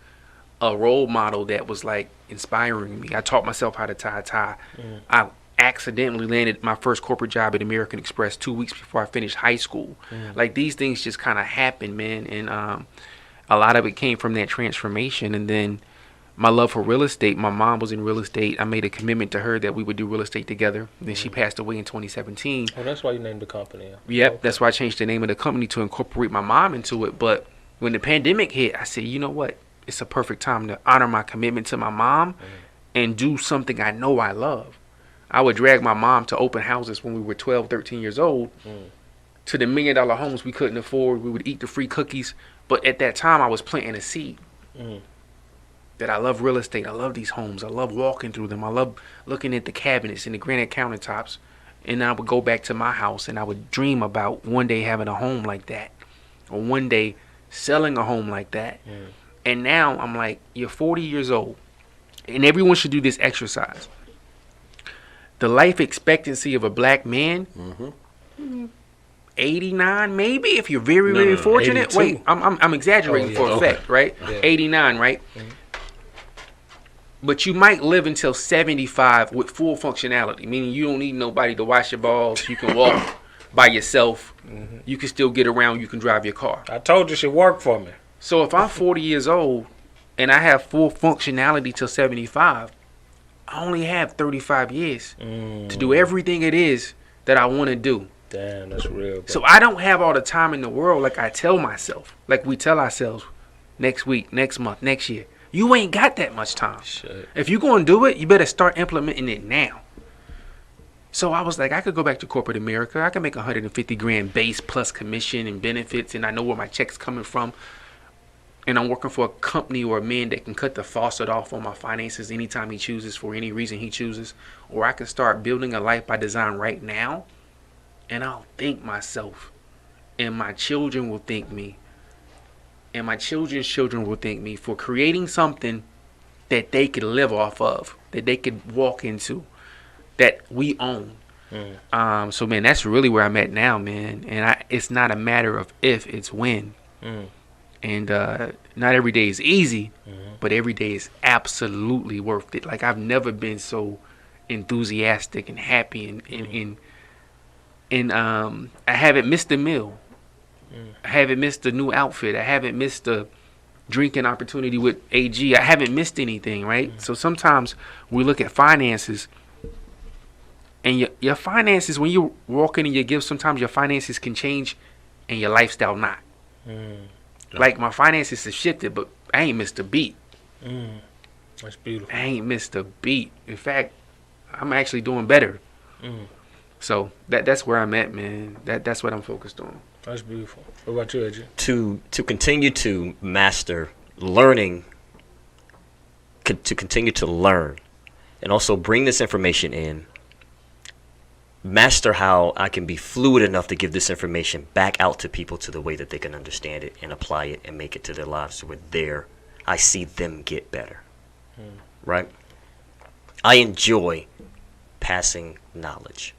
a role model that was like inspiring me. I taught myself how to tie a tie. I accidentally landed my first corporate job at American Express 2 weeks before I finished high school. Like, these things just kind of happened, man. And a lot of it came from that transformation. And then my love for real estate. My mom was in real estate. I made a commitment to her that we would do real estate together. Then she passed away in 2017. Oh, that's why you named the company. Yep, Okay. That's why I changed the name of the company to incorporate my mom into it. But when the pandemic hit, I said, you know what? It's a perfect time to honor my commitment to my mom and do something I know I love. I would drag my mom to open houses when we were 12, 13 years old to the $1 million homes we couldn't afford. We would eat the free cookies. But at that time, I was planting a seed that I love real estate. I love these homes. I love walking through them. I love looking at the cabinets and the granite countertops. And I would go back to my house and I would dream about one day having a home like that, or one day selling a home like that. And now I'm like, you're 40 years old, and everyone should do this exercise. the life expectancy of a black man, 89 maybe, if you're very, very fortunate. 82. Wait, I'm exaggerating for effect, right? Yeah. 89, right? But you might live until 75 with full functionality, meaning you don't need nobody to wash your balls. You can walk by yourself. You can still get around. You can drive your car. I told you it should work for me. So if I'm 40 years old and I have full functionality till 75, I only have 35 years to do everything it is that I want to do. Damn, that's real, bro. So I don't have all the time in the world like I tell myself, like we tell ourselves, next week, next month, next year. You ain't got that much time. Shit. If you're going to do it, you better start implementing it now. So I was like, I could go back to corporate America. I can make 150 grand base plus commission and benefits, and I know where my check's coming from. And I'm working for a company or a man that can cut the faucet off on my finances anytime he chooses, for any reason he chooses. Or I can start building a life by design right now, and I'll thank myself. And my children will thank me. And my children's children will thank me for creating something that they could live off of, that they could walk into, that we own. So, man, that's really where I'm at now, man. And it's not a matter of if, it's when. And not every day is easy, but every day is absolutely worth it. Like, I've never been so enthusiastic and happy, and I haven't missed a meal. I haven't missed a new outfit. I haven't missed a drinking opportunity with AG. I haven't missed anything, right? So sometimes we look at finances, and your finances, when you walk in and you give, sometimes your finances can change and your lifestyle not. Like, my finances have shifted, but I ain't missed a beat. That's beautiful. I ain't missed a beat. In fact, I'm actually doing better. So that's where I'm at, man. That's what I'm focused on. That's beautiful. What about you, AJ? To continue to master learning, to continue to learn, and also bring this information in, master how I can be fluid enough to give this information back out to people to the way that they can understand it and apply it and make it to their lives where I see them get better. Right? I enjoy passing knowledge.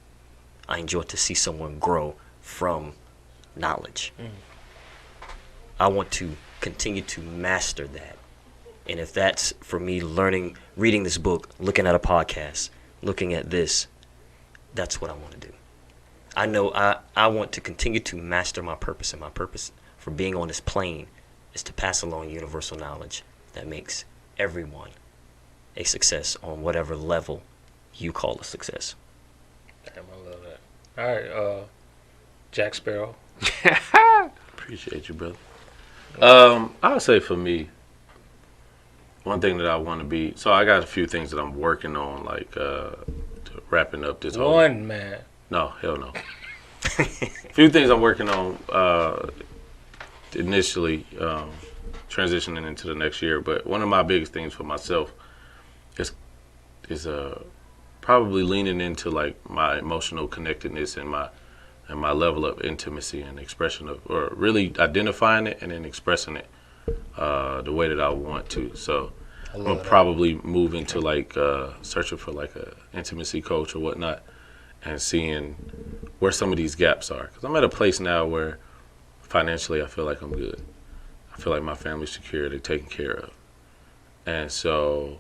I enjoy to see someone grow from knowledge. I want to continue to master that. And if that's for me learning, reading this book, looking at a podcast, looking at this, that's what I want to do. I know I want to continue to master my purpose, and my purpose for being on this plane is to pass along universal knowledge that makes everyone a success on whatever level you call a success. Damn, I love that. All right, Jack Sparrow. Appreciate you, brother. I would say for me, one thing that I want to be, so I got a few things that I'm working on, like wrapping up this whole. One man. No, hell no. A few things I'm working on initially, transitioning into the next year. But one of my biggest things for myself is probably leaning into like my emotional connectedness and my level of intimacy and expression of, or really identifying it and then expressing it the way that I want to. So I'm gonna probably move into like searching for like a intimacy coach or whatnot, and seeing where some of these gaps are. Because I'm at a place now where financially I feel like I'm good. I feel like my family's secure, they're taken care of. And so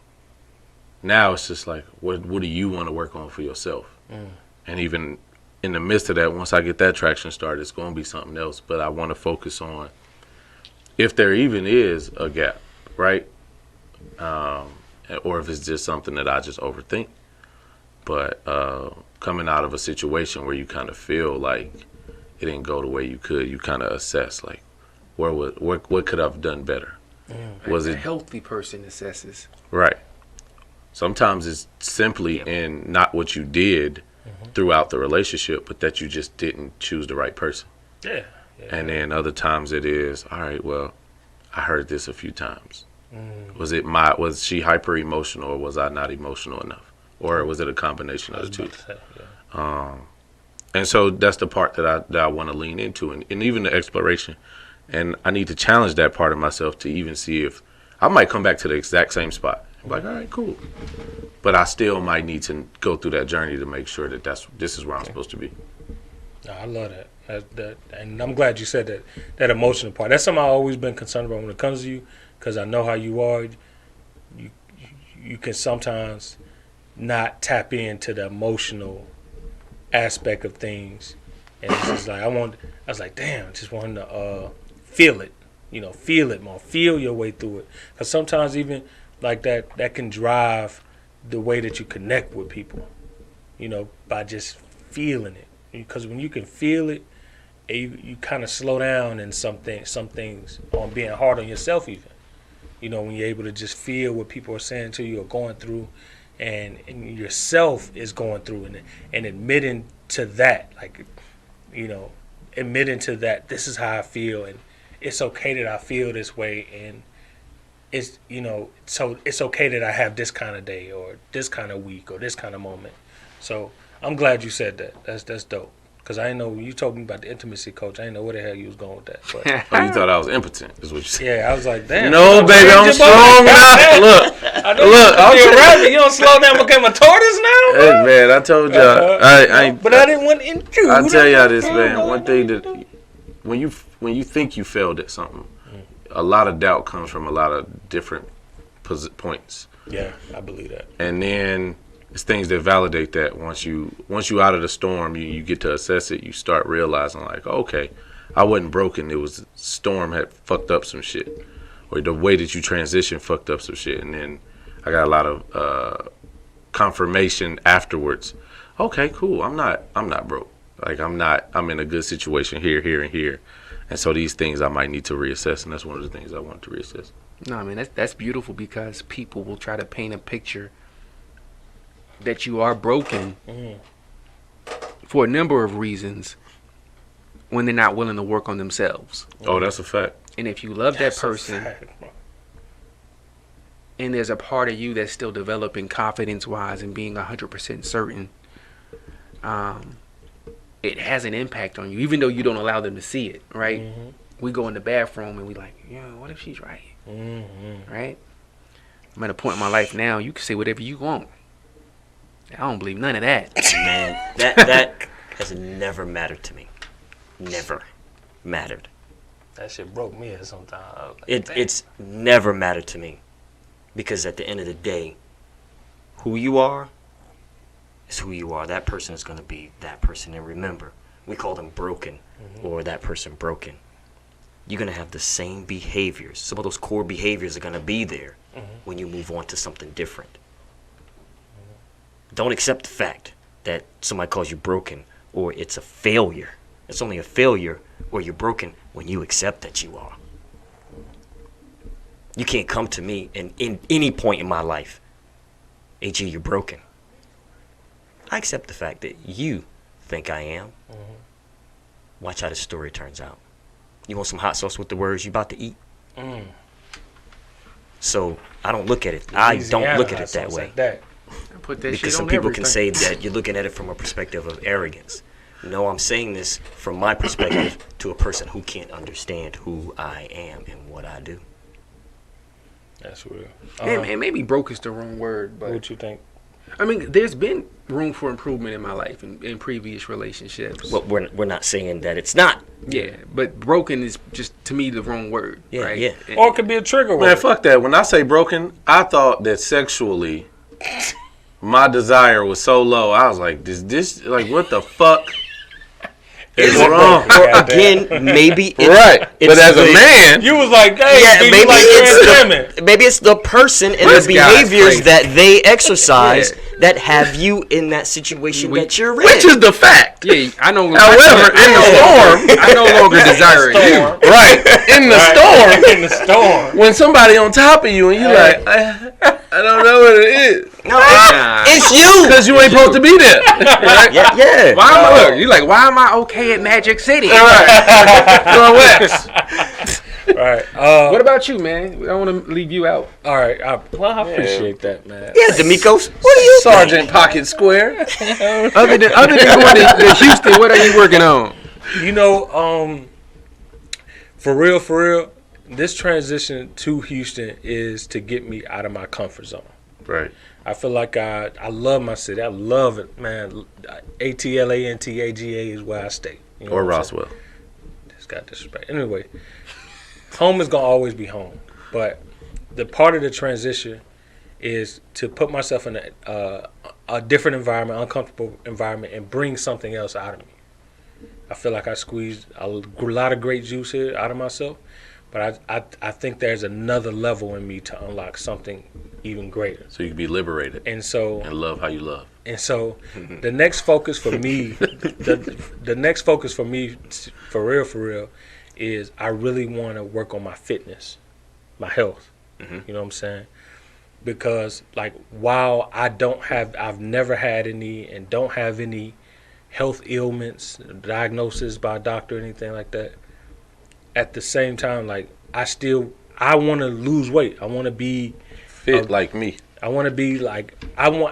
now it's just like, what do you want to work on for yourself? And even in the midst of that, once I get that traction started, it's going to be something else. But I want to focus on if there even is a gap, right? Or if it's just something that I just overthink. But coming out of a situation where you kind of feel like it didn't go the way you could, you kind of assess like, what could I have done better? Was a it healthy person assesses? Right. Sometimes it's simply in not what you did throughout the relationship, but that you just didn't choose the right person. Yeah. And then other times it is, all right, well, I heard this a few times. Was she hyper emotional, or was I not emotional enough? Or was it a combination of the two? And so that's the part that I want to lean into, and even the exploration. And I need to challenge that part of myself to even see if I might come back to the exact same spot. I'm like, all right, cool. But I still might need to go through that journey to make sure that this is where I'm supposed to be. No, I love that. And I'm glad you said that emotional part. That's something I've always been concerned about when it comes to you, because I know how you are. You can sometimes not tap into the emotional aspect of things, and it's just like I was like, damn, I just wanted to feel it, feel it more, feel your way through it, because sometimes even like that can drive the way that you connect with people, by just feeling it, because when you can feel it, you kind of slow down in some things on being hard on yourself even. When you're able to just feel what people are saying to you or going through, and yourself is going through, and admitting to that, admitting to that, this is how I feel, and it's okay that I feel this way, and it's, so it's okay that I have this kind of day or this kind of week or this kind of moment. So I'm glad you said that. That's dope. Because I didn't know, you told me about the intimacy coach. I didn't know where the hell you was going with that. But Oh, you thought I was impotent, is what you said. yeah, I was like, damn. No, baby, I'm strong now. Look, You're a rabbit. You don't slow down, became a tortoise now? hey, man, I told y'all. But I didn't want to intrude. I'll tell y'all this, man. One thing that when you think you failed at something, a lot of doubt comes from a lot of different points. Yeah, I believe that. And then it's things that validate that. Once you out of the storm, you get to assess it. You start realizing like, okay, I wasn't broken. It was storm had fucked up some shit, or the way that you transition fucked up some shit. And then I got a lot of confirmation afterwards. Okay, cool. I'm not broke. Like I'm in a good situation here, and here. And so these things I might need to reassess, and that's one of the things I wanted to reassess. No, I mean that's beautiful, because people will try to paint a picture that you are broken for a number of reasons when they're not willing to work on themselves. Oh, that's a fact. And if you love that person, and there's a part of you that's still developing confidence-wise and being 100% certain, it has an impact on you, even though you don't allow them to see it, right? Mm-hmm. We go in the bathroom and we like, what if she's right? Mm-hmm. Right? I'm at a point in my life now, you can say whatever you want. I don't believe none of that. Man, that has never mattered to me. Never mattered. That shit broke me sometimes. It's never mattered to me. Because at the end of the day, who you are is who you are. That person is going to be that person. And remember, we call them broken, or that person broken. You're going to have the same behaviors. Some of those core behaviors are going to be there when you move on to something different. Don't accept the fact that somebody calls you broken or it's a failure. It's only a failure or you're broken when you accept that you are. You can't come to me in any point in my life, AG, you're broken. I accept the fact that you think I am. Watch how the story turns out. You want some hot sauce with the words you about to eat? So I don't look at it. I don't look at it that way. Put that Because shit some on people everything. can say that you're looking at it from a perspective of arrogance. No, I'm saying this from my perspective to a person who can't understand who I am and what I do. That's real. And maybe broke is the wrong word, but What you think? I mean, there's been room for improvement in my life in previous relationships. Well, we're not saying that it's not. Yeah, but broken is just, to me, the wrong word. Yeah, right? yeah. And- Or it could be a trigger word. Man, fuck that. When I say broken, I thought that sexually, my desire was so low. I was like, this like, what the fuck is wrong? Or again, maybe it's, Right. it's But as the, a man, You was like, hey, yeah, you maybe like it's the person and This the guy's behaviors crazy. that they exercise that have you in that situation that you're in. which is the fact. yeah, I know. However, in the storm, I no longer desire you. right, in the storm, in the storm. when somebody on top of you and you like, I don't know what it is. No, Nah. it's you. Because you ain't supposed to be there. Right? Yeah. Why am I? Look, you like? Why am I okay at Magic City? Going west. Right. What about you, man? I don't want to leave you out. All right. I appreciate that, man. Yeah, D'Amicos. What do you Sergeant Pocket Square. Other than going to Houston, what are you working on? You know, for real, this transition to Houston is to get me out of my comfort zone. Right. I feel like I love my city. I love it, man. Atlantaga is where I stay. You know Or what I'm saying? Roswell. Just got disrespect. Anyway, home is gonna always be home. But the part of the transition is to put myself in a different environment, uncomfortable environment, and bring something else out of me. I feel like I squeezed a lot of great juice here out of myself, but I think there's another level in me to unlock something even greater. So you can be liberated And so, and love how you love. and so, the next focus for me, the next focus for me, for real, is I really want to work on my fitness, my health. Mm-hmm. You know what I'm saying? Because like while I've never had any and don't have any health ailments, diagnosis by a doctor or anything like that. At the same time, like I want to lose weight. I want to be Fit like me. I want to be like I feel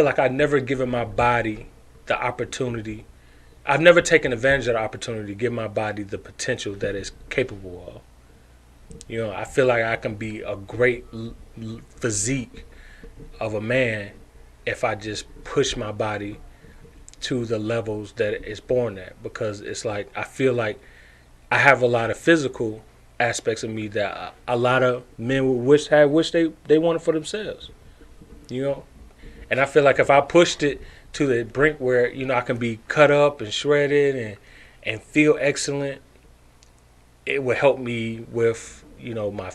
like I've never given my body the opportunity. I've never taken advantage of the opportunity to give my body the potential that it's capable of. You know, I feel like I can be a great physique of a man if I just push my body to the levels that it's born at. Because it's like I feel like I have a lot of physical aspects of me that a lot of men would wish they wanted for themselves. You know? And I feel like if I pushed it to the brink where, you know, I can be cut up and shredded and feel excellent, it would help me with, you know, my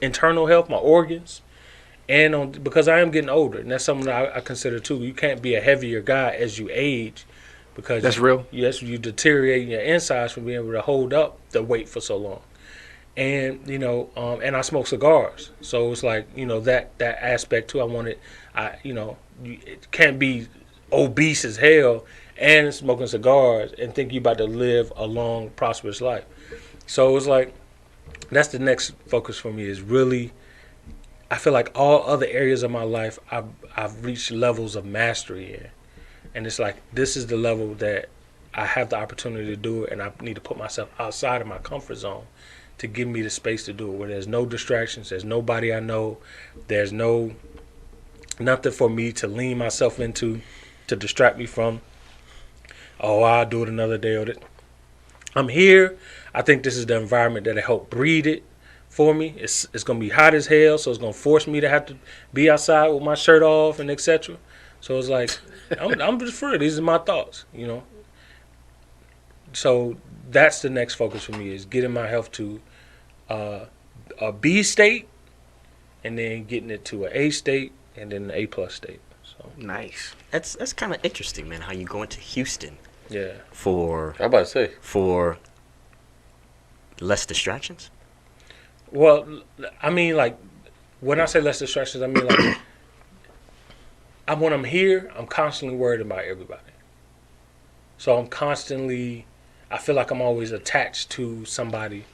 internal health, my organs, and because I am getting older, and that's something that I consider too. You can't be a heavier guy as you age, because That's real. Yes, you deteriorate your insides from being able to hold up the weight for so long. And you know, and I smoke cigars, so it's like, you know, that aspect too. It can't be obese as hell and smoking cigars and think you about to live a long, prosperous life. So it's like that's the next focus for me. Is really, I feel like all other areas of my life I've reached levels of mastery in, and it's like this is the level that I have the opportunity to do it, and I need to put myself outside of my comfort zone to give me the space to do it, where there's no distractions, there's nobody I know, there's nothing for me to lean myself into to distract me from, oh, I'll do it another day. Or that. I'm here. I think this is the environment that'll help breed it for me. It's going to be hot as hell, so it's going to force me to have to be outside with my shirt off and etc. So it's like, I'm just free. These are my thoughts, you know. So that's the next focus for me, is getting my health to a B state, and then getting it to an A state, and then an A+ state. So Nice. That's kind of interesting, man. How you go into Houston yeah, for I'm about to say. for less distractions? well, I mean, like when I say less distractions, I mean like when I'm here, I'm constantly worried about everybody. So I feel like I'm always attached to somebody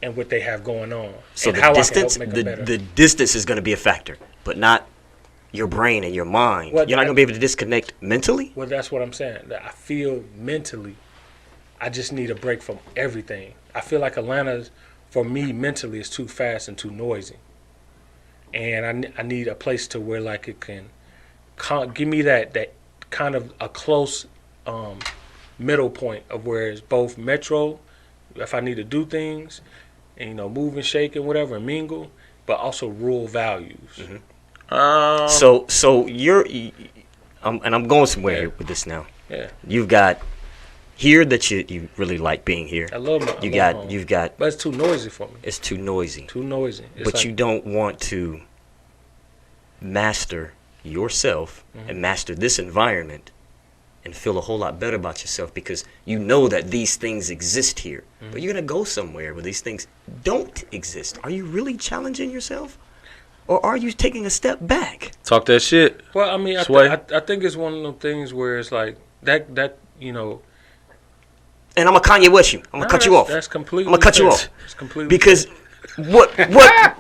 and what they have going on. So and the how distance, I can help make them better. the distance is going to be a factor, but not your brain and your mind. Well, You're not going to be able to disconnect mentally. Well, that's what I'm saying. That I feel mentally, I just need a break from everything. I feel like Atlanta, for me, mentally, is too fast and too noisy. And I need a place to where like it can give me that kind of a close middle point of where it's both metro, if I need to do things, and, you know, move and shake and whatever and mingle, but also rural values. Mm-hmm. So you're, and I'm going somewhere here with this now. Yeah, You've got here that you really like being here. I love my. home. You've got. But it's too noisy for me. It's too noisy. Too noisy. It's But like, you don't want to master yourself and master this environment and feel a whole lot better about yourself, because you know that these things exist here. But you're going to go somewhere where these things don't exist. Are you really challenging yourself? Or are you taking a step back? Talk that shit. Well, I mean, Sway. I think it's one of those things where it's like that you know. And I'm going to Kanye West you. I'm going to cut you off. That's completely. I'm going to cut you fair. off. It's completely Because what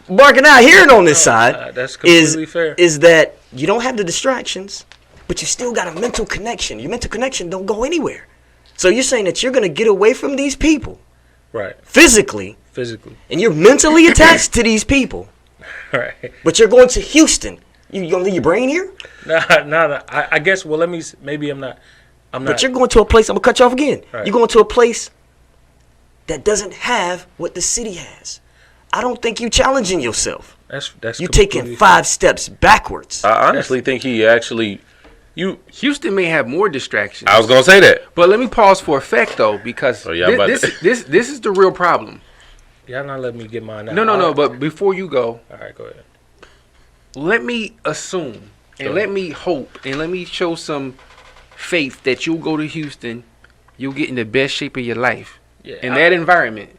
Mark and I are hearing on this side that's completely fair. is that you don't have the distractions, but you still got a mental connection. Your mental connection don't go anywhere. So you're saying that you're going to get away from these people right. physically physically. And you're mentally attached to these people. Right. But you're going to Houston. You gonna leave your brain here? Nah. I guess. Well, maybe I'm not. But you're going to a place. I'm gonna cut you off again. Right. You're going to a place that doesn't have what the city has. I don't think you challenging yourself. That's you taking 5 steps backwards. I honestly think he actually. Houston may have more distractions. I was gonna say that. But let me pause for effect though, because this is the real problem. Y'all not letting me get mine out. No. But before you go, all right, go ahead. let me assume and let me hope and let me show some faith that you'll go to Houston, you'll get in the best shape of your life in that environment,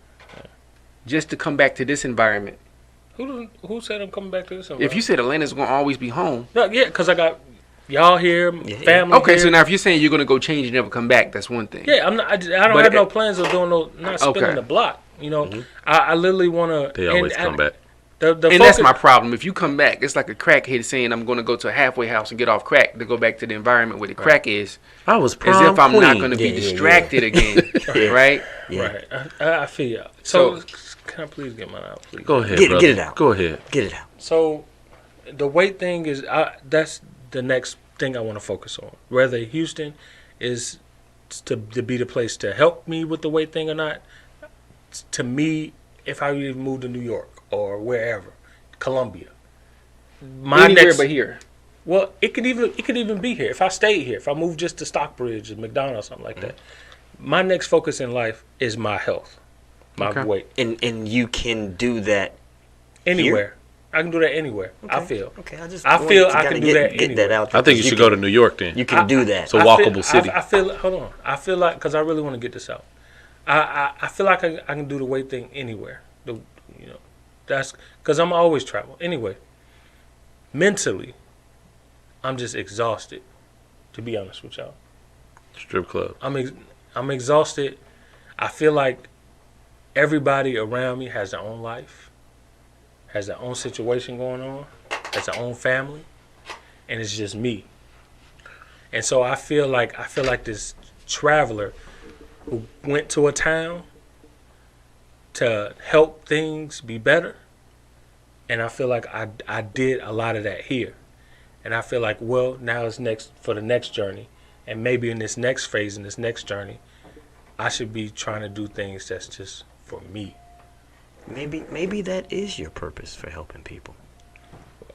just to come back to this environment. Who said I'm coming back to this environment? If you said Atlanta's gonna always be home, no, because I got y'all here, family. Okay, here. so now if you're saying you're gonna go change and never come back, that's one thing. Yeah, I'm not. I don't have no plans of doing not spinning the block. You know, I literally want to. They always come back. And that's my problem. If you come back, it's like a crackhead saying, I'm going to go to a halfway house and get off crack to go back to the environment where the crack is. I was as if I'm not going to be distracted again. Right? Yeah. Right. I feel you. So, can I please get mine out, please? Go ahead, Get brother. it out. Go ahead. Get it out. So, the weight thing is, that's the next thing I want to focus on. Whether Houston is to be the place to help me with the weight thing or not, to me, if I even move to New York or wherever, Columbia, Anywhere but here. Well, it could even be here. If I stayed here, if I moved just to Stockbridge or McDonald's, something like that, my next focus in life is my health, my weight. And you can do that anywhere. Here? I can do that anywhere. Okay. I feel. Okay. I feel I can do that Get anywhere. that out. I think you should go to New York then. You can do that. It's a walkable city. I feel. Hold on. I feel like, because I really want to get this out. I feel like I can do the weight thing anywhere. That's because I'm always travel. Anyway, mentally, I'm just exhausted. To be honest with y'all, Strip club. I'm exhausted. I feel like everybody around me has their own life, has their own situation going on, has their own family, and it's just me. And so I feel like this traveler who went to a town to help things be better, and I feel like I did a lot of that here. And I feel like, well, now it's next for the next journey, and maybe in this next phase, in this next journey, I should be trying to do things that's just for me. Maybe that is your purpose for helping people.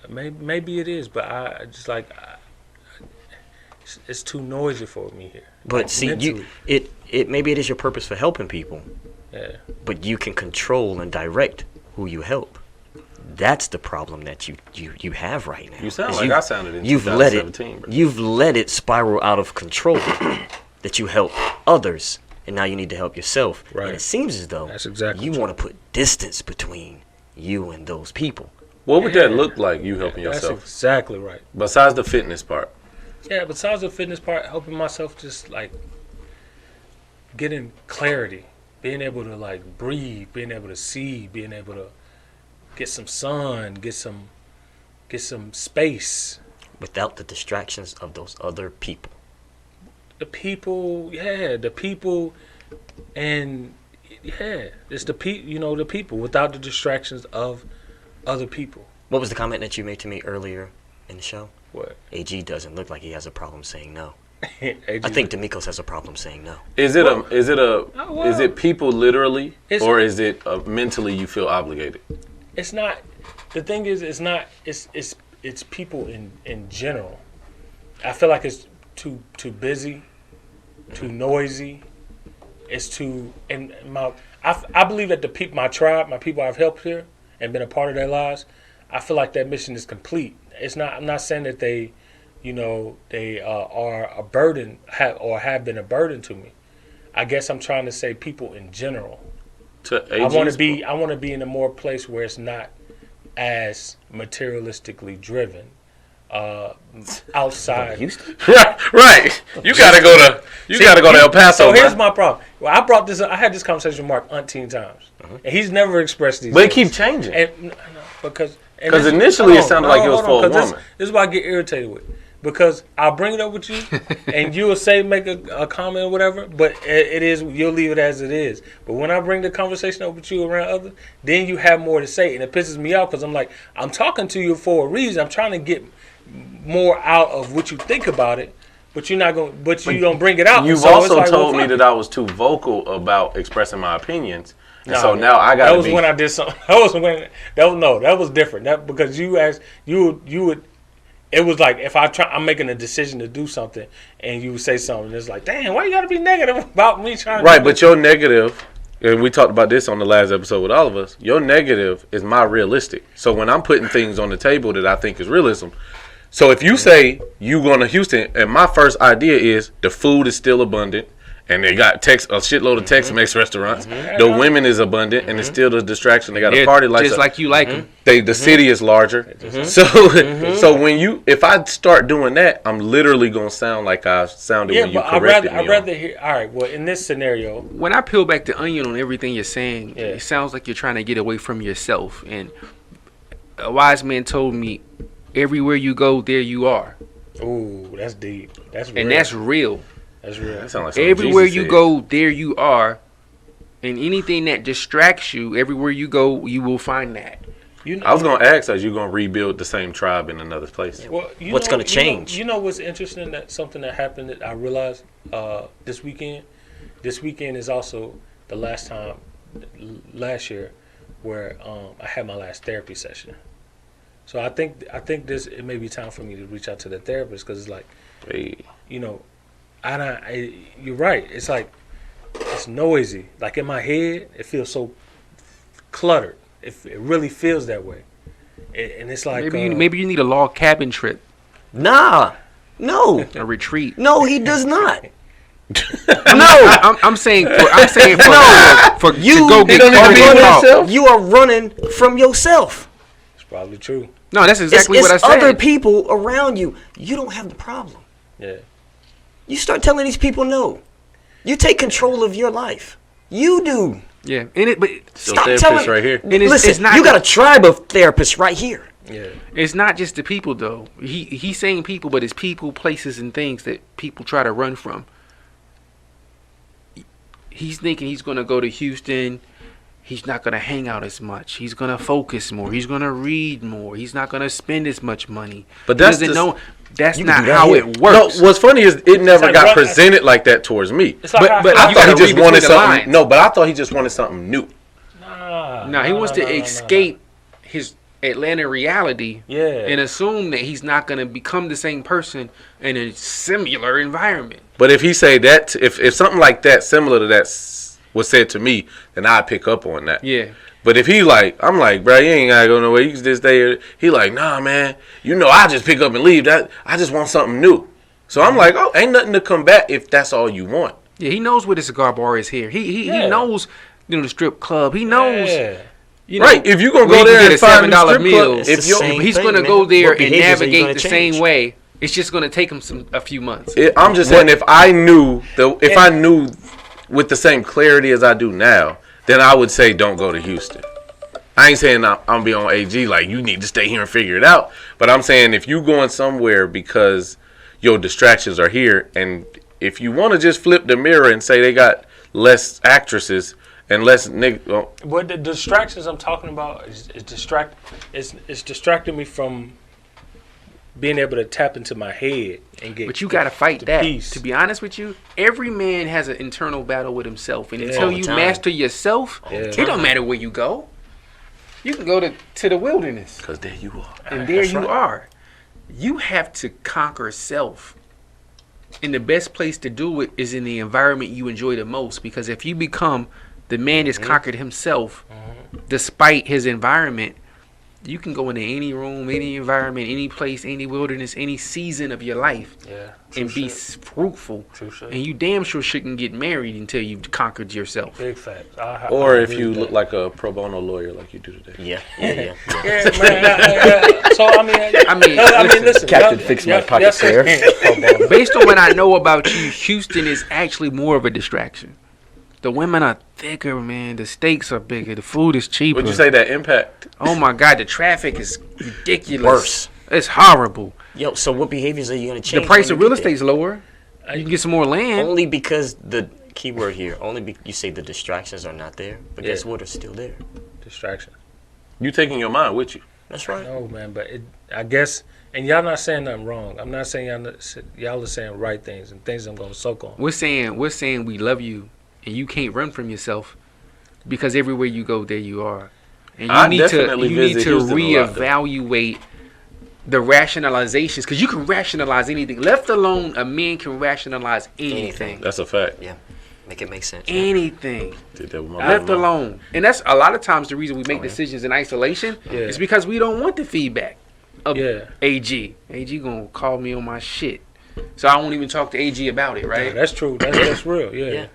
Maybe it is, but I just like it's too noisy for me here. But like, see, mentally. maybe it is your purpose for helping people. Yeah. But you can control and direct who you help. That's the problem that you have right now. You sound like I sounded in you've 2017, bro. You've let it spiral out of control. That you help others, and now you need to help yourself. Right. And it seems as though That's exactly you true. want to put distance between you and those people. What would that look like, you helping That's yourself? exactly right. Besides the fitness part. Yeah, besides the fitness part, helping myself just like getting clarity, being able to like breathe, being able to see, being able to get some sun, get some space. Without the distractions of those other people. The people, and it's the the people without the distractions of other people. What was the comment that you made to me earlier in the show? What? AG doesn't look like he has a problem saying no. AG I think D'Amico's has a problem saying no. Is it people literally, or is it mentally you feel obligated? It's not. The thing is, it's not. It's people in general. I feel like it's too busy, too noisy. It's too I believe that my tribe, my people I've helped here and been a part of their lives. I feel like that mission is complete. It's not. I'm not saying that they are a burden have been a burden to me. I guess I'm trying to say people in general. I want to be in a more place where it's not as materialistically driven. Outside. Houston? Right. You gotta go to El Paso. So here's my problem. Well, I had this conversation with Mark umpteen times, and he's never expressed these. But it things. keep changing. And, because initially it sounded like it was for a woman. This is what I get irritated with. because I'll bring it up with you, and you will say make a comment or whatever. But it is you'll leave it as it is. But when I bring the conversation up with you around others, then you have more to say, and it pisses me off because I'm like, I'm talking to you for a reason. I'm trying to get more out of what you think about it. But you're not going. But you don't bring it out. You've so also like, told me that I was too vocal about expressing my opinions, and so man, now I got. That was when I did something. That was different. That because you asked you would. It was like if I'm making a decision to do something, and you would say something. It's like, damn, why you got to be negative about me trying? Right, but your negative. And we talked about this on the last episode with all of us. Your negative is my realistic. So when I'm putting things on the table that I think is realism. So if you say you going to Houston, and my first idea is the food is still abundant, and they got a shitload of Tex-Mex restaurants. The women is abundant, and it's still the distraction. They got a party like just like you like them. The city is larger. So if I start doing that, I'm literally gonna sound like I sounded when you corrected me. I'd rather hear. All right, well, in this scenario, When I peel back the onion on everything you're saying, it sounds like you're trying to get away from yourself. And a wise man told me, everywhere you go, there you are. ooh, that's deep. That's real. And that's real. That's real. That sound like something Everywhere Jesus you said. go, there you are. And anything that distracts you, everywhere you go, you will find that. You know, I was gonna ask, are you gonna rebuild the same tribe in another place? well, What's gonna change? You know what's interesting? That something that happened that I realized this weekend. This weekend is also the last time last year where I had my last therapy session. So I think it may be time for me to reach out to the therapist because it's like, Hey. you know, you're right. It's like it's noisy. Like in my head, it feels so cluttered. It really feels that way, and it's like Maybe you need a log cabin trip, Nah, no, a retreat. no, he does not. I'm saying for You to go get don't even coffee be and with talk. himself? You are running from yourself. it's probably true. No, that's exactly it's what I said. other people around you. You don't have the problem. Yeah. You start telling these people no. You take control of your life. You do. Yeah, but Your Stop therapist telling. right here. And it's Listen, not you got a just- tribe of therapists right here. Yeah. it's not just the people though. He's saying people, but it's people, places, and things that people try to run from. He's thinking he's gonna go to Houston. He's not gonna hang out as much. He's gonna focus more. He's gonna read more. He's not gonna spend as much money. But He that's doesn't just- know. That's You not can do that how here. it No, works. what's funny is it never like got rock- presented like that towards me. It's like But I you thought gotta he just read between wanted the something. lines. No, but I thought he just wanted something new. No, he wants to escape his Atlanta reality Yeah. and assume that he's not going to become the same person in a similar environment. But if he say that, if something like that, similar to that, was said to me, then I'd pick up on that. Yeah. But if he like, I'm like, bro, you ain't gotta go nowhere. You can just stay here. He like, nah, man. You know, I just pick up and leave. That I just want something new. So I'm like, oh, ain't nothing to combat if that's all you want. Yeah, he knows where the cigar bar is here. He Yeah. knows, the strip club. He knows. Yeah. Right, if you gonna where go you there can and get a find the $7 strip meal, club, It's if the you, same he's thing, going to man. go there What and behaviors are you navigate gonna the change? same way. It's just going to take him a few months. I'm just saying, if I knew with the same clarity as I do now, then I would say don't go to Houston. I ain't saying I'm gonna be on AG like you need to stay here and figure it out. But I'm saying if you going somewhere because your distractions are here, and if you want to just flip the mirror and say they got less actresses and less niggas. What the distractions I'm talking about is distracting me from being able to tap into my head and get. But you got to fight the that. peace. To be honest with you, every man has an internal battle with himself. And Yeah. until All the you time. master yourself, Yeah. it don't matter where you go. You can go to the wilderness. Because there you are. And there That's you right. are. You have to conquer self. And the best place to do it is in the environment you enjoy the most. Because if you become the man that's conquered himself, despite his environment, you can go into any room, any environment, any place, any wilderness, any season of your life Yeah. and be fruitful. True shit. And you damn sure shouldn't get married until you've conquered yourself. Big facts. Or I if agree you with look that. like a pro bono lawyer like you do today. Yeah. Yeah, man. So I mean, listen. Captain, fix my pocket fair. Based on what I know about you, Houston is actually more of a distraction. The women are thicker, man. The steaks are bigger. The food is cheaper. Would you say that impact? Oh my God, the traffic is ridiculous. Worse. It's horrible. Yo, so what behaviors are you gonna change? The price when of you real get there? estate's lower. You can get some more land. Only because the keyword here. You say the distractions are not there, but guess what? Are still there. Distraction. You taking your mind with you. That's right. No, man, but I guess, and y'all not saying nothing wrong. I'm not saying y'all are saying right things and things I'm gonna soak on. We're saying we love you, and you can't run from yourself because everywhere you go, there you are. And you I need definitely to visit Houston a lot, though. reevaluate the rationalizations, because you can rationalize anything. Left alone, a man can rationalize anything. That's a fact. Yeah, make it make sense. Anything. Did that with my Left mom. alone. And that's a lot of times the reason we make decisions in isolation is because we don't want the feedback of AG. AG gonna call me on my shit. So I won't even talk to AG about it, right? Yeah, that's true. That's real. Yeah.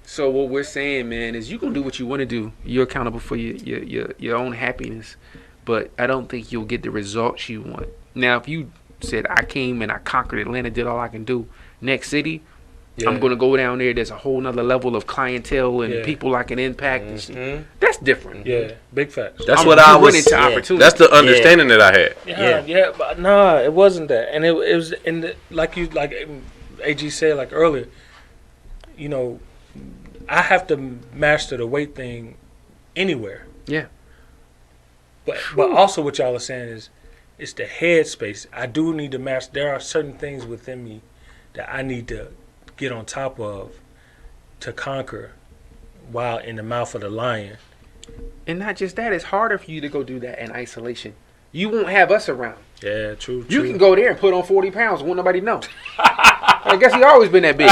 So what we're saying, man, is you gonna do what you want to do. You're accountable for your own happiness, but I don't think you'll get the results you want. Now, if you said I came and I conquered Atlanta, did all I can do, next city, I'm gonna go down there. There's a whole nother level of clientele and people I can impact. And shit. That's different. Yeah, big facts. That's what I was. Into opportunity. That's the understanding that I had. Yeah, but nah, it wasn't that, and it was in the, like AG said like earlier. You know, I have to master the weight thing anywhere. Yeah. But also what y'all are saying is, it's the head space. I do need to master. There are certain things within me that I need to get on top of to conquer while in the mouth of the lion. And not just that, it's harder for you to go do that in isolation. You won't have us around. Yeah, true. You can go there and put on 40 pounds and won't nobody know. I guess he always been that big.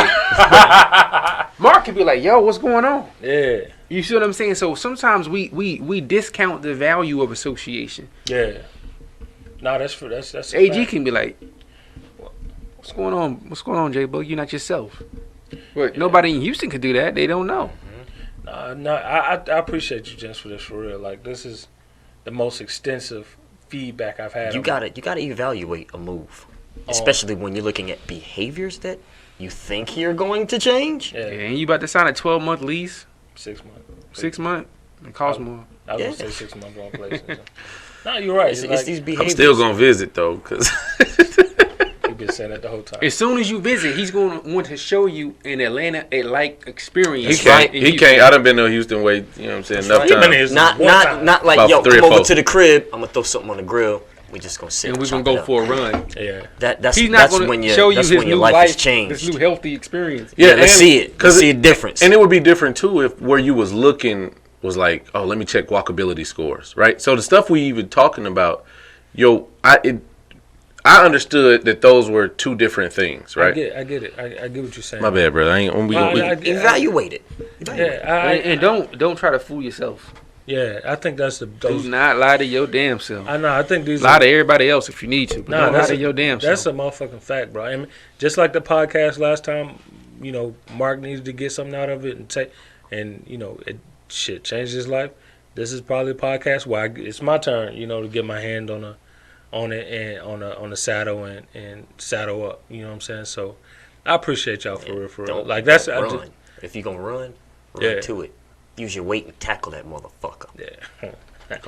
Mark could be like, yo, what's going on? Yeah. You see what I'm saying? So sometimes we discount the value of association. Yeah. No, that's true. That's a AG fact. can be like, what's going on? What's going on, J-Bug? You're not yourself. But nobody in Houston could do that. They don't know. No, I appreciate you, gents, for this, for real. Like, this is the most extensive feedback I've had. You gotta evaluate a move, especially when you're looking at behaviors that you think you're going to change. Yeah, and you about to sign a 12-month lease? 6 months. 6 months? It costs more. I was gonna say 6 months wrong place. No, you're right. It's these behaviors. I'm still gonna visit though, cause You've been saying that the whole time. As soon as you visit, he's going to want to show you an Atlanta experience. he can't. He can't. I done been to Houston way. You know what I'm saying? Enough Right. times. Not like, About yo, 3 or come over 4. to the crib. I'm gonna throw something on the grill. We just gonna sit And we're chop going to it go up. for a run. Yeah. That's He's not when going to you show you that's his when your new life life, has changed. this new healthy experience. Yeah, let's see it. Let's see a difference. And it would be different too if where you was looking was like, oh, let me check walkability scores, right? So the stuff we even talking about, I understood that those were two different things, right? I get it. I get what you're saying. My bad, brother. Evaluate it. And don't try to fool yourself. Yeah, I think that's Do not lie to your damn self. I know. I think these Lie to everybody else if you need to. But Nah, don't lie that's to a- your damn That's self. a motherfucking fact, bro. I mean, just like the podcast last time, you know, Mark needed to get something out of it and take, and you know, it changed his life. This is probably a podcast where it's my turn, you know, to get my hand on it and on the saddle and saddle up. You know what I'm saying? So I appreciate y'all for real. Don't Like that's run. If you gonna run to it. Use your weight and tackle that motherfucker.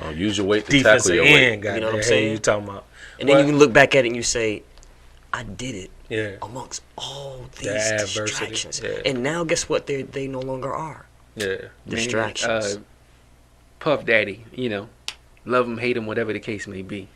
Oh, use your weight to defensive tackle your weight. end, goddamn. You know what I'm Hey, saying? you talking about? And then you can look back at it and you say, I did it. Yeah. Amongst all these adversity, distractions. yeah. And now guess what? They no longer are. Yeah. Distractions. Puff Daddy, you know, love him, hate him, whatever the case may be.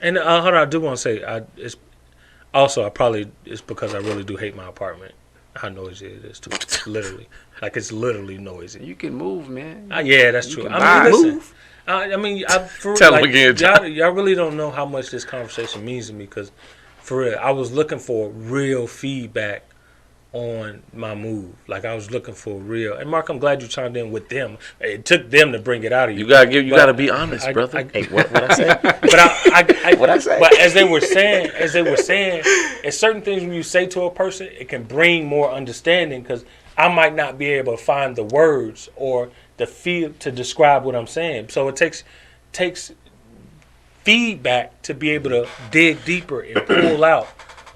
And hold on, I do want to say, it's because I really do hate my apartment. How noisy it is too. Literally, like it's literally noisy. You can move, man. Yeah, that's You true. can I mean, buy. listen. I mean, for Tell like, him again, John. y'all really don't know how much this conversation means to me because, for real, I was looking for real feedback on my move. Like I was looking for real. And Mark, I'm glad you chimed in with them. It took them to bring it out of you. You gotta be honest, brother. Hey, what I say? But I What'd I say? But as they were saying, it's certain things when you say to a person, it can bring more understanding because I might not be able to find the words or the feel to describe what I'm saying. So it takes feedback to be able to dig deeper and pull out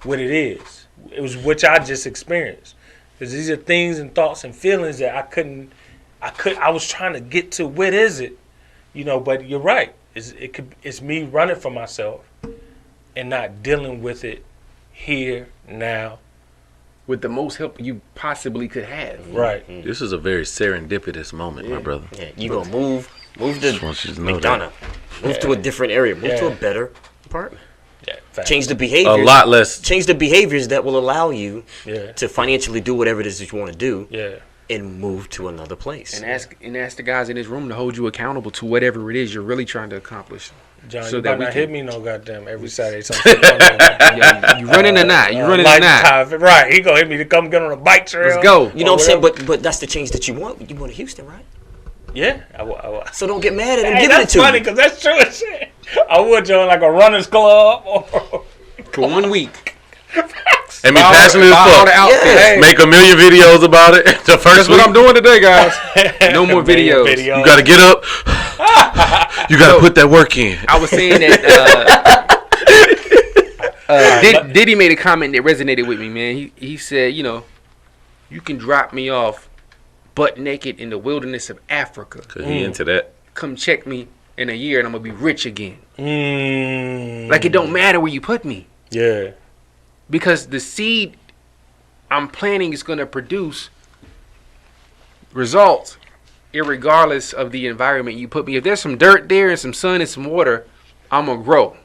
what it is. It was which I just experienced. Because these are things and thoughts and feelings that I was trying to get to what is it? You know, but you're right. It's me running from myself and not dealing with it here, now. With the most help you possibly could have. Right. This is a very serendipitous moment, my brother. Yeah, you gonna move Just want you to to know McDonough, move to a different area, move to a better apartment. Yeah. Facts. Change the A behaviors. lot less. Change the behaviors that will allow you Yeah. to financially do whatever it is that you want to do, Yeah. and move to another place. And ask the guys in this room to hold you accountable to whatever it is you're really trying to accomplish. John, So you that better we not can- hit me no goddamn every Saturday. Yeah, you running or not? You running or not? Right. He gonna hit me to come get on a bike trail. Let's go. You know what I'm saying? But that's the change that you want. You want Houston, right? Yeah. I will. So don't get mad at him Hey, giving it that's to funny you. because that's true as shit. I would join like a runners club or For 1 week. And be passionate Buy all as the fuck. outfits. Yeah. Make a million videos about it. The first That's what week, I'm doing today, guys. No more Million videos. you gotta get up. You gotta put that work in. I was saying that Diddy made a comment that resonated with me, man. He said, you know, you can drop me off butt naked in the wilderness of Africa. Cause he into that. Come check me in a year and I'm gonna be rich again. Mm. Like it don't matter where you put me. Yeah. Because the seed I'm planting is gonna produce results irregardless of the environment you put me. If there's some dirt there and some sun and some water, I'm gonna grow.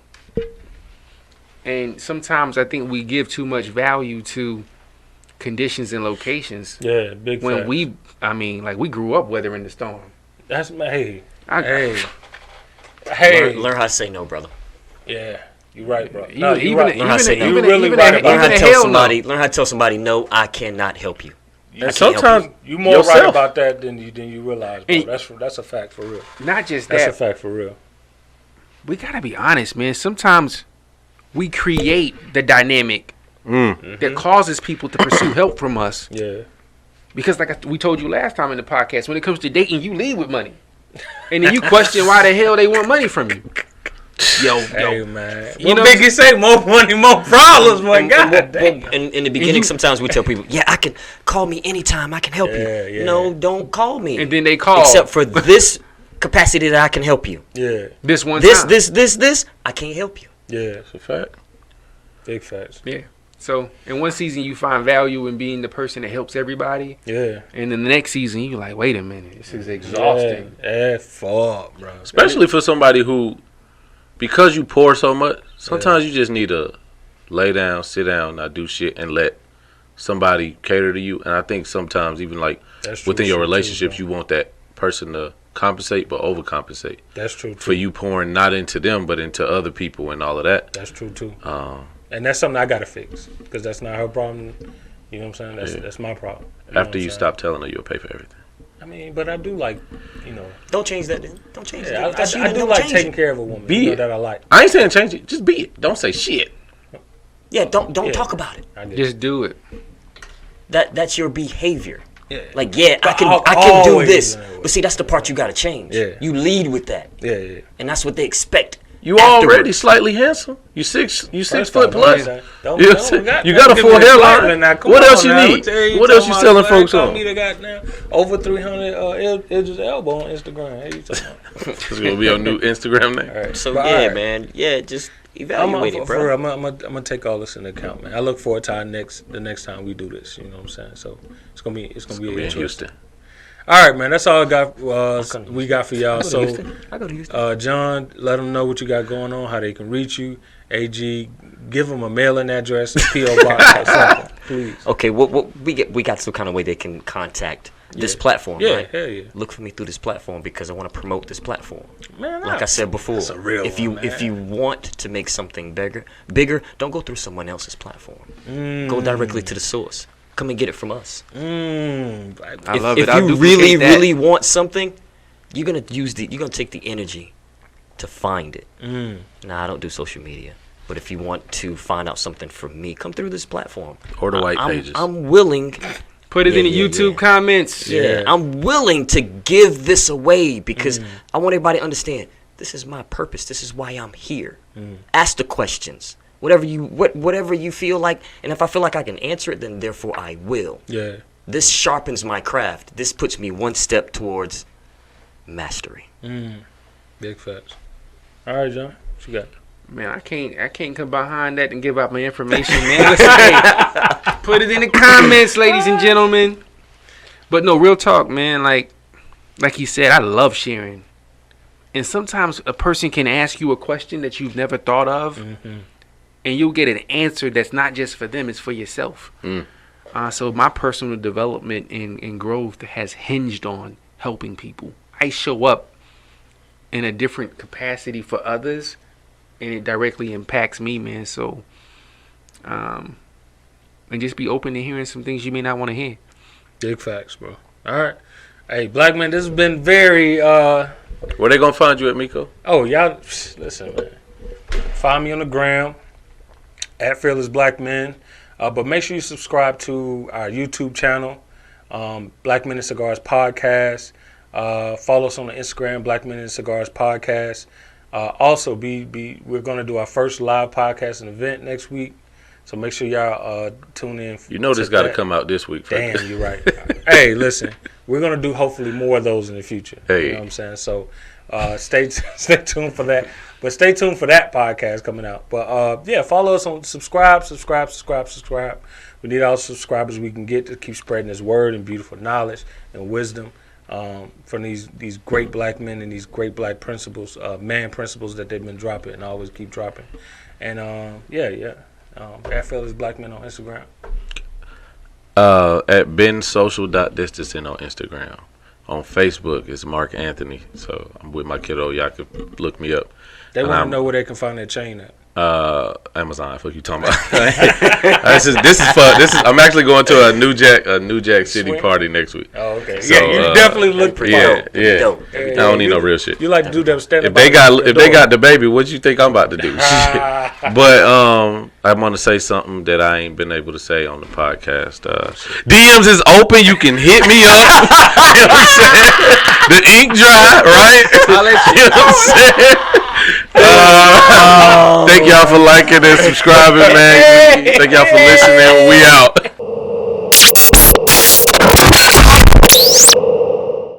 And sometimes I think we give too much value to conditions and locations Yeah. Big when facts. we grew up weathering the storm. That's my hey. I- Hey. Learn how to say no, brother. Yeah. You right, bro. Even- No, you even- right. Learn how to say no. You really even- right even- about Learn how to even tell hell somebody. no. Learn how to tell somebody no. I cannot help you. And I can't sometimes help you more right Yourself. about that than you realize, bro. And- That's a fact for real. Not just That's a that, fact for real. we gotta be honest, man. Sometimes we create the dynamic that causes people to pursue help from us. Yeah. Because we told you last time in the podcast, when it comes to dating, you lead with money. And then you question why the hell they want money from you. Yo. Hey man. You You know- know, Biggie say more money, more problems, my God. In the beginning, sometimes we tell people, "Yeah, I can call me anytime. I can help Yeah, you." yeah. No, don't call me. And then they call. Except for this capacity that I can help you. Yeah. this one This, time. this, I can't help you. Yeah. It's a fact. Big facts. Yeah. So in one season you find value in being the person that helps everybody, Yeah. and then the next season you're like, wait a minute, this is exhausting. Yeah, fuck, bro. Especially for somebody who, because you pour so much, sometimes you just need to lay down, sit down, not do shit, and let somebody cater to you. And I think sometimes even like That's true within your shit, relationships, too, you want that person to compensate but overcompensate That's true too. for you pouring not into them but into other people and all of that. That's true too. Um, And that's something I gotta fix because that's not her problem. You know what I'm saying? That's my problem. You know after what you I'm stop telling her you'll pay for everything. saying? I mean, but I do like, you know, Don't change that, then. Don't change yeah, that. That's you, I then do don't like change taking it. care of a woman. Be you know, it. that I like. I ain't saying change it. Just be it. Don't say shit. Yeah, don't Yeah. talk about it. I did. Just do it. That's your behavior. Yeah. Like, yeah, I But can I'll do always this. do that. But see, that's the part you got to change. Yeah. You lead with that, Yeah. and that's what they expect. You afterwards. already slightly handsome. You six First foot off, plus. don't You got a give full me this hairline. lightning now. Come What on else you now. need? What What else you selling folks on? Me that got now over 300 Idris Elbow on Instagram. Hey, you talking about? It's gonna be your new Instagram name. All right. So But, yeah, all right. man. Yeah, just I'm evaluate it, bro. I'm gonna take all this into account, man. I look forward to the next time we do this. You know what I'm saying? So it's gonna be Be in interesting. Houston. All right, man. That's all I got. We got for y'all. I go to So, Houston. I go to Houston. John, let them know what you got going on, how they can reach you. AG, give them a mailing address, a PO box, or something, please. Okay, we got some kind of way they can contact this platform, Yeah, right? hell yeah. Look for me through this platform because I want to promote this platform. Man, Like I said before, that's a real if you one, if man. you want to make something bigger, don't go through someone else's platform. Go directly to the source. Come and get it from us. I love If it. I you duplicate that. really want something, you're gonna take the energy to find it. Nah, I don't do social media. But if you want to find out something from me, come through this platform. Or the white I'm- pages. I'm willing. Put it in the Yeah, YouTube comments. Yeah, I'm willing to give this away because I want everybody to understand this is my purpose. This is why I'm here. Ask the questions. Whatever you feel like, and if I feel like I can answer it, then therefore I will. Yeah. This sharpens my craft. This puts me one step towards mastery. Big facts. All right, John. What you got? Man, I can't come behind that and give out my information, man. Listen, hey, put it in the comments, ladies and gentlemen. But no, real talk, man. Like he said, I love sharing. And sometimes a person can ask you a question that you've never thought of, and you'll get an answer that's not just for them, it's for yourself. So my personal development and growth has hinged on helping people. I show up in a different capacity for others, and it directly impacts me, man. So, and just be open to hearing some things you may not want to hear. Big facts, bro. All right. Hey, Black Man, this has been very... Where they gonna find you at, Miko? Oh, y'all, listen, man. Find me on the gram, at Fearless Black Men. But make sure you subscribe to our YouTube channel, Black Men and Cigars Podcast. Follow us on the Instagram, Black Men and Cigars Podcast. Also, we're going to do our first live podcast and event next week. So make sure y'all tune in. You know this got to come out this week. Damn, you're right. Hey, listen, we're going to do hopefully more of those in the future. Hey. You know what I'm saying? So stay tuned for that. But stay tuned for that podcast coming out. But yeah, follow us on subscribe. We need all the subscribers we can get to keep spreading this word and beautiful knowledge and wisdom from these great black men and these great black principles, man principles that they've been dropping and always keep dropping. And yeah. At Fearless Black Men on Instagram. At bensocial.distancing on Instagram. On Facebook, it's Mark Anthony. So I'm with my kiddo. Y'all could look me up. They want to know where they can find that chain at. Amazon. Fuck you talking about? This is fun. I'm actually going to a New Jack City Swing? party next week. Oh, okay. So, yeah, you definitely look pretty dope. Yeah. Dope. I don't need no real shit. You like to do them stand up. If they got the baby, what you think I'm about to do? But I want to say something that I ain't been able to say on the podcast. DMs is open. You can hit me up. You know what I'm saying? The ink dry, right? You know what I'm saying? Thank y'all for liking and subscribing, man. Thank y'all for listening. We out.